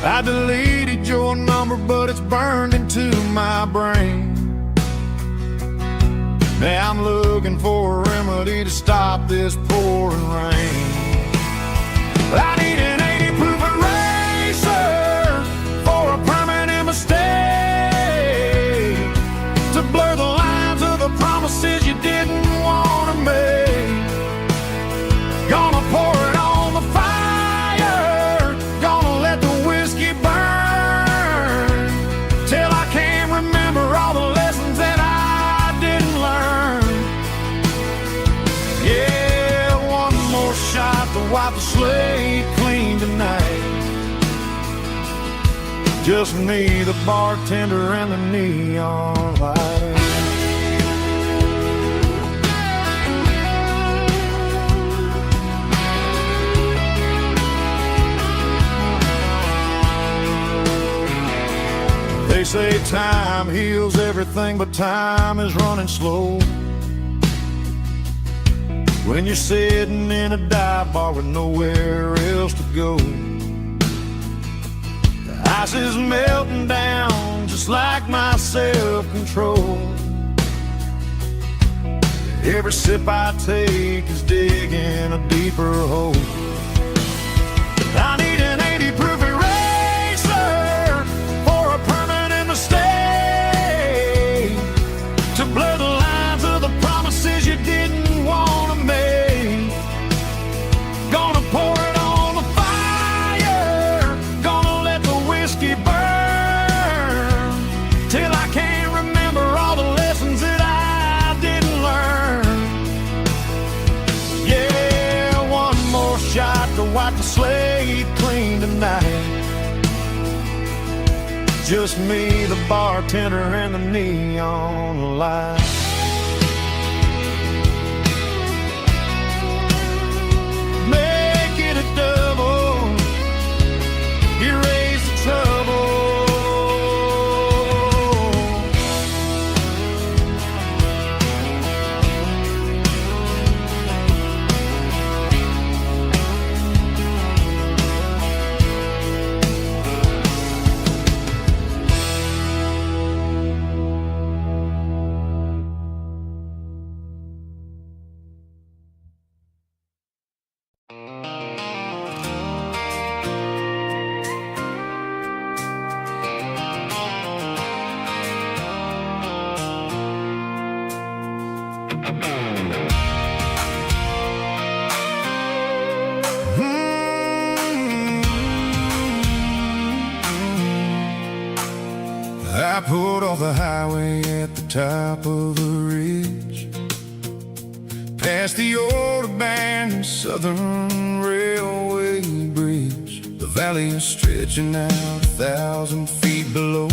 I deleted your number, but it's burned into my brain. Now I'm looking for a remedy to stop this pouring rain. I need an 80 proof eraser for a permanent mistake, to blur the lines of the promises you didn't want to make. Gonna pour it on the fire, gonna let the whiskey burn, till I can't remember all the lessons that I didn't learn. Yeah, one more shot to wipe the slate clean tonight. Just me, the bartender, and the neon light. They say time heals everything, but time is running slow when you're sitting in a dive bar with nowhere else to go. The ice is melting down just like my self-control. Every sip I take is digging a deeper hole. I need an 80 proof eraser for a permanent mistake, to blur the lines of the promises you didn't want to make. Gonna pour it on the fire, gonna let the whiskey burn, till I can't remember all the lessons that I didn't learn. Yeah, one more shot to wipe the slate clean tonight. Just me, the bartender, and the neon light. Make it a double, erase the trouble. pulled off the highway at the top of a ridge, past the old abandoned Southern Railway bridge. The valley is stretching out 1,000 feet below.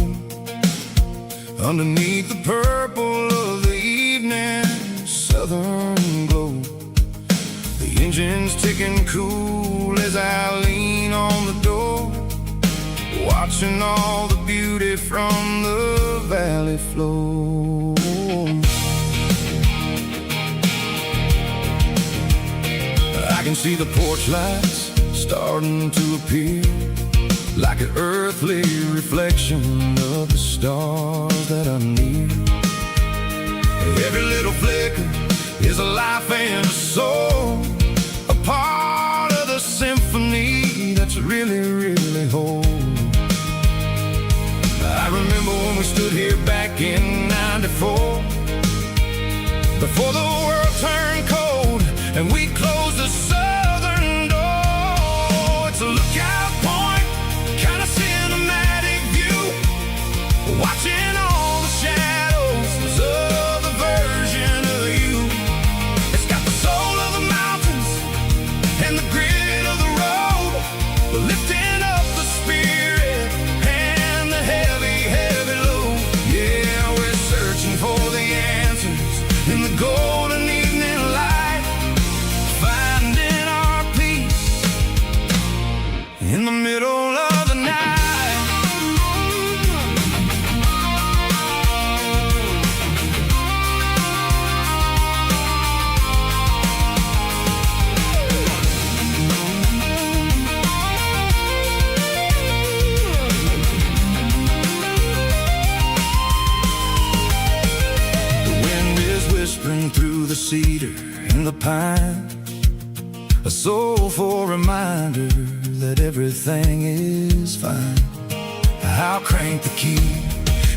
Underneath the purple of the evening southern glow, the engine's ticking cool as I lean on the door, watching all the beauty from the valley flow. I can see the porch lights starting to appear, like an earthly reflection of the stars that are near. Every little flicker is a life and a soul, a part of the symphony that's really, really whole. I remember when we stood here back in '94, before the world turned cold and we closed the southern door. It's a lookout point, kind of cinematic view, watching all the shadows of the version of you. It's got the soul of the mountains and the grit of the road, lifting up the spirit and the heavy, heavy load. Yeah, we're searching for the answers in the golden evening light, finding our peace in the middle of the night. Whispering through the cedar and the pine, a soulful reminder that everything is fine. I'll crank the key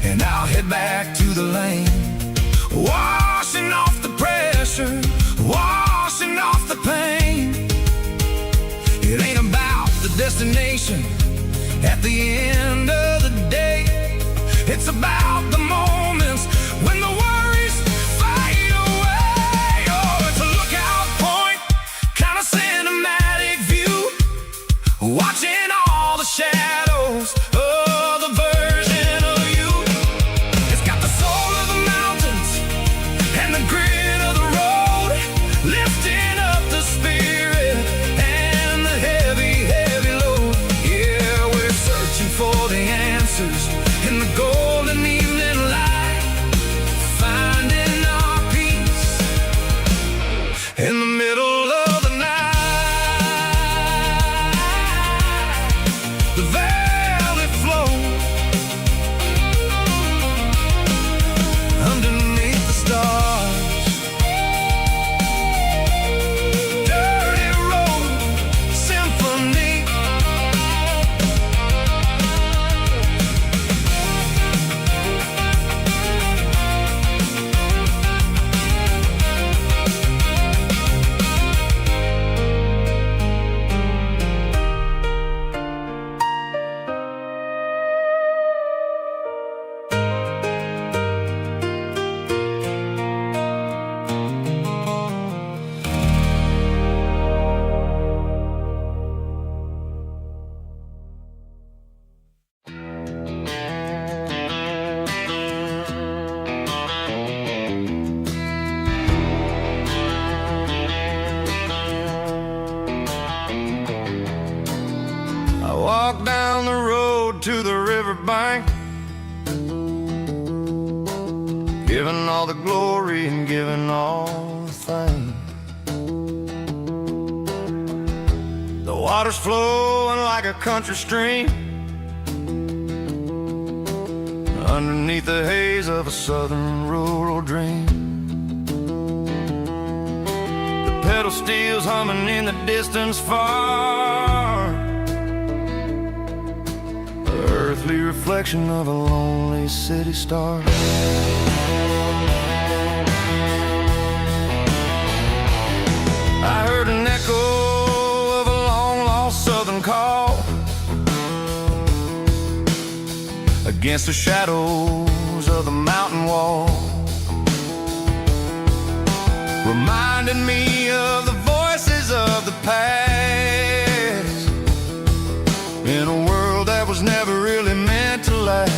and I'll head back to the lane, washing off the pressure, washing off the pain. It ain't about the destination at the end of the day, it's about the moments when the worries fade away. Oh, it's a lookout point, kind of cinematic view, watching all the shadows of the version of you. It's got the soul of the mountains and the grit of the road, lifting up the spirit and the heavy, heavy load. Yeah, we're searching for the answers in the golden evening light, finding our peace in the middle of the night. The valley flows underneath the stars, dirty road symphony. I walk down the road to the riverbank, giving all the glory and giving all the thanks. The water's flowing like a country stream, underneath the haze of a southern rural dream. The pedal steel's humming in the distance far, earthly reflection of a lonely city star. I heard an echo of a long-lost southern call, against the shadows of the mountain wall, reminding me of the voices of the past, in a world that was never really meant to last.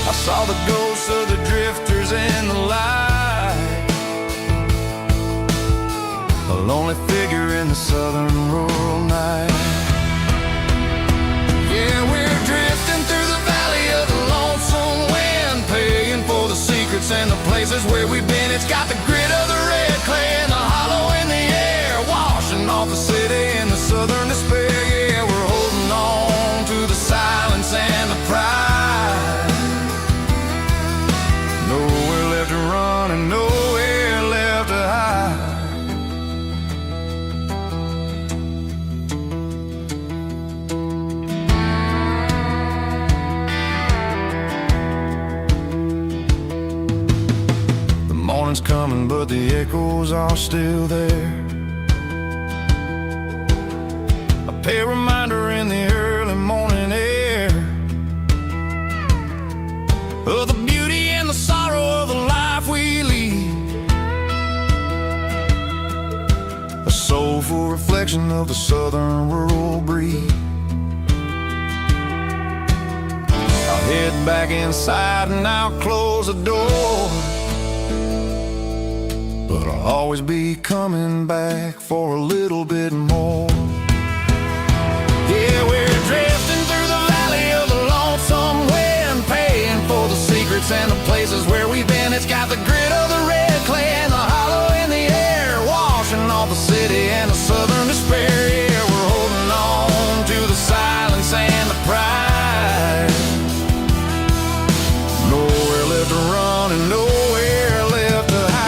I saw the ghosts of the drifters in the light, a lonely figure in the southern rural night. Yeah, we're drifting through the valley of the lonesome wind, paying for the secrets and the places where we've been. It's got the grit of the red clay and the hollow in the air, washing off the city and the southern despair. Yeah, we're holding on to the silence and the pride. Nowhere left to run and nowhere left to hide. Morning's coming, but the echoes are still there. A pale reminder in the early morning air of the beauty and the sorrow of the life we lead, a soulful reflection of the southern rural breed. I'll head back inside and I'll close the door, but I'll always be coming back for a little bit more. Yeah, we're drifting through the valley of the lonesome wind, paying for the secrets and the places where we've been. It's got the grit of the red clay and the hollow in the air, washing off the city and the southern despair. Yeah, we're holding on to the silence and the pride. Nowhere left to run and nowhere left to hide.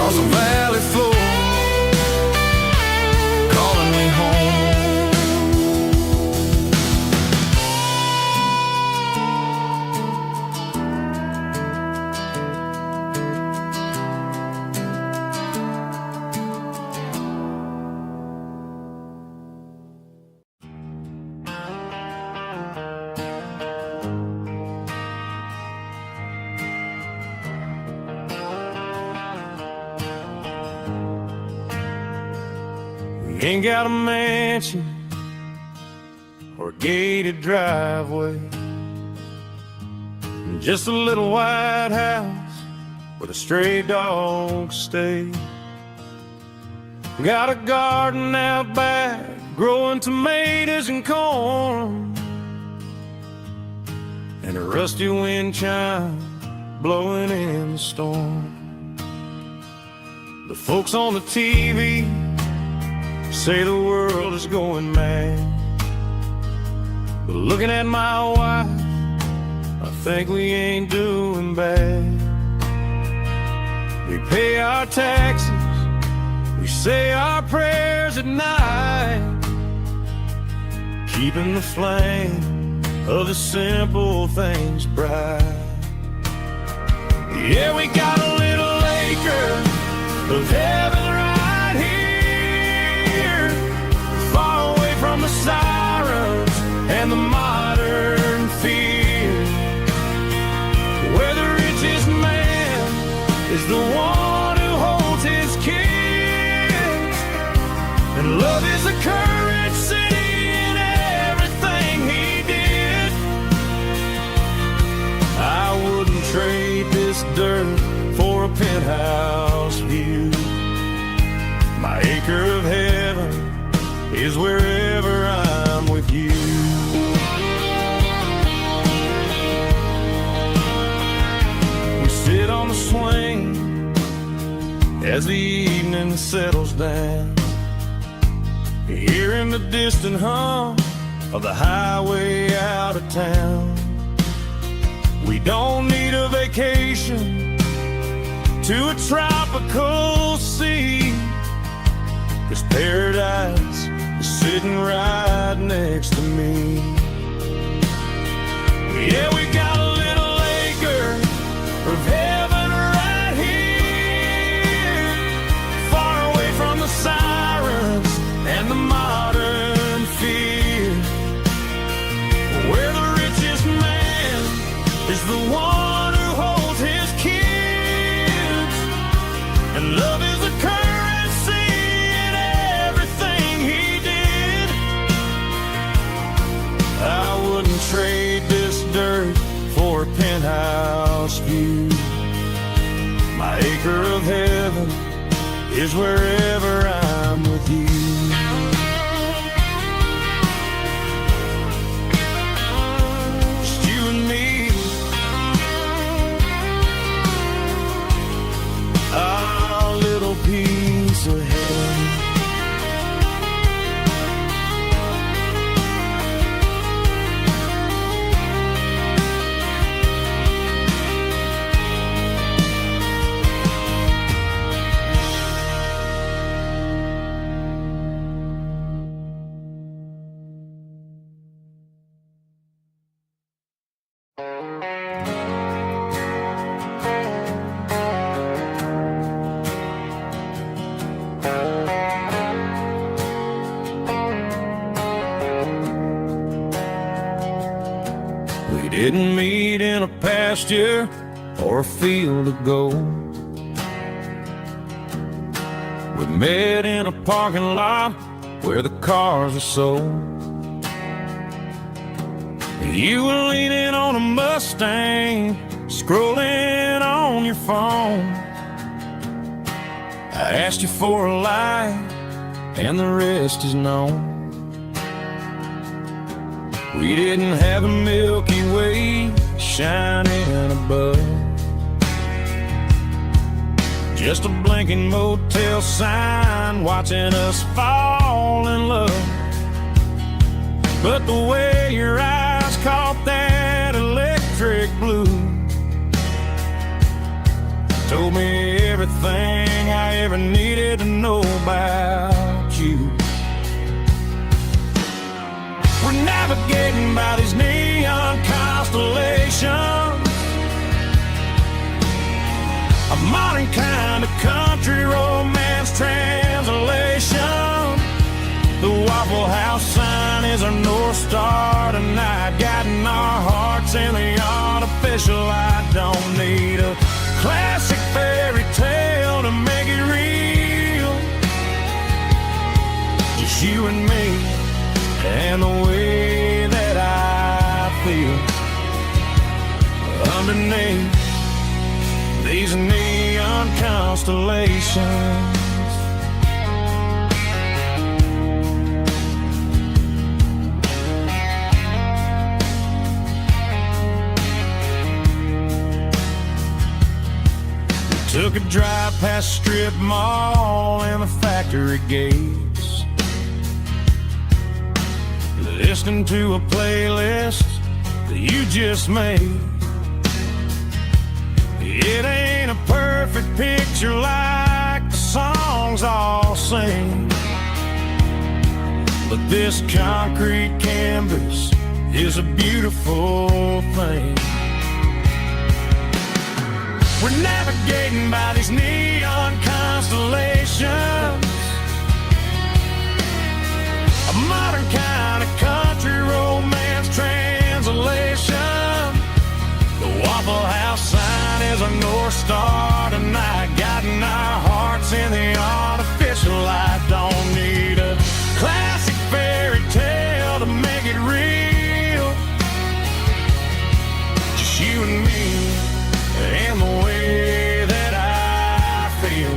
The valley floor, calling me home. Ain't got a mansion or a gated driveway, just a little white house where the stray dogs stay. Got a garden out back, growing tomatoes and corn, and a rusty wind chime blowing in the storm. The folks on the TV say the world is going mad, but looking at my wife, I think we ain't doing bad. We pay our taxes, we say our prayers at night, keeping the flame of the simple things bright. Yeah, we got a little acre of heaven right here, far away from the sirens and the modern fear, where the richest man is the one who holds his kids, and love is a courage city in everything he did. I wouldn't trade this dirt for a penthouse view. My acre of heaven is wherever I'm with you. We sit on the swing as the evening settles down, hearing the distant hum of the highway out of town. We don't need a vacation to a tropical sea, 'cause paradise is next to me. Yeah, we got a little acre of heaven right here, far away from the sirens and the modern fear, where the richest man is the one who holds his kids, and love is the currency in everything he did. I wouldn't trade this dirt for a penthouse view. My acre of heaven is wherever I'm with you. Just you and me, our little piece of heaven. We didn't meet in a pasture or a field of gold. We met in a parking lot where the cars are sold. You were leaning on a Mustang, scrolling on your phone. I asked you for a light, and the rest is known. We didn't have a Milky Way shining above, just a blinking motel sign watching us fall in love. But the way your eyes caught that electric blue told me everything I ever needed to know about you. We're navigating by these neon constellations, a modern kind of country romance translation. The Waffle House sign is our North Star tonight, guiding our hearts in the artificial. I don't need a classic fairy tale to make it real, just you and me and the way that I feel underneath these neon constellations. We took a drive past Strip Mall and the factory gates, listening to a playlist that you just made. It ain't a perfect picture like the songs all sing, but this concrete canvas is a beautiful thing. We're navigating by these neon constellations, a modern kind of country romance translation. The Waffle House sign is our North Star tonight, guiding our hearts in the artificial light. Don't need a classic fairy tale to make it real, just you and me and the way that I feel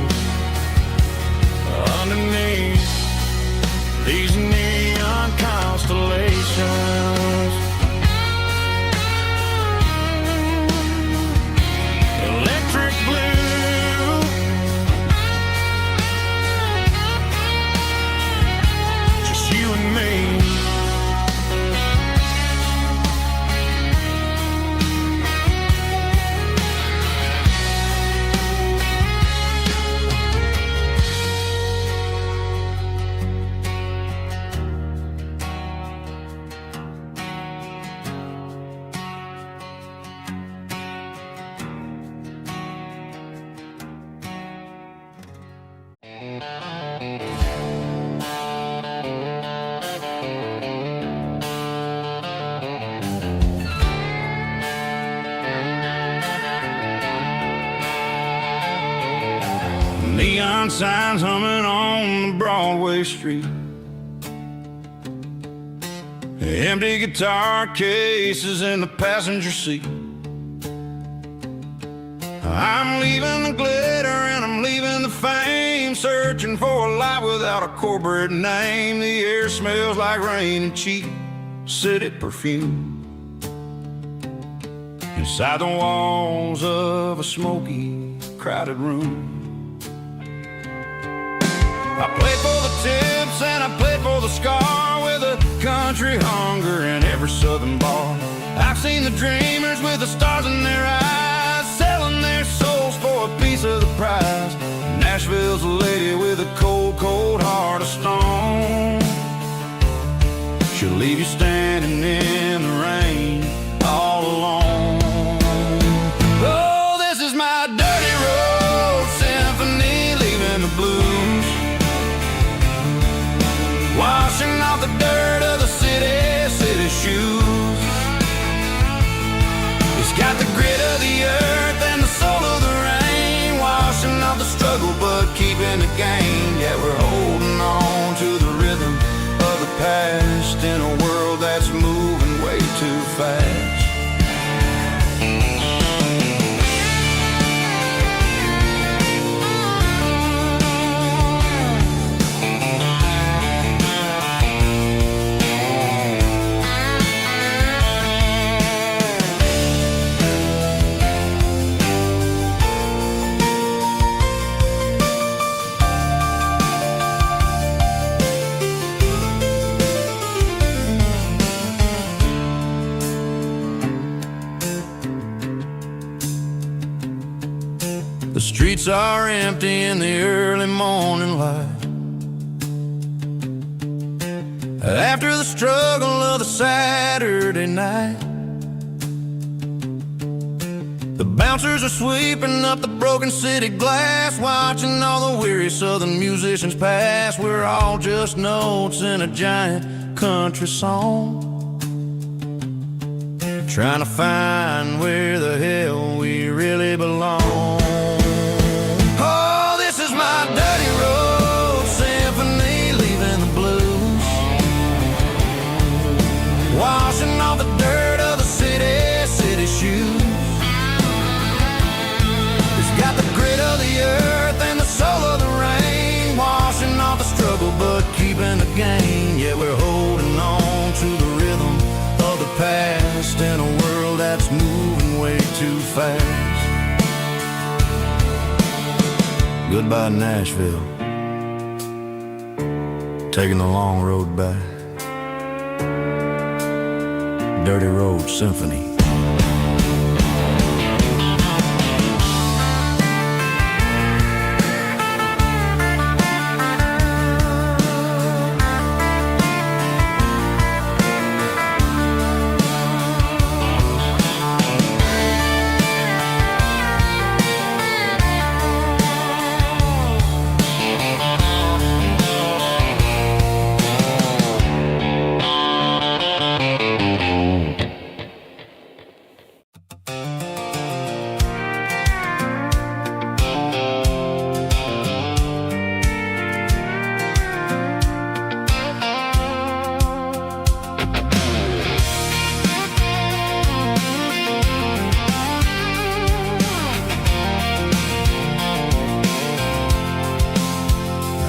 Neon signs humming on Broadway Street, empty guitar cases in the passenger seat. I'm leaving the glitter and I'm leaving the fame, searching for a life without a corporate name. The air smells like rain and cheap city perfume inside the walls of a smoky, crowded room. I played for the tips and I played for the scar, with a country hunger in every southern bar. I've seen the dreamers with the stars in their eyes, selling their souls for a piece of the prize. Nashville's a lady with a cold, cold heart of stone. She'll leave you standing in the rain all alone. Oh, this is my dirty road symphony, leaving the blues, washing off the dirt of the city shoes. It's got the grit of the earth and the soul of the rain, washing off the struggle but keeping the gain. Yeah, we're holding on to the rhythm of the past in a world that's moving way too fast. The streets are empty in the early morning light, after the struggle of the Saturday night. The bouncers are sweeping up the broken city glass, watching all the weary southern musicians pass. We're all just notes in a giant country song, trying to find where the hell we really belong. My dirty road symphony, leaving the blues, washing off the dirt of the city shoes. It's got the grit of the earth and the soul of the rain, washing off the struggle but keeping the gain. Yeah, we're holding on to the rhythm of the past in a world that's moving way too fast. Goodbye, Nashville, taking the long road back. Dirty Road Symphony.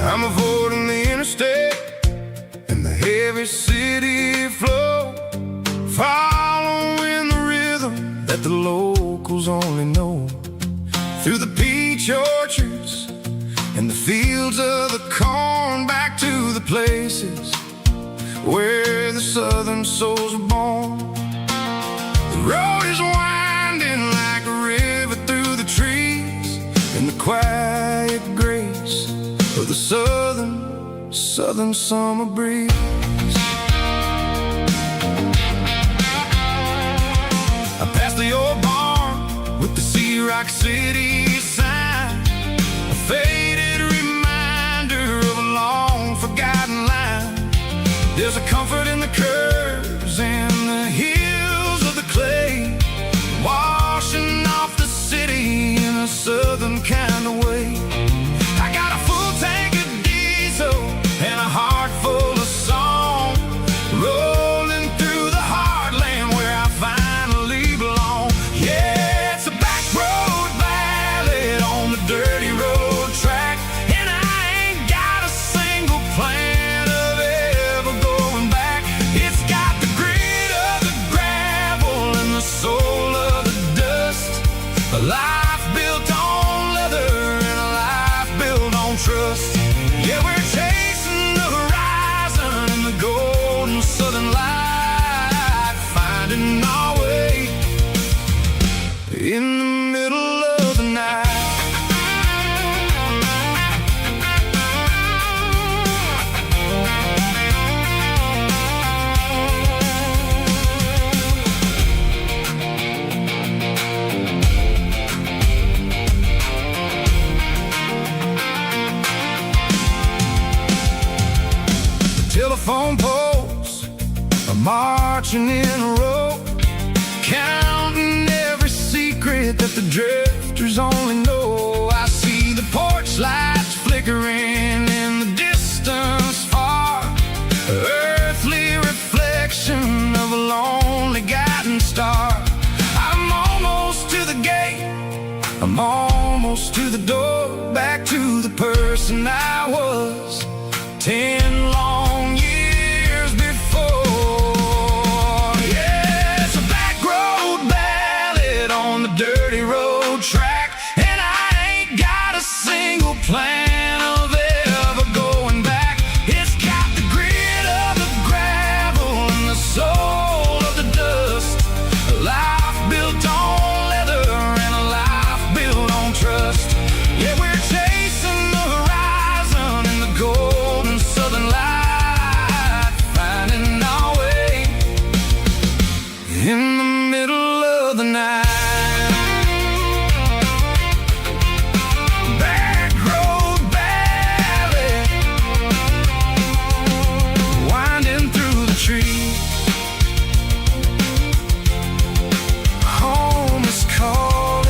I'm avoiding the interstate and the heavy city flow, following the rhythm that the locals only know, through the peach orchards and the fields of the corn, back to the places where the southern souls are born. The road is winding like a river through the trees, in the quiet grace of the southern summer breeze. I passed the old with the Sea Rock City sign, a faded reminder There's a comfort in the curves and the hills of the clay, washing off the city in a southern kind of way. I got a full tank of diesel and a heart full of song, rolling through the heartland where I finally belong. Yeah, it's a back road ballad on the dirty road track, and I ain't got a single plan of ever going back. It's got the grit of the gravel and the soul of the dust, a life built on leather and a life built on trust. Yeah, we're chasing the horizon in the golden southern light, finding our way in the middle of the night. Telephone poles are marching in a row, counting every secret that the drifters only know. I see the porch lights flickering in the distance far, earthly reflection of a lonely guiding star. I'm almost to the gate, I'm almost to the door, back to the person I was 10 long years before. Yeah, it's a back road ballad on the dirty road track, and I ain't got a single plan of ever going back. It's got the grit of the gravel and the soul of the dust, a life built on leather and a life built on trust. Yeah, we're chasing the horizon in the golden southern light, finding our way in the middle of the night. Back road ballad, winding through the trees. Home is calling.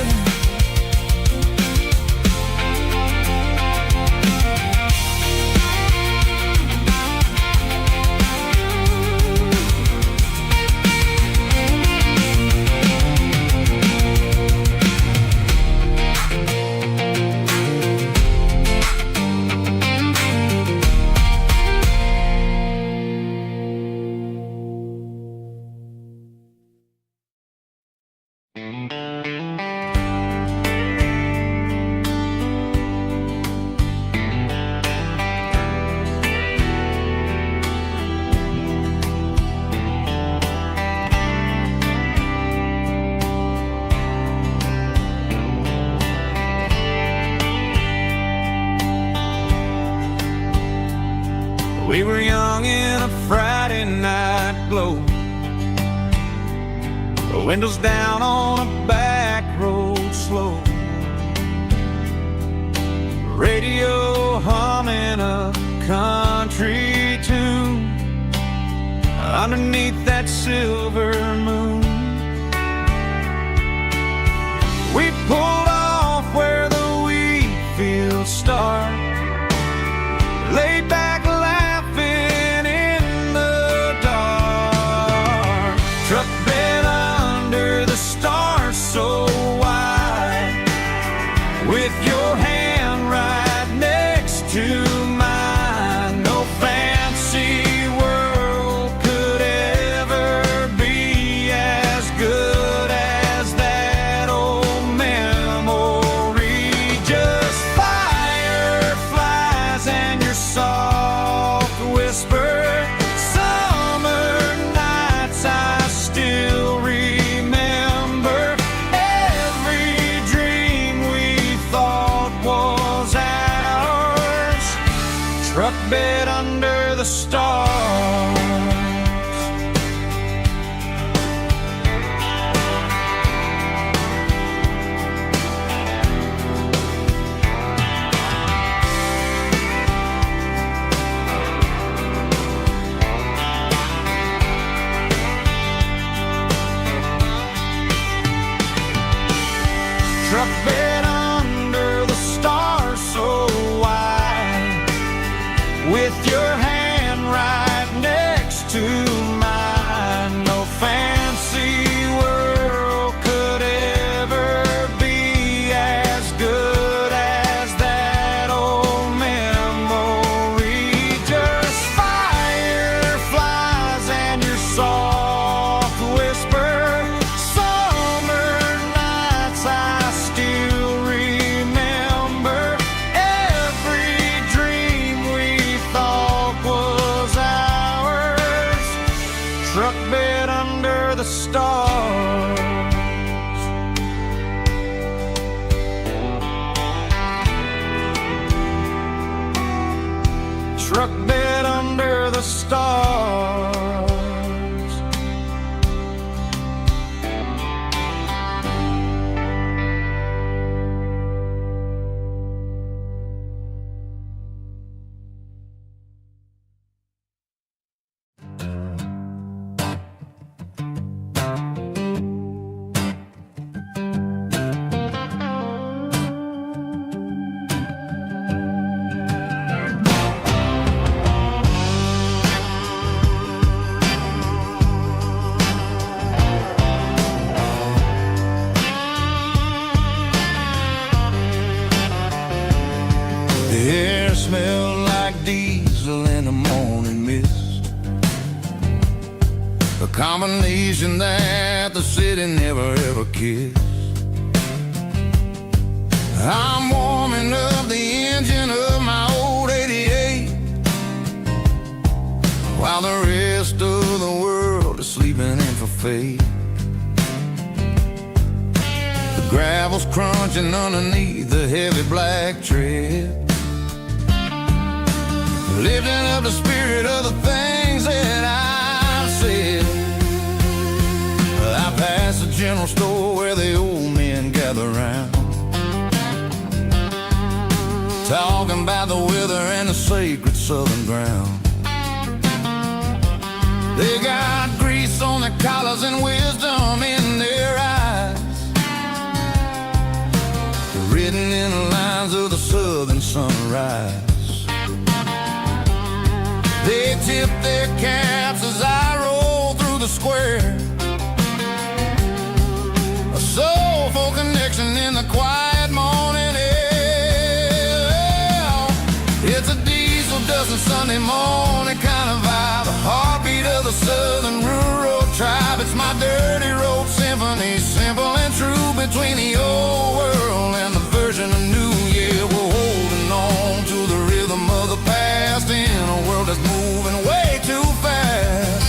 We were young in a Friday night glow, the windows down on a back road slow, radio humming a country tune underneath that silver moon. We pulled off where the wheat fields start, laid back laughing in the dark, truck bed under the stars so wide, with your hand right next to mine. No fancy world could ever be as good as that old memory. Just fireflies and your soft whisper. Summer nights I still remember. Every dream we thought was ours, truck bed under the stars. truck bed under the stars. The air smelled like diesel in the morning mist, a combination that the city never ever kissed. I'm warming up the engine of my old 88, while the rest of the world is sleeping in for fate. The gravel's crunching underneath the heavy black tread, lifting up the spirit of the things that I've said. I pass the general store where the old men gather round, talking about the weather and the sacred southern ground. They got grease on their collars and wisdom in their eyes, written in the lines of the southern sunrise. They tip their caps as I roll through the square, a soulful connection in the quiet morning air. It's a diesel dusting Sunday morning kind of vibe, the heartbeat of the southern rural tribe. It's my dirty road symphony, simple and true, between the old world and the version of new. Yeah, we're holding on to the rhythm of the past in a world that's moving way too fast.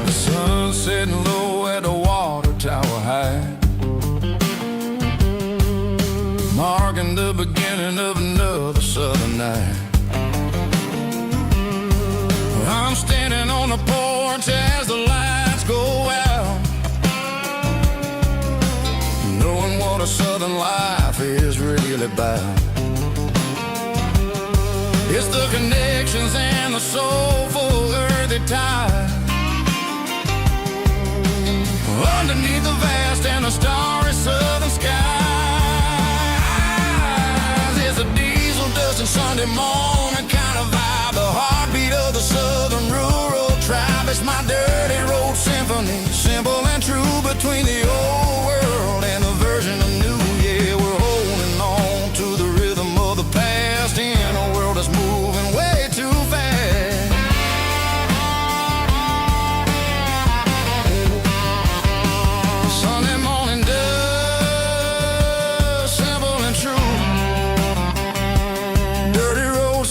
The sun's setting low at the water tower high, marking the beginning of another southern night. I'm standing on the porch as the lights go out, knowing what a southern life is really about. It's the connections and the soulful earthy tide, underneath the vast and the starry southern skies. It's a diesel dusting Sunday morning kind of vibe, the heartbeat of the southern rural tribe. It's my dirty road symphony, simple and true, between the old world and the version of new. Yeah, we're holding on to the rhythm of the past in a world that's moving way too fast. Sunday morning dust, simple and true, dirty road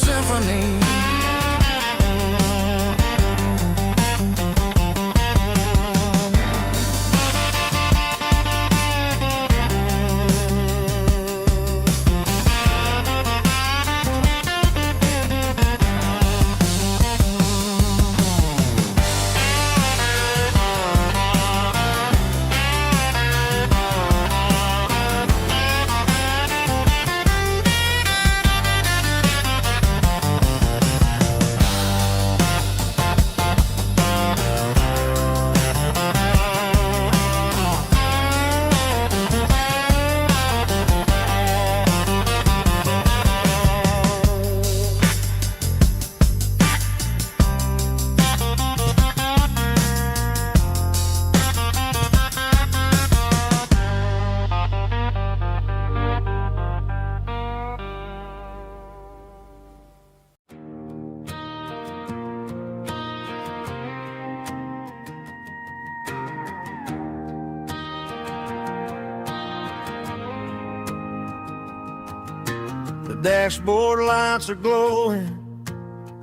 The dashboard lights are glowing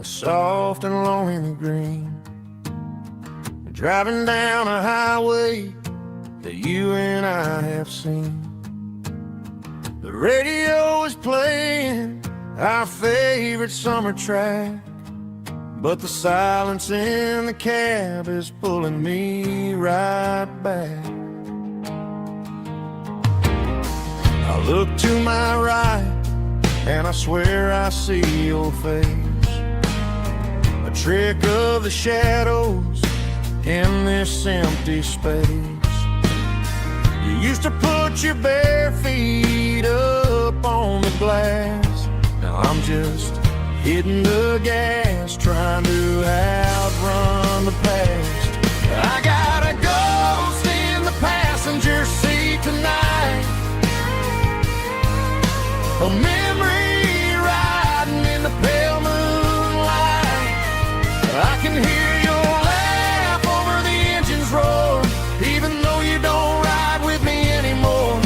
a soft and lonely green. Driving down a highway that you and I have seen. The radio is playing our favorite summer track, but the silence in the cab is pulling me right back. I look to my right and I swear I see your face, a trick of the shadows in this empty space. You used to put your bare feet up on the glass. Now I'm just hitting the gas, trying to outrun the past. I got a ghost in the passenger seat tonight, a memory riding in the pale moonlight. I can hear your laugh over the engine's roar, even though you don't ride with me anymore.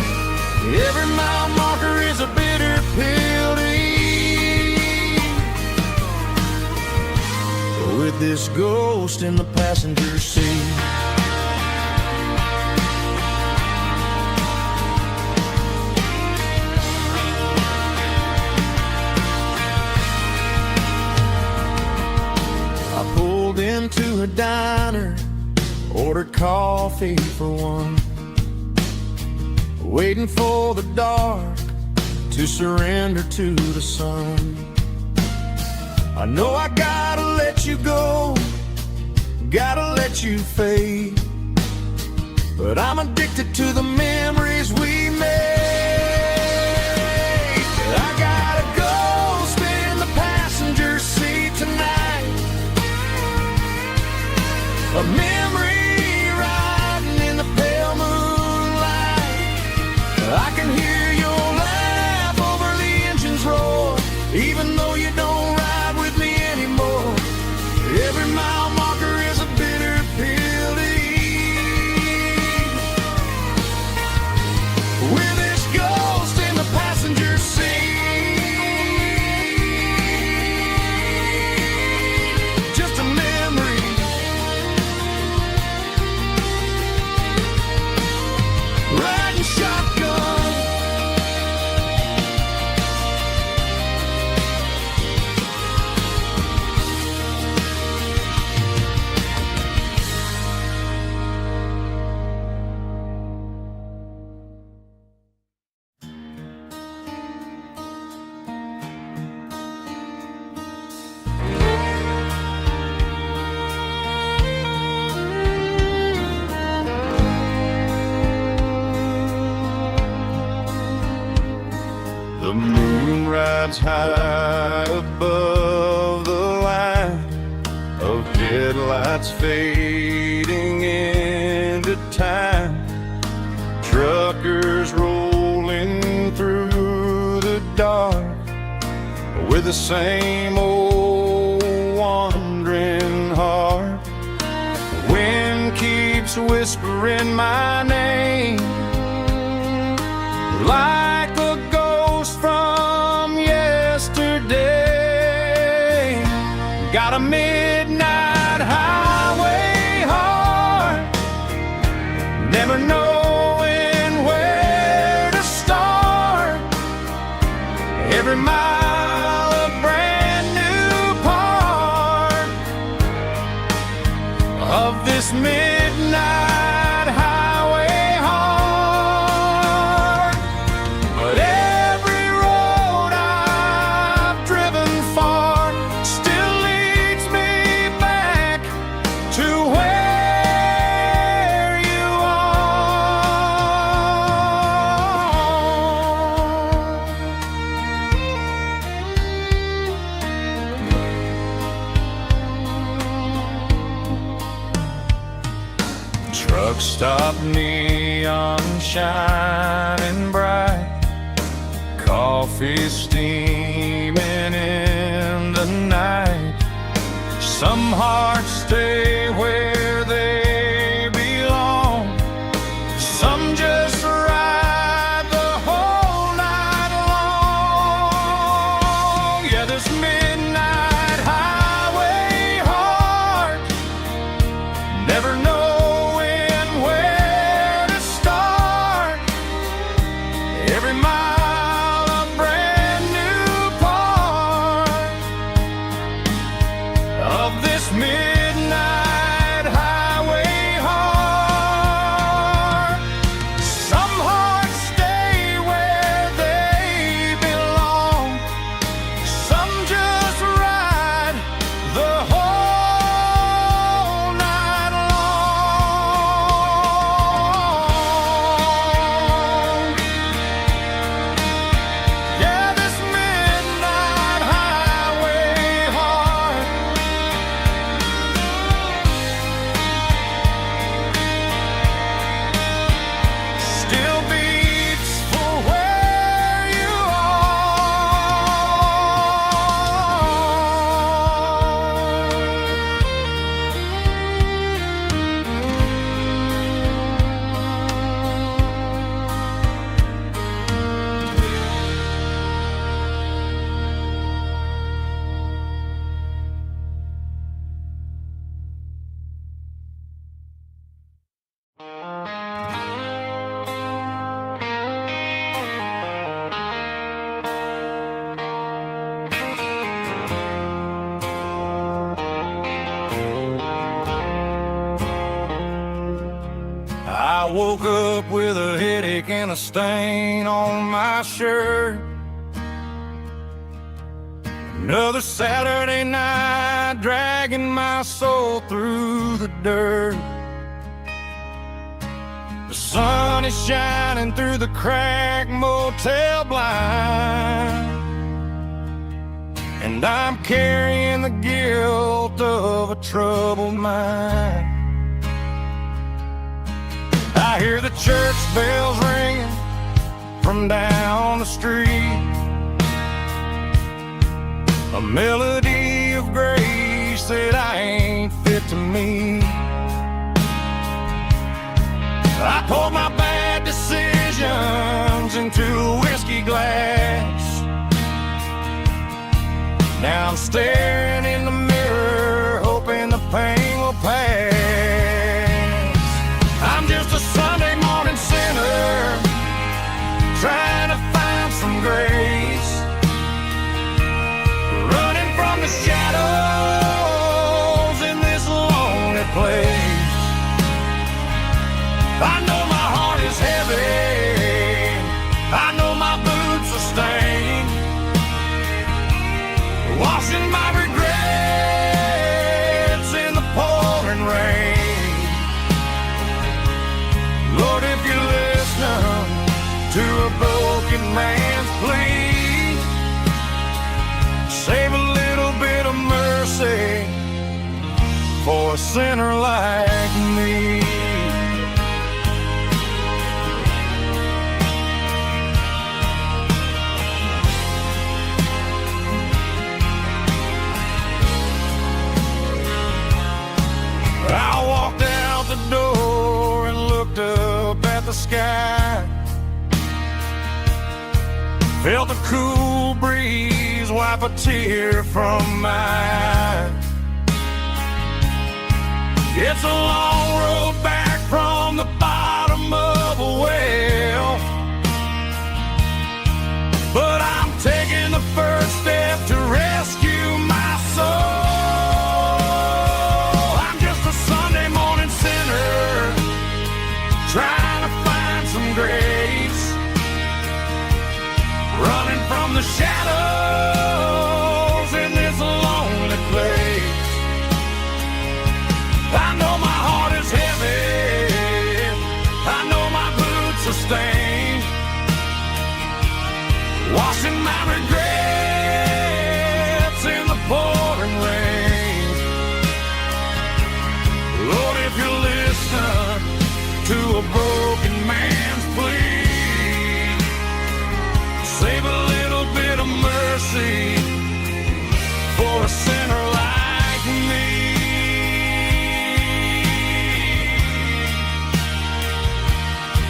Every mile marker is a bitter pill to eat, with this ghost in the passenger seat. I pulled into a diner, ordered coffee for one, waiting for the dark to surrender to the sun. I know I gotta let you go, gotta let you fade, but I'm addicted to the memories we made. I got a ghost in the passenger seat tonight, a memory riding in the pale moonlight. I can hear your laugh over the engine's roar, even though you don't ride with me anymore. Every mile marker is a bitter pill to eat, with this ghost in the passenger seat. Just a memory, riding shotgun. The moon rides high above the line of headlights fading into time. Truckers rolling through the dark with the same old wandering heart. The wind keeps whispering my name like a ghost from yesterday. Got a midnight highway heart, never knowing where to start. Every mile a brand new part of this midnight highway heart. But every road I've driven far still leads me back to where you are. Truck stop, neon shining bright, coffee steaming in the night. Some hearts stay where they belong, some just ride the whole night long. woke up with a headache and a stain on my shirt. Another Saturday night dragging my soul through the dirt. The sun is shining through the cracked motel blind, and I'm carrying the guilt of a troubled mind. I hear the church bells ringing from down the street, a melody of grace that I ain't fit to meet. I poured my bad decisions into a whiskey glass. Now I'm staring in the mirror, hoping the pain will pass. I'm just a Sunday morning sinner, trying to find some grace, running from the shadows in this lonely place. I know my heart is heavy, I know my boots are stained, washing my regrets in the pouring rain. Lord, if you listen to a broken man's plea, save a little bit of mercy for a sinner like me. I walked out the door and looked up at the sky, felt the cool breeze wipe a tear from my eye. It's a long road back from the bottom of a well, but I'm taking the first step to rescue my soul. Trying to find some grace, running from the shadows in this lonely place. I know my heart is heavy, I know my boots are stained, washing my regrets in the pouring rain. Lord, if you listen to a broken man's plea, save a little bit of mercy for a sinner like me.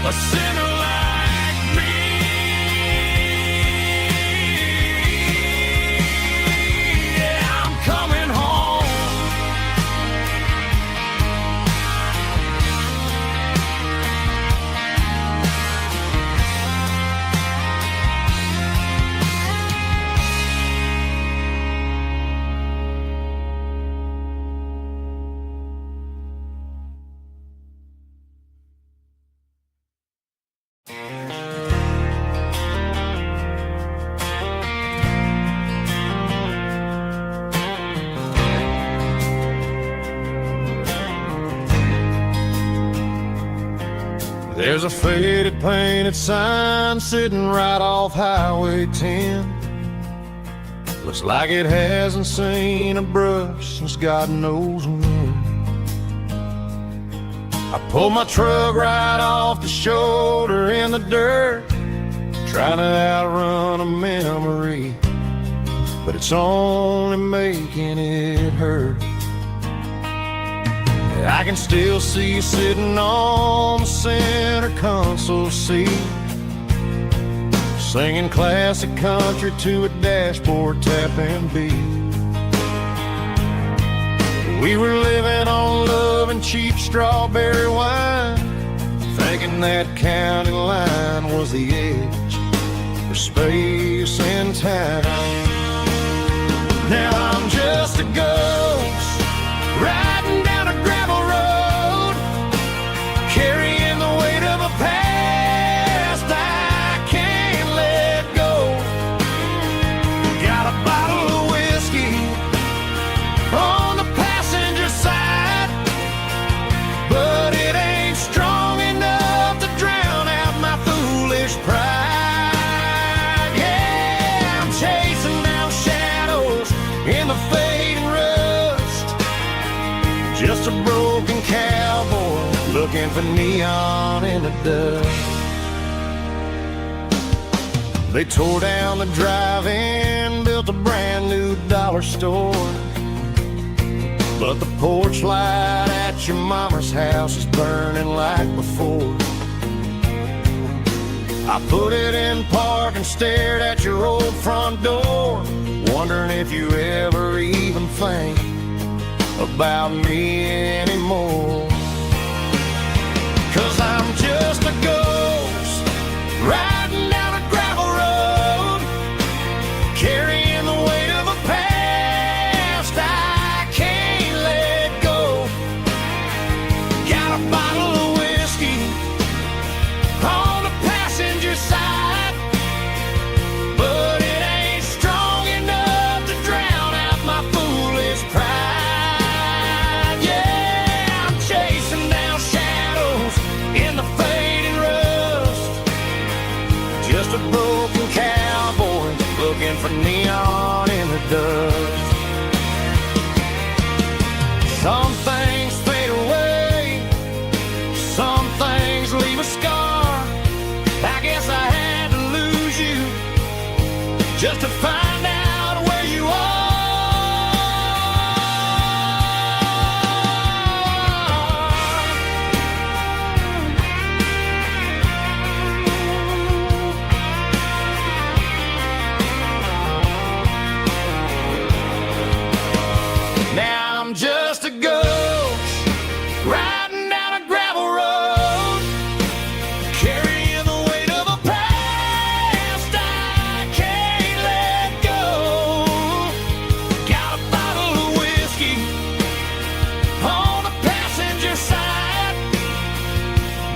A sinner like me. Yeah, I'm coming home. There's a faded painted sign sitting right off Highway 10. Looks like it hasn't seen a brush since God knows when. I pulled my truck right off the shoulder in the dirt, trying to outrun a memory, but it's only making it hurt. I can still see you sitting on the center console seat, singing classic country to a dashboard tapping beat. We were living on love and cheap strawberry wine, thinking that county line was the edge for space and time. Now I'm just a ghost riding down a gravel road, carrying the weight Just a broken cowboy looking for neon in the dust. They tore down the drive-in, built a brand new dollar store, but the porch light at your mama's house is burning like before. I put it in park and stared at your old front door, wondering if you ever even think about me anymore. 'Cause I'm just a ghost riding down a gravel road, carrying the weight of a past I can't let go. Got a bottle of whiskey on the passenger side, but it ain't strong enough to drown out my foolish pride. Yeah, I'm chasing down shadows in the fading rust, just a broken cowboy looking for neon in the dust. Some things fade away, some things leave a scar. I guess I had to lose you just to find out where you are. Now I'm just a ghost riding down a gravel road, carrying the weight of a past I can't let go. Got a bottle of whiskey on the passenger side,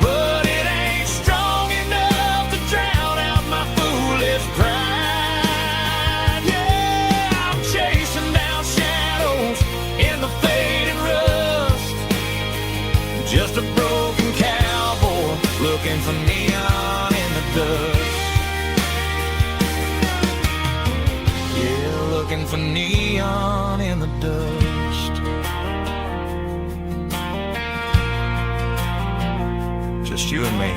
but it ain't strong enough to drown out my foolish pride. Yeah, I'm chasing down shadows in the fading rust, just a broken cowboy looking for neon in the dust. Yeah, looking for neon in the dust. Just you and me.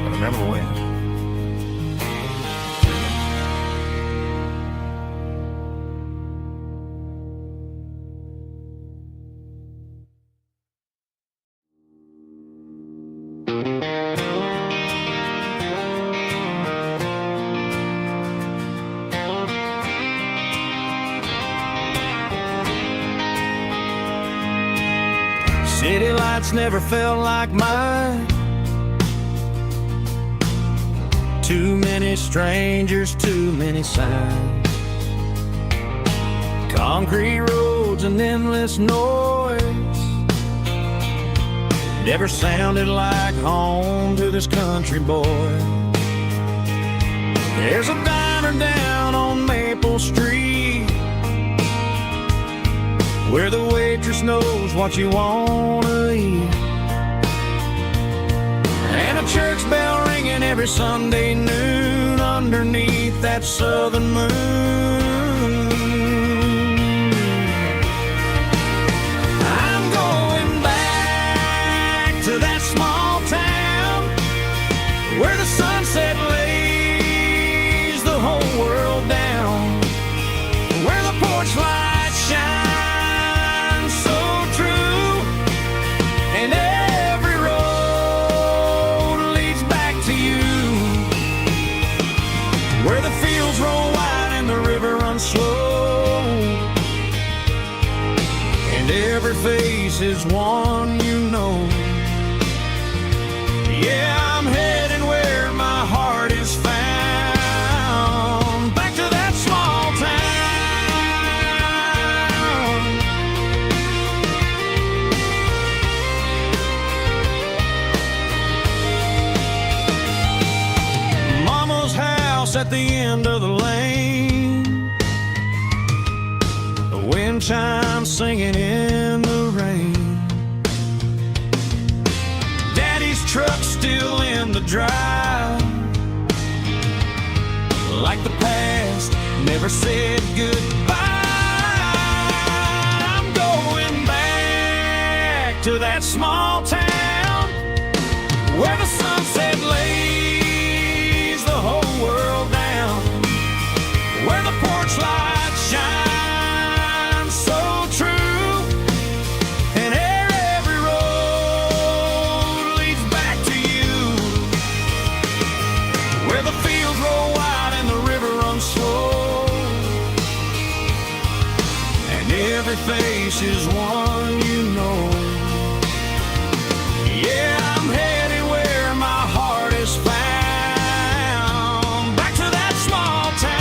I remember when. City lights never felt like mine. Too many strangers, too many signs. Concrete roads and endless noise never sounded like home to this country boy. There's a diner down on Maple Street where the waitress knows what you wanna eat, and a church bell ringing every Sunday noon underneath that southern moon. I'm going back to that small town where the sunset lays the whole world down, where the porch lights shine and every road leads back to you, where the fields roll wide and the river runs slow, and every face is one you know. Yeah, I'm heading where my heart is found, back to that small town. Mama's house at the end of the lane, the wind chimes singing in the rain, Daddy's truck still in the drive, like the past never said goodbye. to that small town where the sunset lays the whole world down, where the porch lights shine so true, and every road leads back to you, where the fields roll wide and the river runs slow, and every face is one you know. Yeah, I'm headed where my heart is found, back to that small town.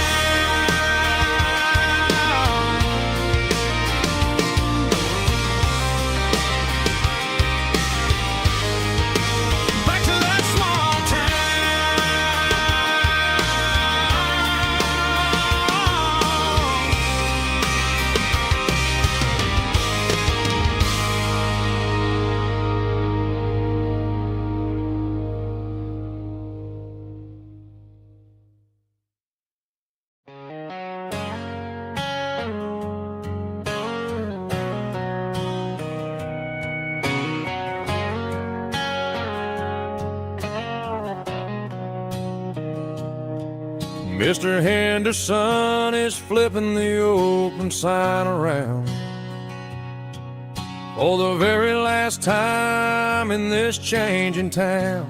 Back to that small Mr. Henderson is flipping the open sign around for the very last time in this changing town.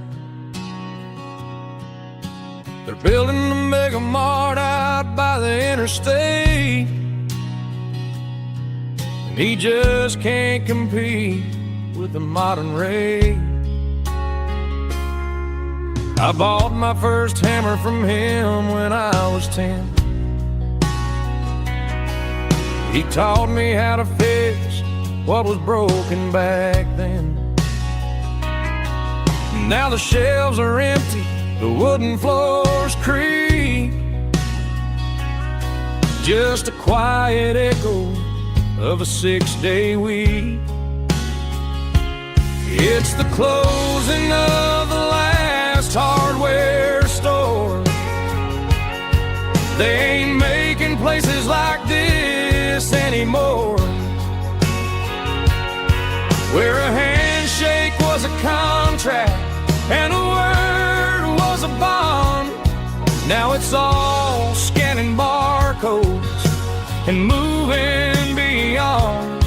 They're building a mega mart out by the interstate, and he just can't compete with the modern rate. I bought my first hammer from him when I was 10. He taught me how to fix what was broken back then. Now the shelves are empty, the wooden floors creak, just a quiet echo of a 6-day week. It's the closing of the last hardware store. They ain't making places like this anymore, where a handshake was a contract and a word was a bond. Now it's all scanning barcodes and moving beyond.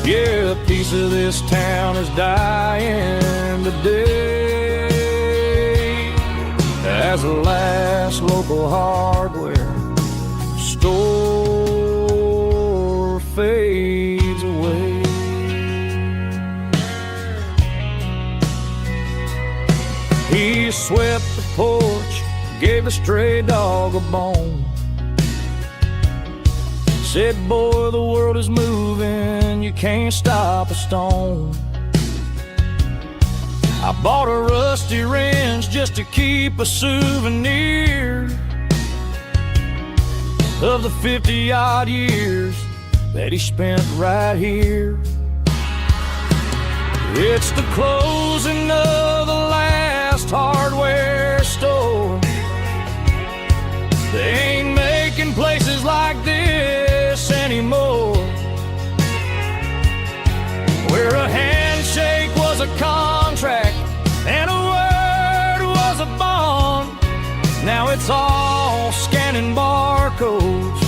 Yeah, a piece of this town is dying today as the last local hardware store fades away. He swept the porch, gave the stray dog a bone, said, boy, the world is moving, you can't stop a stone. I bought a rusty wrench just to keep a souvenir of the 50-odd years that he spent right here. It's the closing of the last hardware store. They ain't making places like this anymore, where a handshake was a contract and a word was a bond. Now it's all scanning barcodes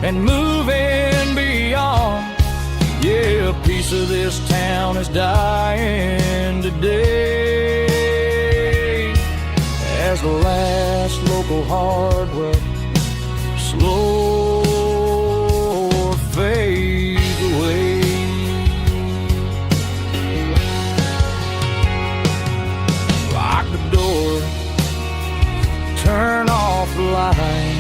and moving beyond. Yeah, a piece of this town is dying today as the last local hardware slow fades away. Lock the door, turn off the light.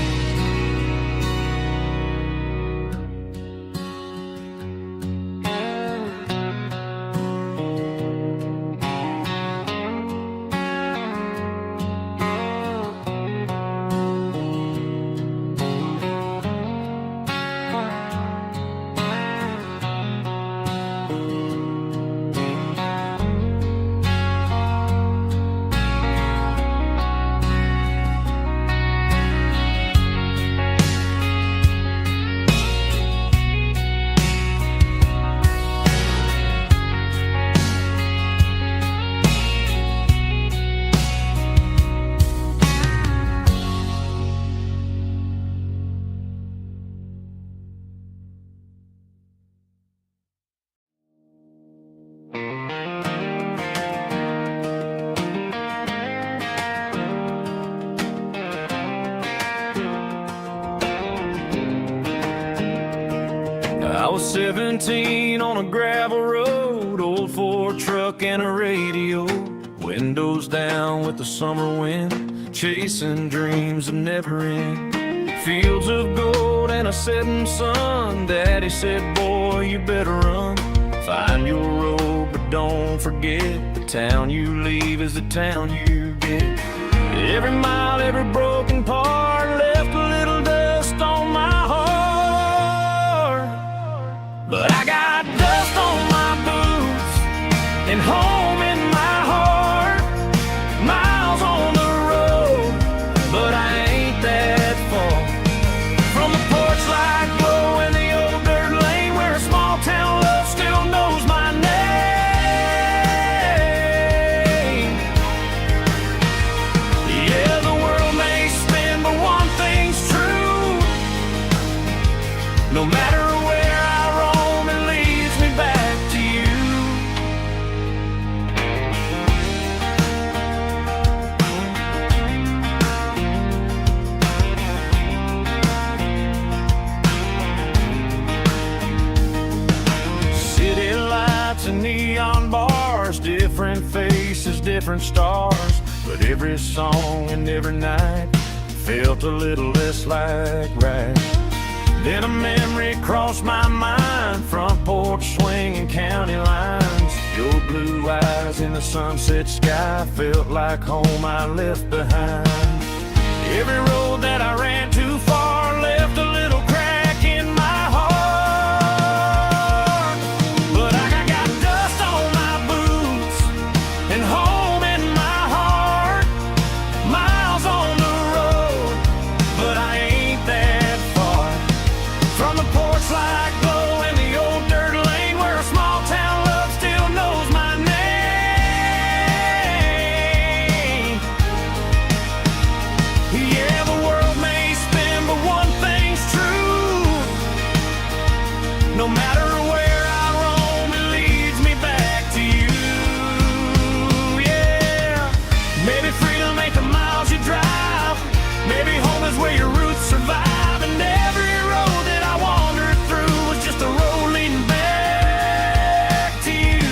was 17 on a gravel road, old Ford truck and a radio, windows down with the summer wind, chasing dreams of never end. Fields of gold and a setting sun. Daddy said, boy, you better run. Find your road, but don't forget, the town you leave is the town you get. Every mile, every broken part left a little dust on my heart. But I got dust on my boots and home in my heart. Miles on the road, but I ain't that far from the porch light glow in the old dirt lane where a small town love still knows my name. Yeah, the world may spin, but one thing's true. No matter where I roam, it leads me back to you. City lights and neon bars, different faces, different stars, but every song and every night felt a little less like right. Then a memory crossed my mind, front porch swinging county lines. Your blue eyes in the sunset sky felt like home I left behind. Every road that I ran too far left a little crack in my heart. But I got dust on my boots and home in my heart. Miles on the road, but I ain't that far from the porch light glow in the old dirt lane where a small town love still knows my name. Yeah, the world may spin, but one thing's true. No matter where I roam, it leads me back to you. Yeah, maybe freedom ain't the miles you drive. Maybe home is where your roots survive. And every road that I wandered through was just a road leading back to you.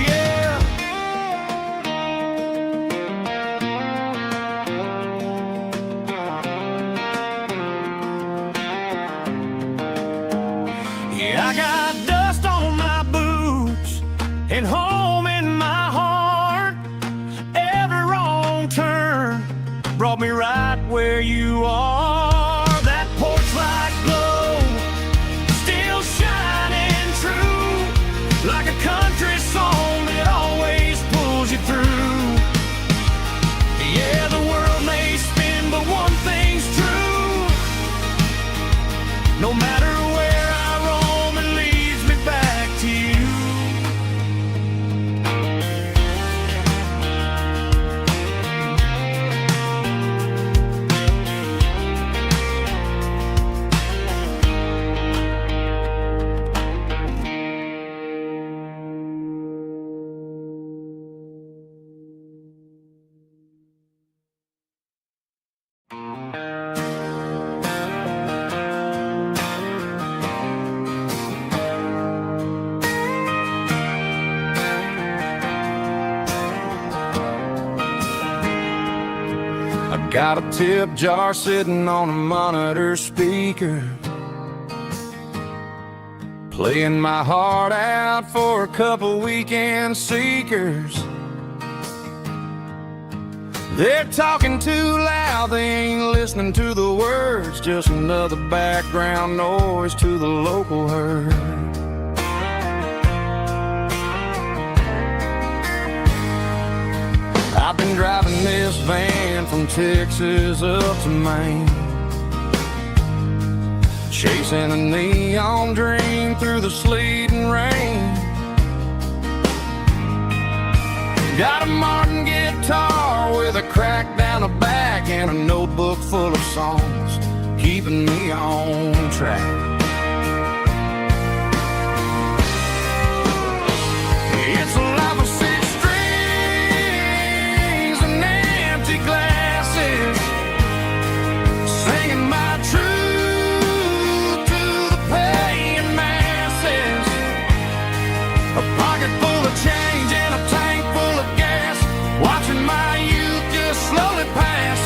Yeah. Yeah, I got dust on my boots and home in my heart. Every wrong turn brought me right where you are. That porch light glow still shining true, like a country song that always pulls you through. Yeah, the world may spin, but one thing's true. No matter where I roam, it leads me back to you. I got a tip jar sitting on a monitor speaker, playing my heart out for a couple weekend seekers. They're talking too loud, they ain't listening to the words, just another background noise to the local herd. I've been driving this van from Texas up to Maine, chasing a neon dream through the sleet and rain. Got a Martin guitar with a crack down the back and a notebook full of songs, keeping me on track. It's a life of six strings and empty glasses, singing my truth to the past. slowly pass.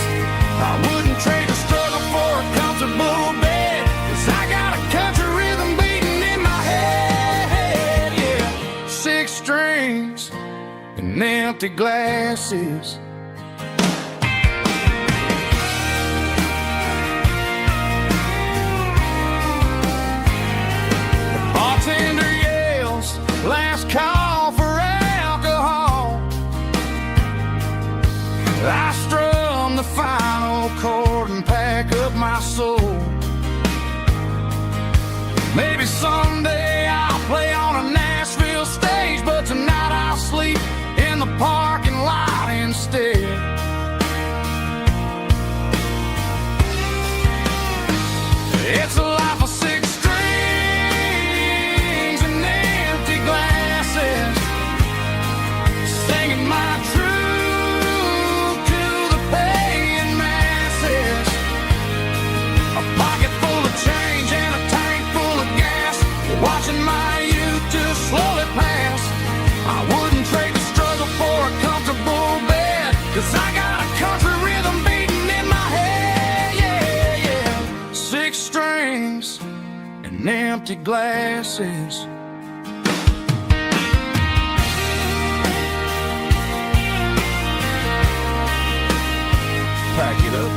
I wouldn't trade the struggle for a comfortable bed, 'cause I got a country rhythm beating in my head, yeah. 6 strings and empty glasses. The bartender yells, last call for alcohol. I strum the final chord and pack up my soul. Maybe someday I'll play on a Nashville stage, but tonight I'll sleep in the parking lot instead. It's a life of 6 strings and empty glasses, singing my truth to the paying masses. A pocket full of change and a tank full of gas, watching my youth just slowly pass. I wouldn't trade the struggle for a comfortable bed, 'cause I got a country rhythm beating in my head, yeah, yeah. 6 strings and empty glasses. Pack it up.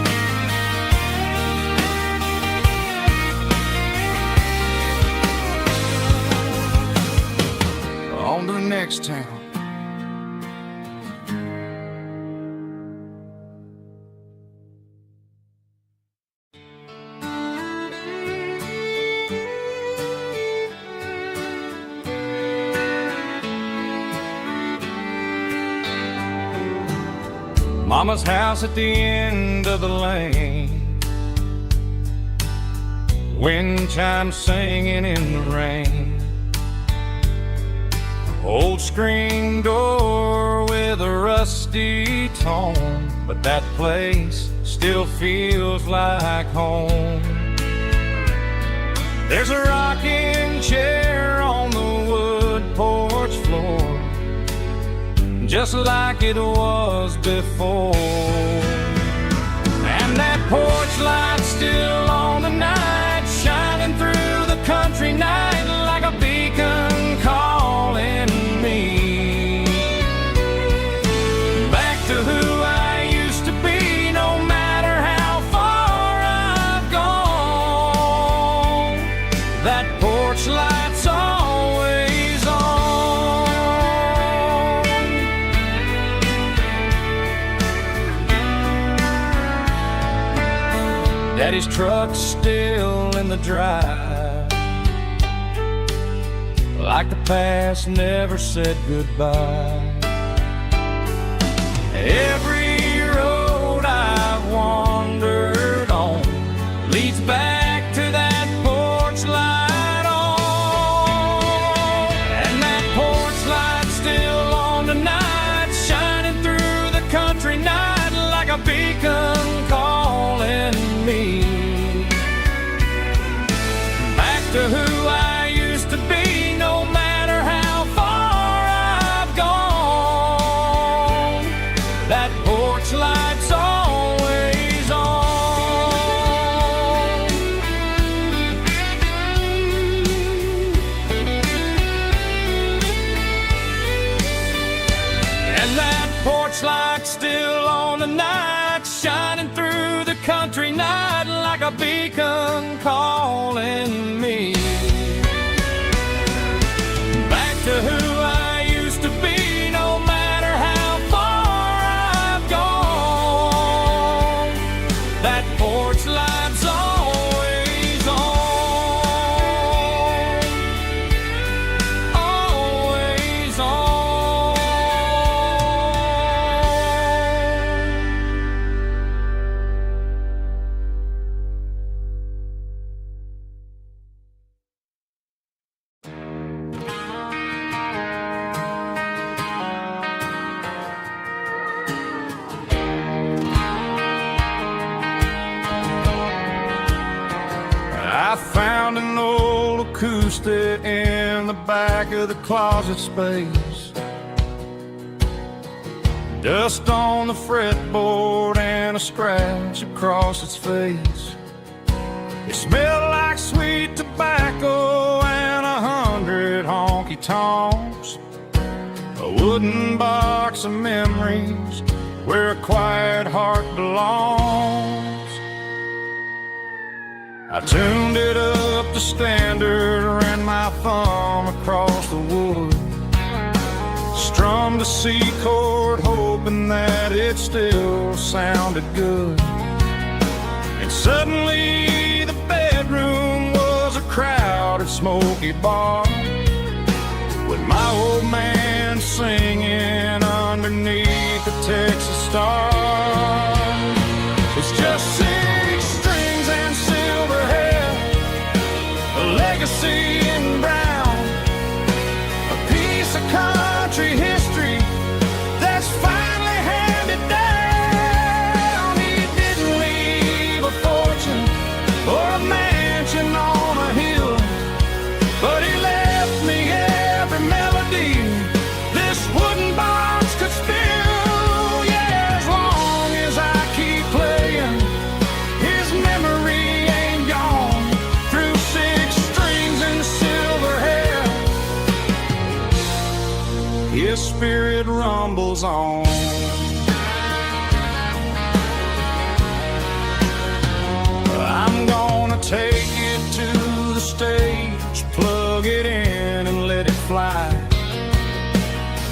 On to the next town. Mama's house at the end of the lane, wind chimes singing in the rain. Old screen door with a rusty tone, but that place still feels like home. There's a rocking chair on the wood porch floor, just like it was before. And that porch light's still on the night, shining through the country night like a beacon calling me back to who I used to be, no matter how far I've gone. That porch light's always on. Daddy's truck's still in the drive, like the past never said goodbye. Every road I've wandered on leads back to that porch light on. And that porch light's still on tonight, shining through the country night like a beacon calling me back to who I used to be, no matter how far I've gone. That porch light's always on. And that porch light's still on tonight, shining through the country night like a beacon calling me back to who I used to be, no matter how far I've gone. That porch light's always on, always on. I found an old acoustic in the back of the closet space, dust on the fretboard a scratch across its face. It smelled like sweet tobacco and 100 honky-tonks, a wooden box of memories where a quiet heart belongs. I tuned it up to standard, ran my thumb across the wood, strummed a C chord hoping that it still sounded good. And suddenly the bedroom was a crowded smoky bar, with my old man singing underneath the Texas stars. It's just 6 strings and silver hair, a legacy in brown, a piece of country history that's finally handed down. He didn't leave a fortune or a mansion on a hill, but he left me every melody this wooden box could spill. Yeah, as long as I keep playing, his memory ain't gone. Through 6 strings and silver hair, his spirit rumbles on. I'm gonna take it to the stage, plug it in and let it fly.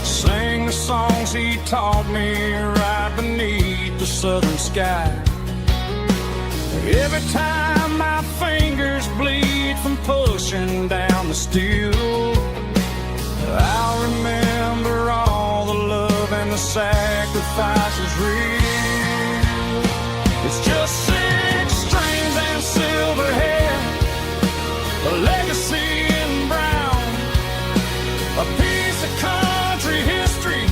Sing the songs he taught me right beneath the southern sky. Every time my fingers bleed from pushing down the steel, I'll remember all the love and the sacrifices real. It's just 6 strings and silver hair, a legacy in brown, a piece of country history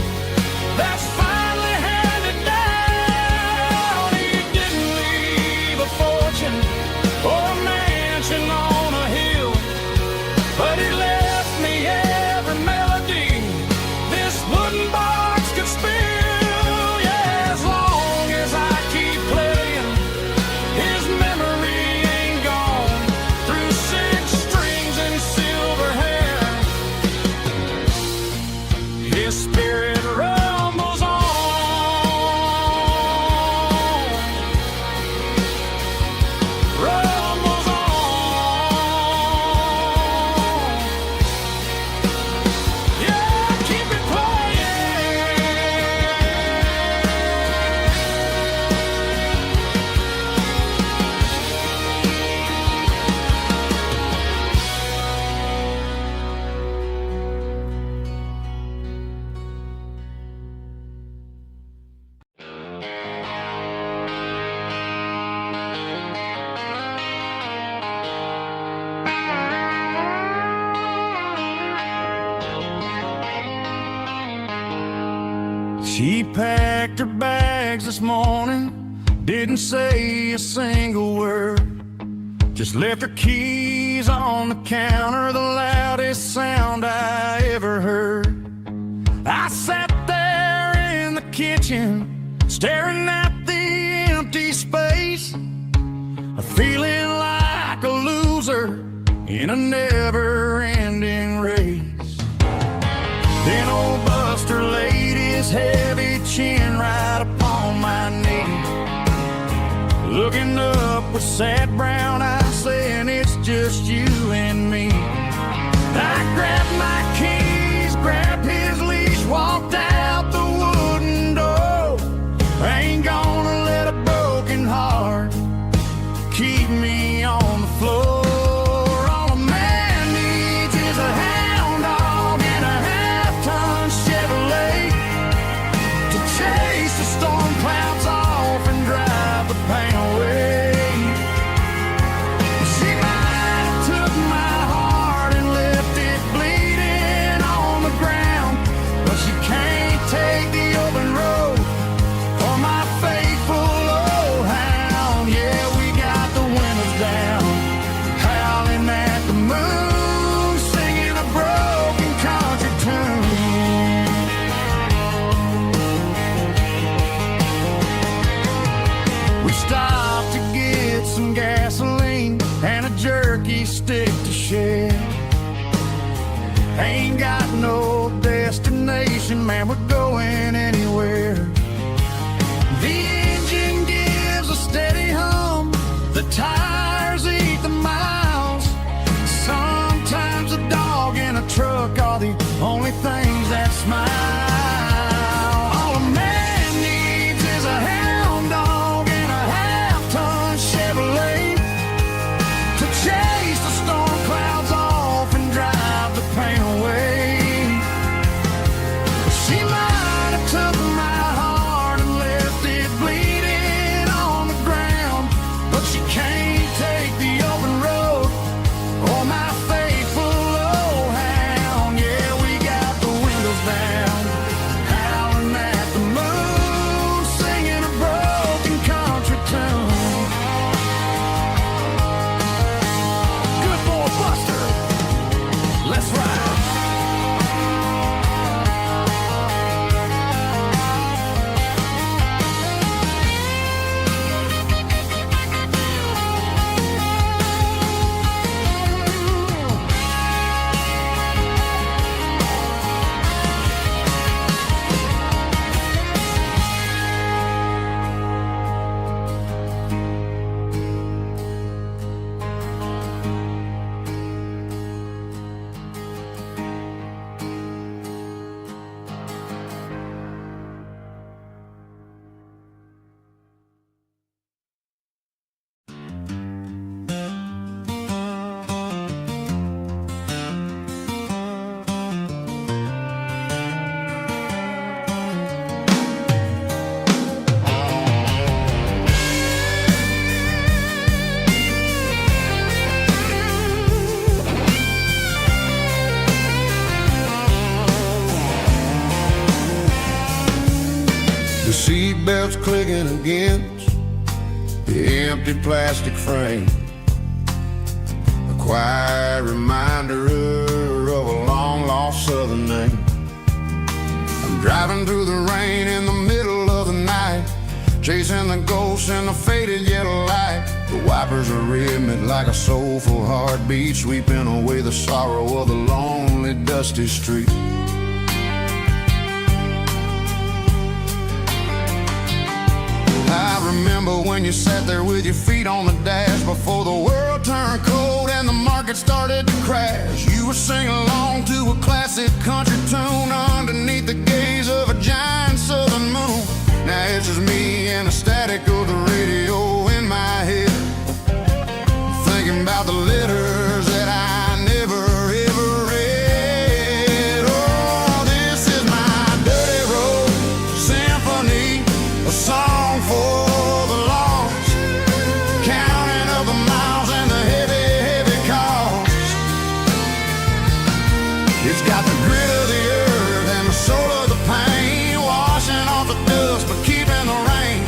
that's finally handed down. He didn't leave a fortune or a mansion on a hill, but he left me every melody this wooden box could spill. Yeah, as long as I keep playing, his memory ain't gone. Through 6 strings and silver hair, his spirit rumbles on. Rumbles on. Yeah, keep it playing. She packed her bags this morning, didn't say a single word, just left her keys on the counter, the loudest sound I ever heard. I sat there in the kitchen, staring at the empty space, feeling like a loser in a never-ending race. Then old Buster laid his heavy chin right upon my knee, looking up with sad brown eyes, saying it's just you and me. I grabbed my keys, grabbed his leash, walked out the wooden door. I ain't gonna let a broken heart keep me on the floor. All a man needs is a hound dog and a half-ton Chevrolet to chase the storm clouds off and drive the pain away. She might have took my heart and left it bleeding We stopped to get some gasoline and a jerky stick to share. Ain't got no destination, man, we're going anywhere. The engine gives a steady hum, the tires eat the miles. Sometimes a dog in a truck are the only things that smile. All a man needs is a hound dog and a half-ton Chevrolet to chase the storm clouds off and drive the pain away. She might have took my heart and left it bleeding on the ground, but she can't take the open road or my faithful old hound. Yeah, we got the windows down, howling at the moon, singing a broken country tune. Good boy Buster, let's ride. The seatbelt's clicking against the empty plastic frame, a quiet reminder of a long-lost southern name. I'm driving through the rain in the middle of the night, chasing the ghosts in the faded yellow light. The wipers are rhythmic like a soulful heartbeat, sweeping away the sorrow of the lonely, dusty street. I remember when you sat there with your feet on the dash before the world turned cold and the market started to crash. You were singing along to a classic country tune underneath the gaze of a giant southern moon. Now it's just me and the static of the radio in my head, thinking about the letters that I never ever read. Oh, this is my dirty road symphony, a song for the lost, counting up the miles and the heavy, heavy cost. It's got the grit of the earth and the soul of the pain, washing off the dust but keeping the rain.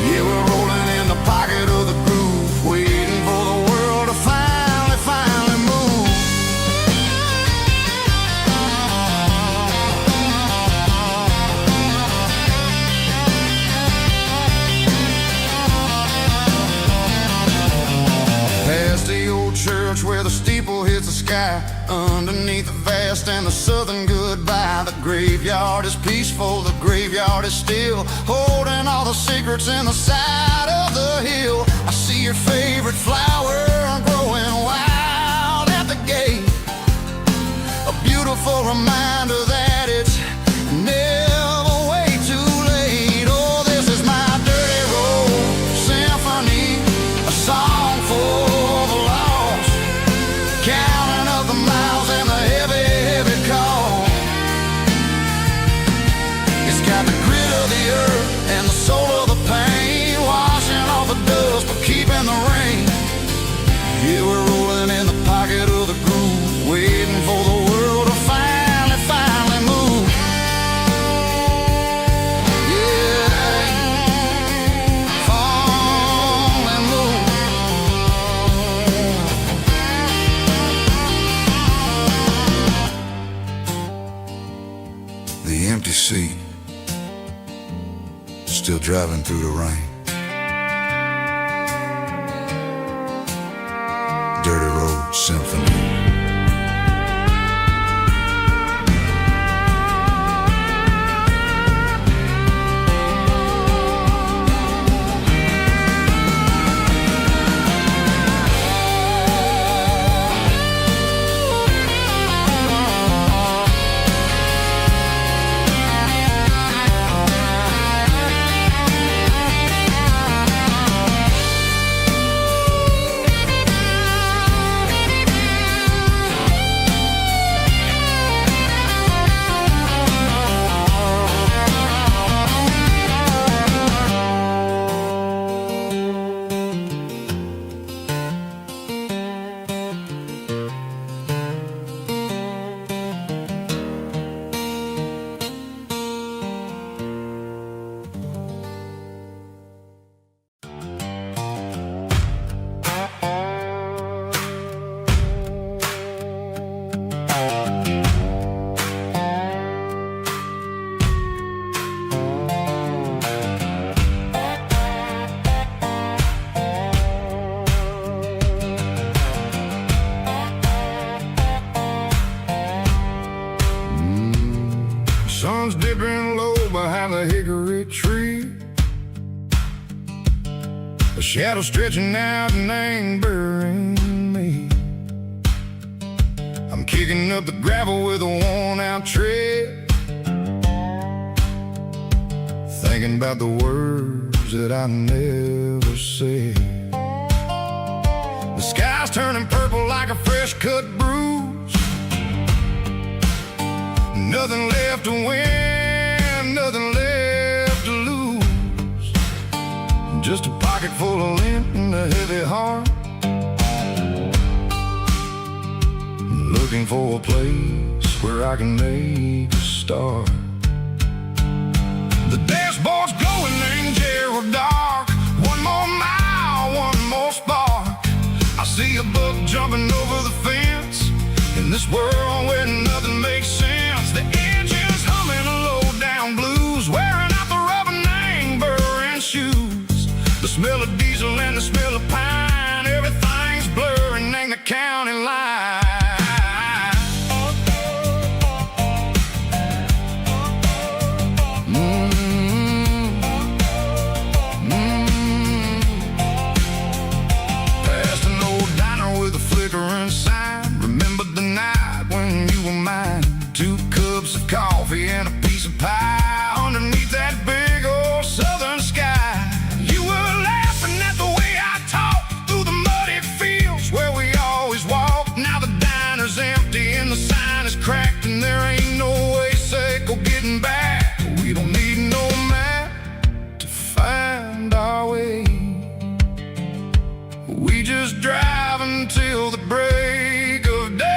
Yeah, we're rolling in the pocket of the groove, waiting for the world to finally move. Past the old church where the steeple hits the sky, underneath the vast and the southern goodbye. The graveyard is peaceful, the graveyard is still, holding all the secrets in the side of the hill. I see your favorite flower growing wild at the gate, a beautiful reminder that it's never way too late. Oh, this is my dirty road symphony, a song for the lost, counting up the miles and the heavy, heavy cost. It's got the grit of the earth and the soul of the pain, washing off the dust but keeping the rain. Yeah, we're rolling in the pocket of the groove, waiting for the world to finally move. Yeah, finally move. The empty seat, still driving through the rain. Symphony. Sun's dipping low behind the hickory tree. A shadow stretching out and ain't burying me. I'm kicking up the gravel with a worn-out tread, thinking about the words that I never said. The sky's turning purple like a fresh-cut bruise. Nothing left to win, nothing left to lose. Just a pocket full of lint and a heavy heart, looking for a place where I can make a start. The dashboard's glowing angel dark. One more mile, one more spark. I see a buck jumping over the fence in this world where nothing makes sense. The engine's humming a low-down blues, wearing out the rubber name burring shoes. The smell of diesel and the smell of pine, everything's blurring, ain't the county line. Past an old diner with a flickering sign. Remember the night when you were mine. 2 cups of coffee and a piece of pie underneath that big old southern sky. You were laughing at the way I talked through the muddy fields where we always walked. Now the diner's empty and the sign is cracked, and there ain't no way Seco getting back. We don't need no map to find our way. We just drive until the break of day.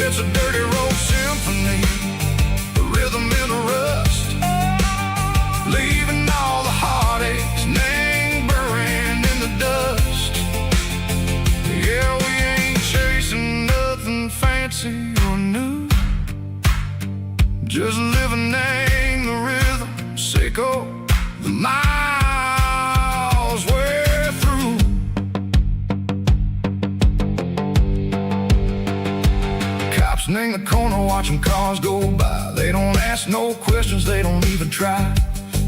It's a dirty road symphony, a rhythm in the rust, leaving all the heartaches, name burning in the dust. Yeah, we ain't chasing nothing fancy or new, just living name the rhythm, Seco, the miles we're through. In the corner watching cars go by. They don't ask no questions, they don't even try.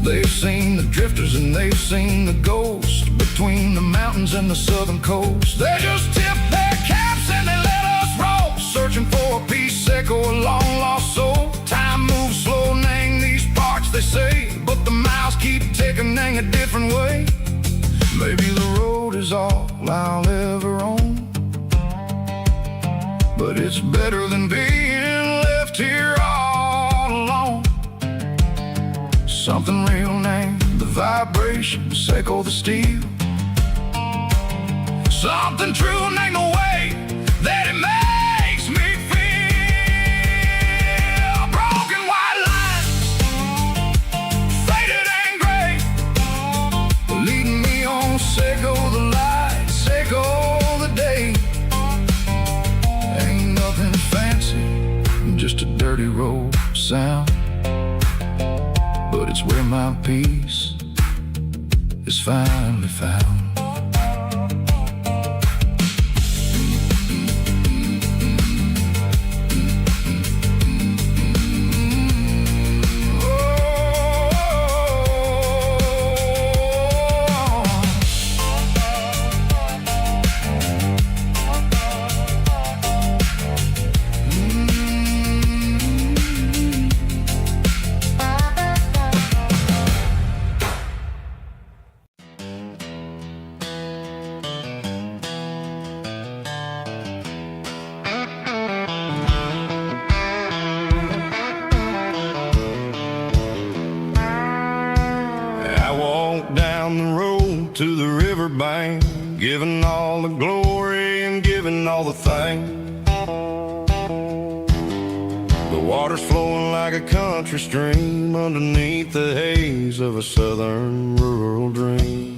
They've seen the drifters and they've seen the ghosts between the mountains and the southern coast. They just tip their caps and they let us roll, searching for a piece, Seco, a long lost soul. Time moves slow, name these parts they say, but the miles keep ticking, nang a different way. Maybe the road is all I'll ever own, but it's better than being left here all alone. Something real named the vibration, Seco the steel. Something true named the way that it makes me feel. Broken white lines, faded and gray, leading me on, Seco the light, Seco the day. Ain't nothing fancy sound, but it's where my peace is finally found. To the riverbank, giving all the glory and giving all the thanks. The water's flowing like a country stream underneath the haze of a southern rural dream.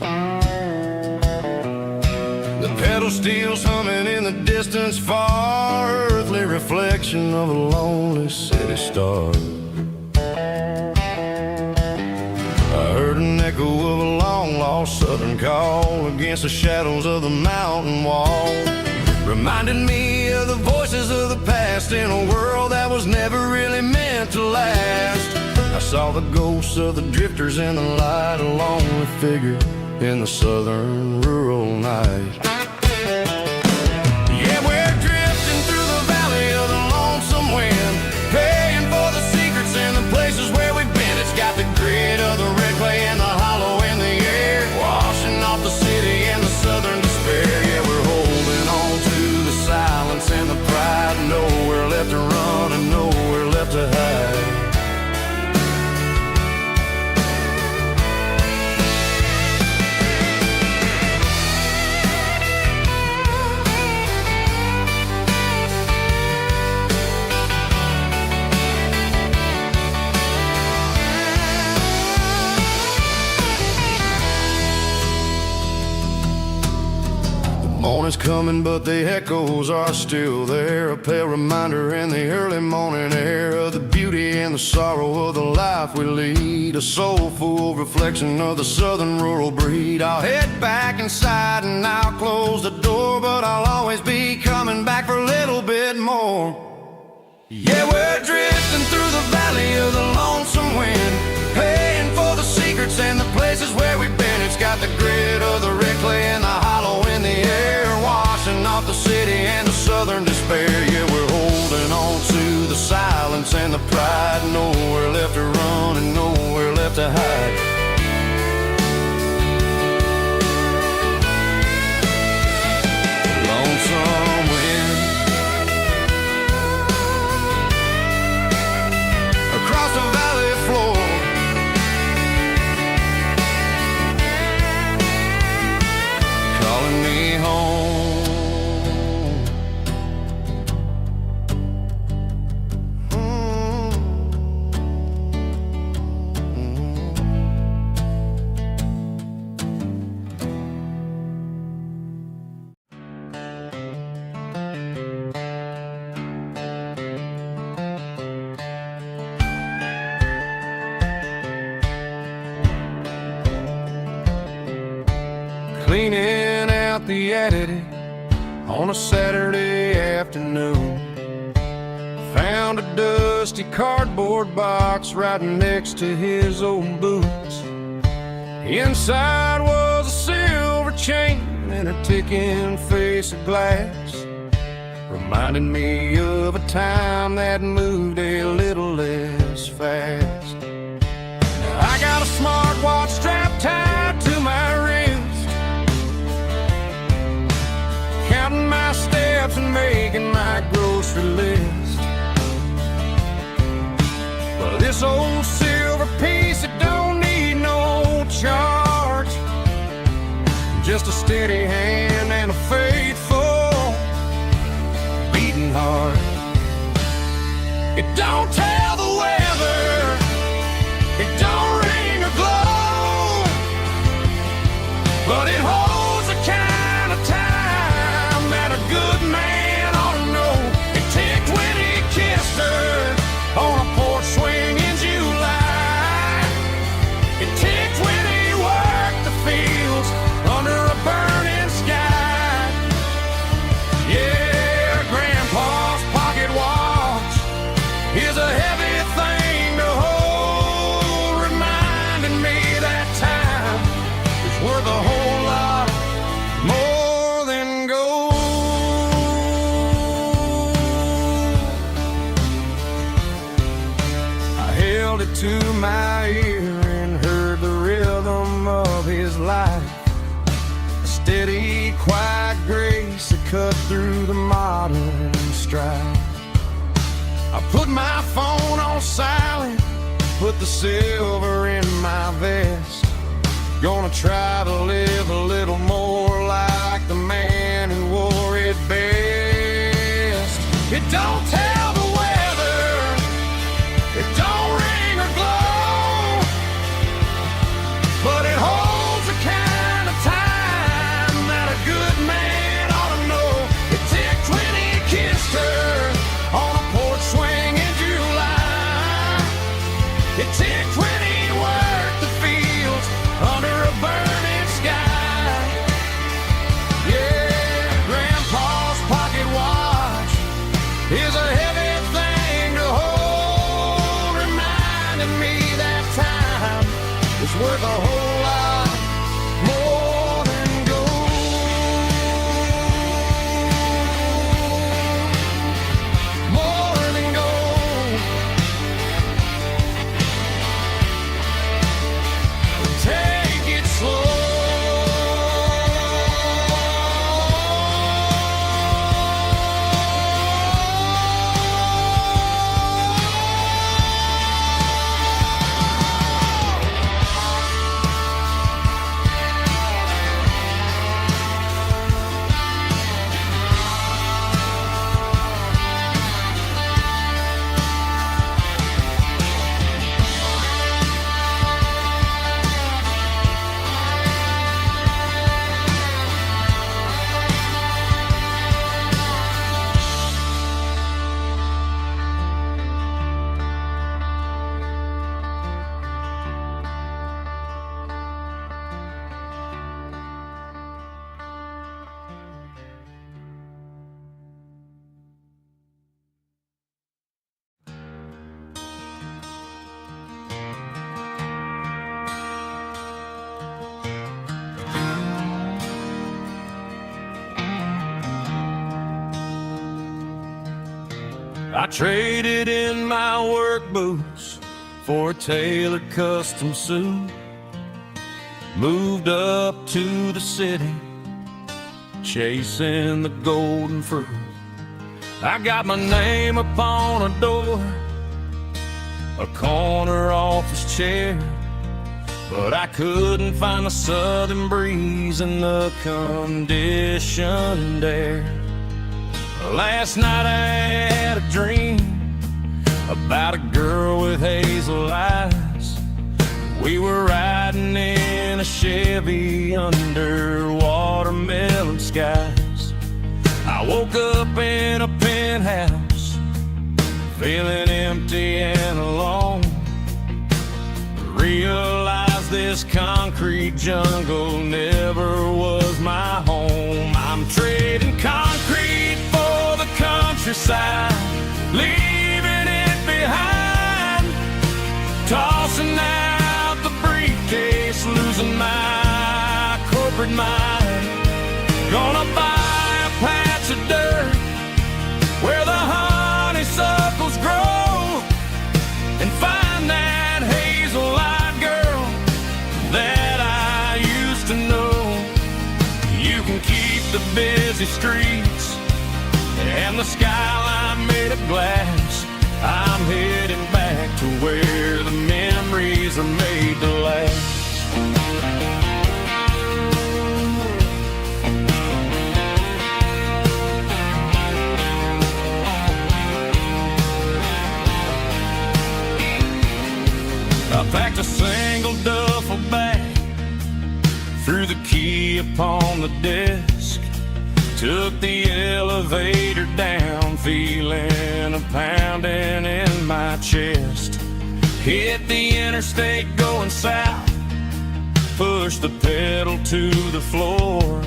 The pedal steel's humming in the distance far, earthly reflection of a lonely city star. I heard an echo of a long-lost southern call against the shadows of the mountain wall, reminded me of the voices of the past in a world that was never really meant to last. I saw the ghosts of the drifters in the light, a lonely figure in the southern rural night. Yeah, we're drifting through the valley of the lonesome wind, paying for the secrets and the places where we've been. It's got the grit of the red clay and the hollow in the air, washing off the city and the southern despair. Yeah, we're holding on to the silence and the pride, nowhere left to run and nowhere left to hide. Morning's coming, but the echoes are still there, a pale reminder in the early morning air of the beauty and the sorrow of the life we lead, a soulful reflection of the southern rural breed. I'll head back inside and I'll close the door, but I'll always be coming back for a little bit more. Yeah, we're drifting through the valley of the lonesome wind, paying for the secrets and the places where we've been. It's got the grit of the red clay and the hollow in the air, washing off the city and the southern despair. Yeah, we're holding on to the silence and the pride, nowhere left to run and nowhere left to hide. Lonesome wind across the valley floor, calling me home. Cleaning out the attic on a Saturday afternoon, found a dusty cardboard box right next to his old boots. Inside was a silver chain and a ticking face of glass, reminded me of a time that moved a little less fast. I got a smartwatch strapped tied to my wrist, counting my steps and making my grocery list. Well, this old silver piece, it don't need no charge, just a steady hand and a faithful beating heart. It don't tell the weather, it don't ring or glow, but it holds the kind of time that a good man ought to know. It ticked when he kissed her on a porch swing steady, quiet grace that cut through the modern strife. I put my phone on silent, put the silver in my vest. Gonna try to live a little more like the man who wore it best. It don't tell the weather, it don't ring or glow, but it holds the kind of time that a good man ought to know. It ticked when he kissed her on a porch swing in July. It ticked when he worked the fields under a burning sky. Yeah, Grandpa's pocket watch is a heavy thing to hold, reminding me that time is worth a whole lot more than gold. More than gold. Take it slow. I traded in my work boots for a tailored custom suit. Moved up to the city, chasing the golden fruit. I got my name upon a door, a corner office chair, but I couldn't find the southern breeze in the conditioned air. Last night I had a dream about a girl with hazel eyes. We were riding in a Chevy under watermelon skies. I woke up in a penthouse, feeling empty and alone. Realized this concrete jungle never was my home. I'm trading concrete for the countryside, leaving it behind, tossing out the briefcase, losing my corporate mind. Gonna buy a patch of dirt where the honeysuckles grow and find that hazel-eyed girl that I used to know. You can keep the busy streets and the skyline made of glass. I'm heading back to where the memories are made to last. I packed a single duffel bag, threw the key upon the desk, took the elevator down, feeling a pounding in my chest. Hit the interstate going south, pushed the pedal to the floor.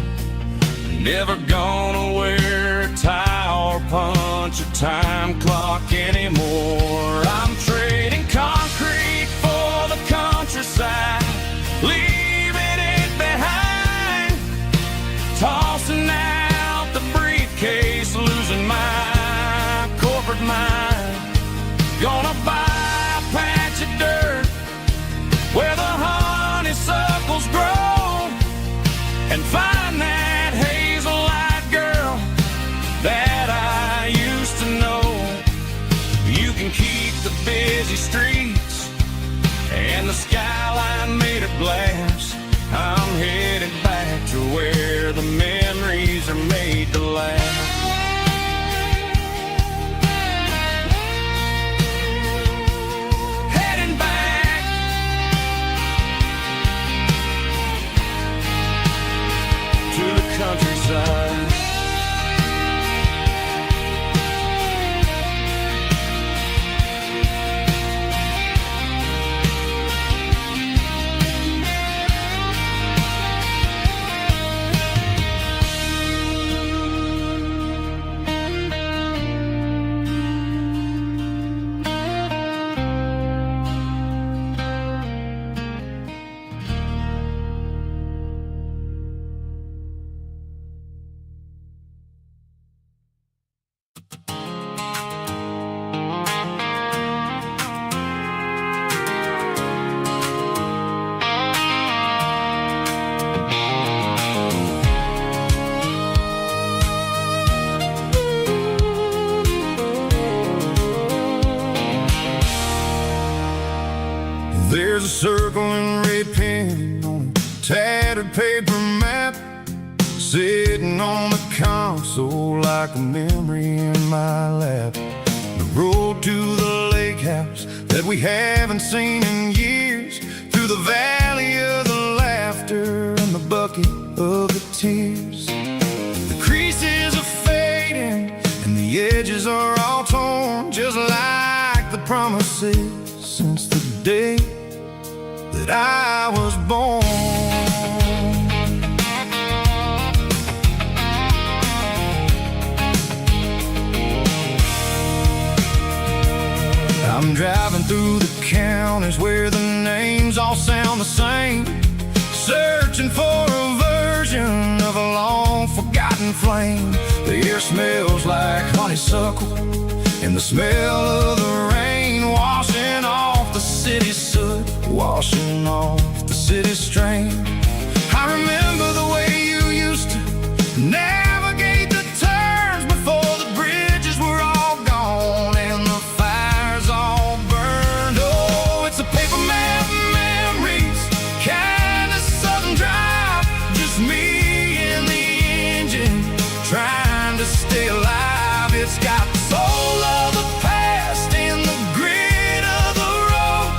Never gonna wear a tie or punch a time clock anymore. I'm trading concrete for the countryside, leaving it behind, tossing out the briefcase, losing my corporate mind. Gonna buy a patch of dirt where the honeysuckles grow and find that the memories are made to last. Heading back to the countryside. There's a circle and red pen on a tattered paper map, sitting on the console like a memory in my lap. The road to the lake house that we haven't seen in years, through the valley of the laughter and the bucket of the tears. The creases are fading and the edges are all torn, just like the promises since the day that I was born. I'm driving through the counties where the names all sound the same, searching for a version of a long forgotten flame. The air smells like honeysuckle and the smell of the rain washing off the city's soot, washing off the city's strain. I remember the way you used to navigate the turns before the bridges were all gone and the fires all burned. Oh, it's a paper map memories, kind of southern drive, just me and the engine trying to stay alive. It's got the soul of the past and the grit of the road,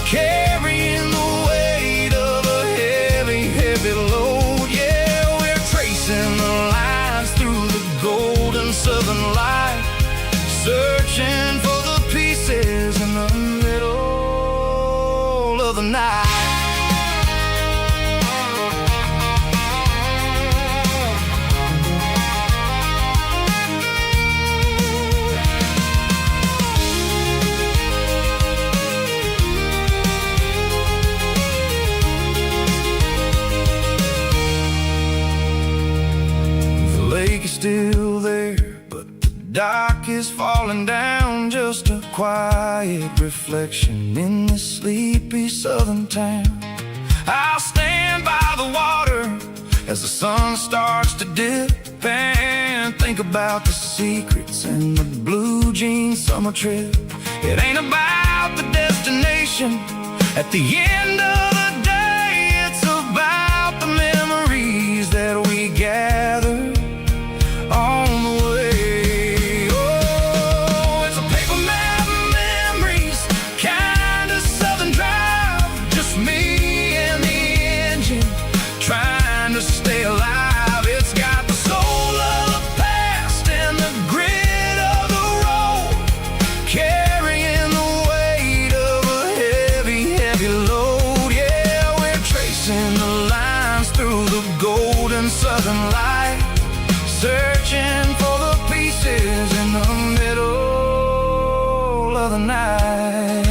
carrying the weight of a heavy, heavy load. Yeah, we're tracing the lines through the golden southern light, searching for the pieces in the middle of the night. Still there, but the dock is falling down, just a quiet reflection in this sleepy southern town. I'll stand by the water as the sun starts to dip and think about the secrets in the blue jean summer trip. It ain't about the destination at the end of the day, it's about the memories that we gather on the way. Oh, it's a paper map memories, kind of southern drive, just me and the engine trying to stay alive. It's got the soul of the past and the grit of the road, carrying the weight of a heavy, heavy load. Yeah, we're tracing the lines through the golden southern light, searching for the pieces in the middle of the night.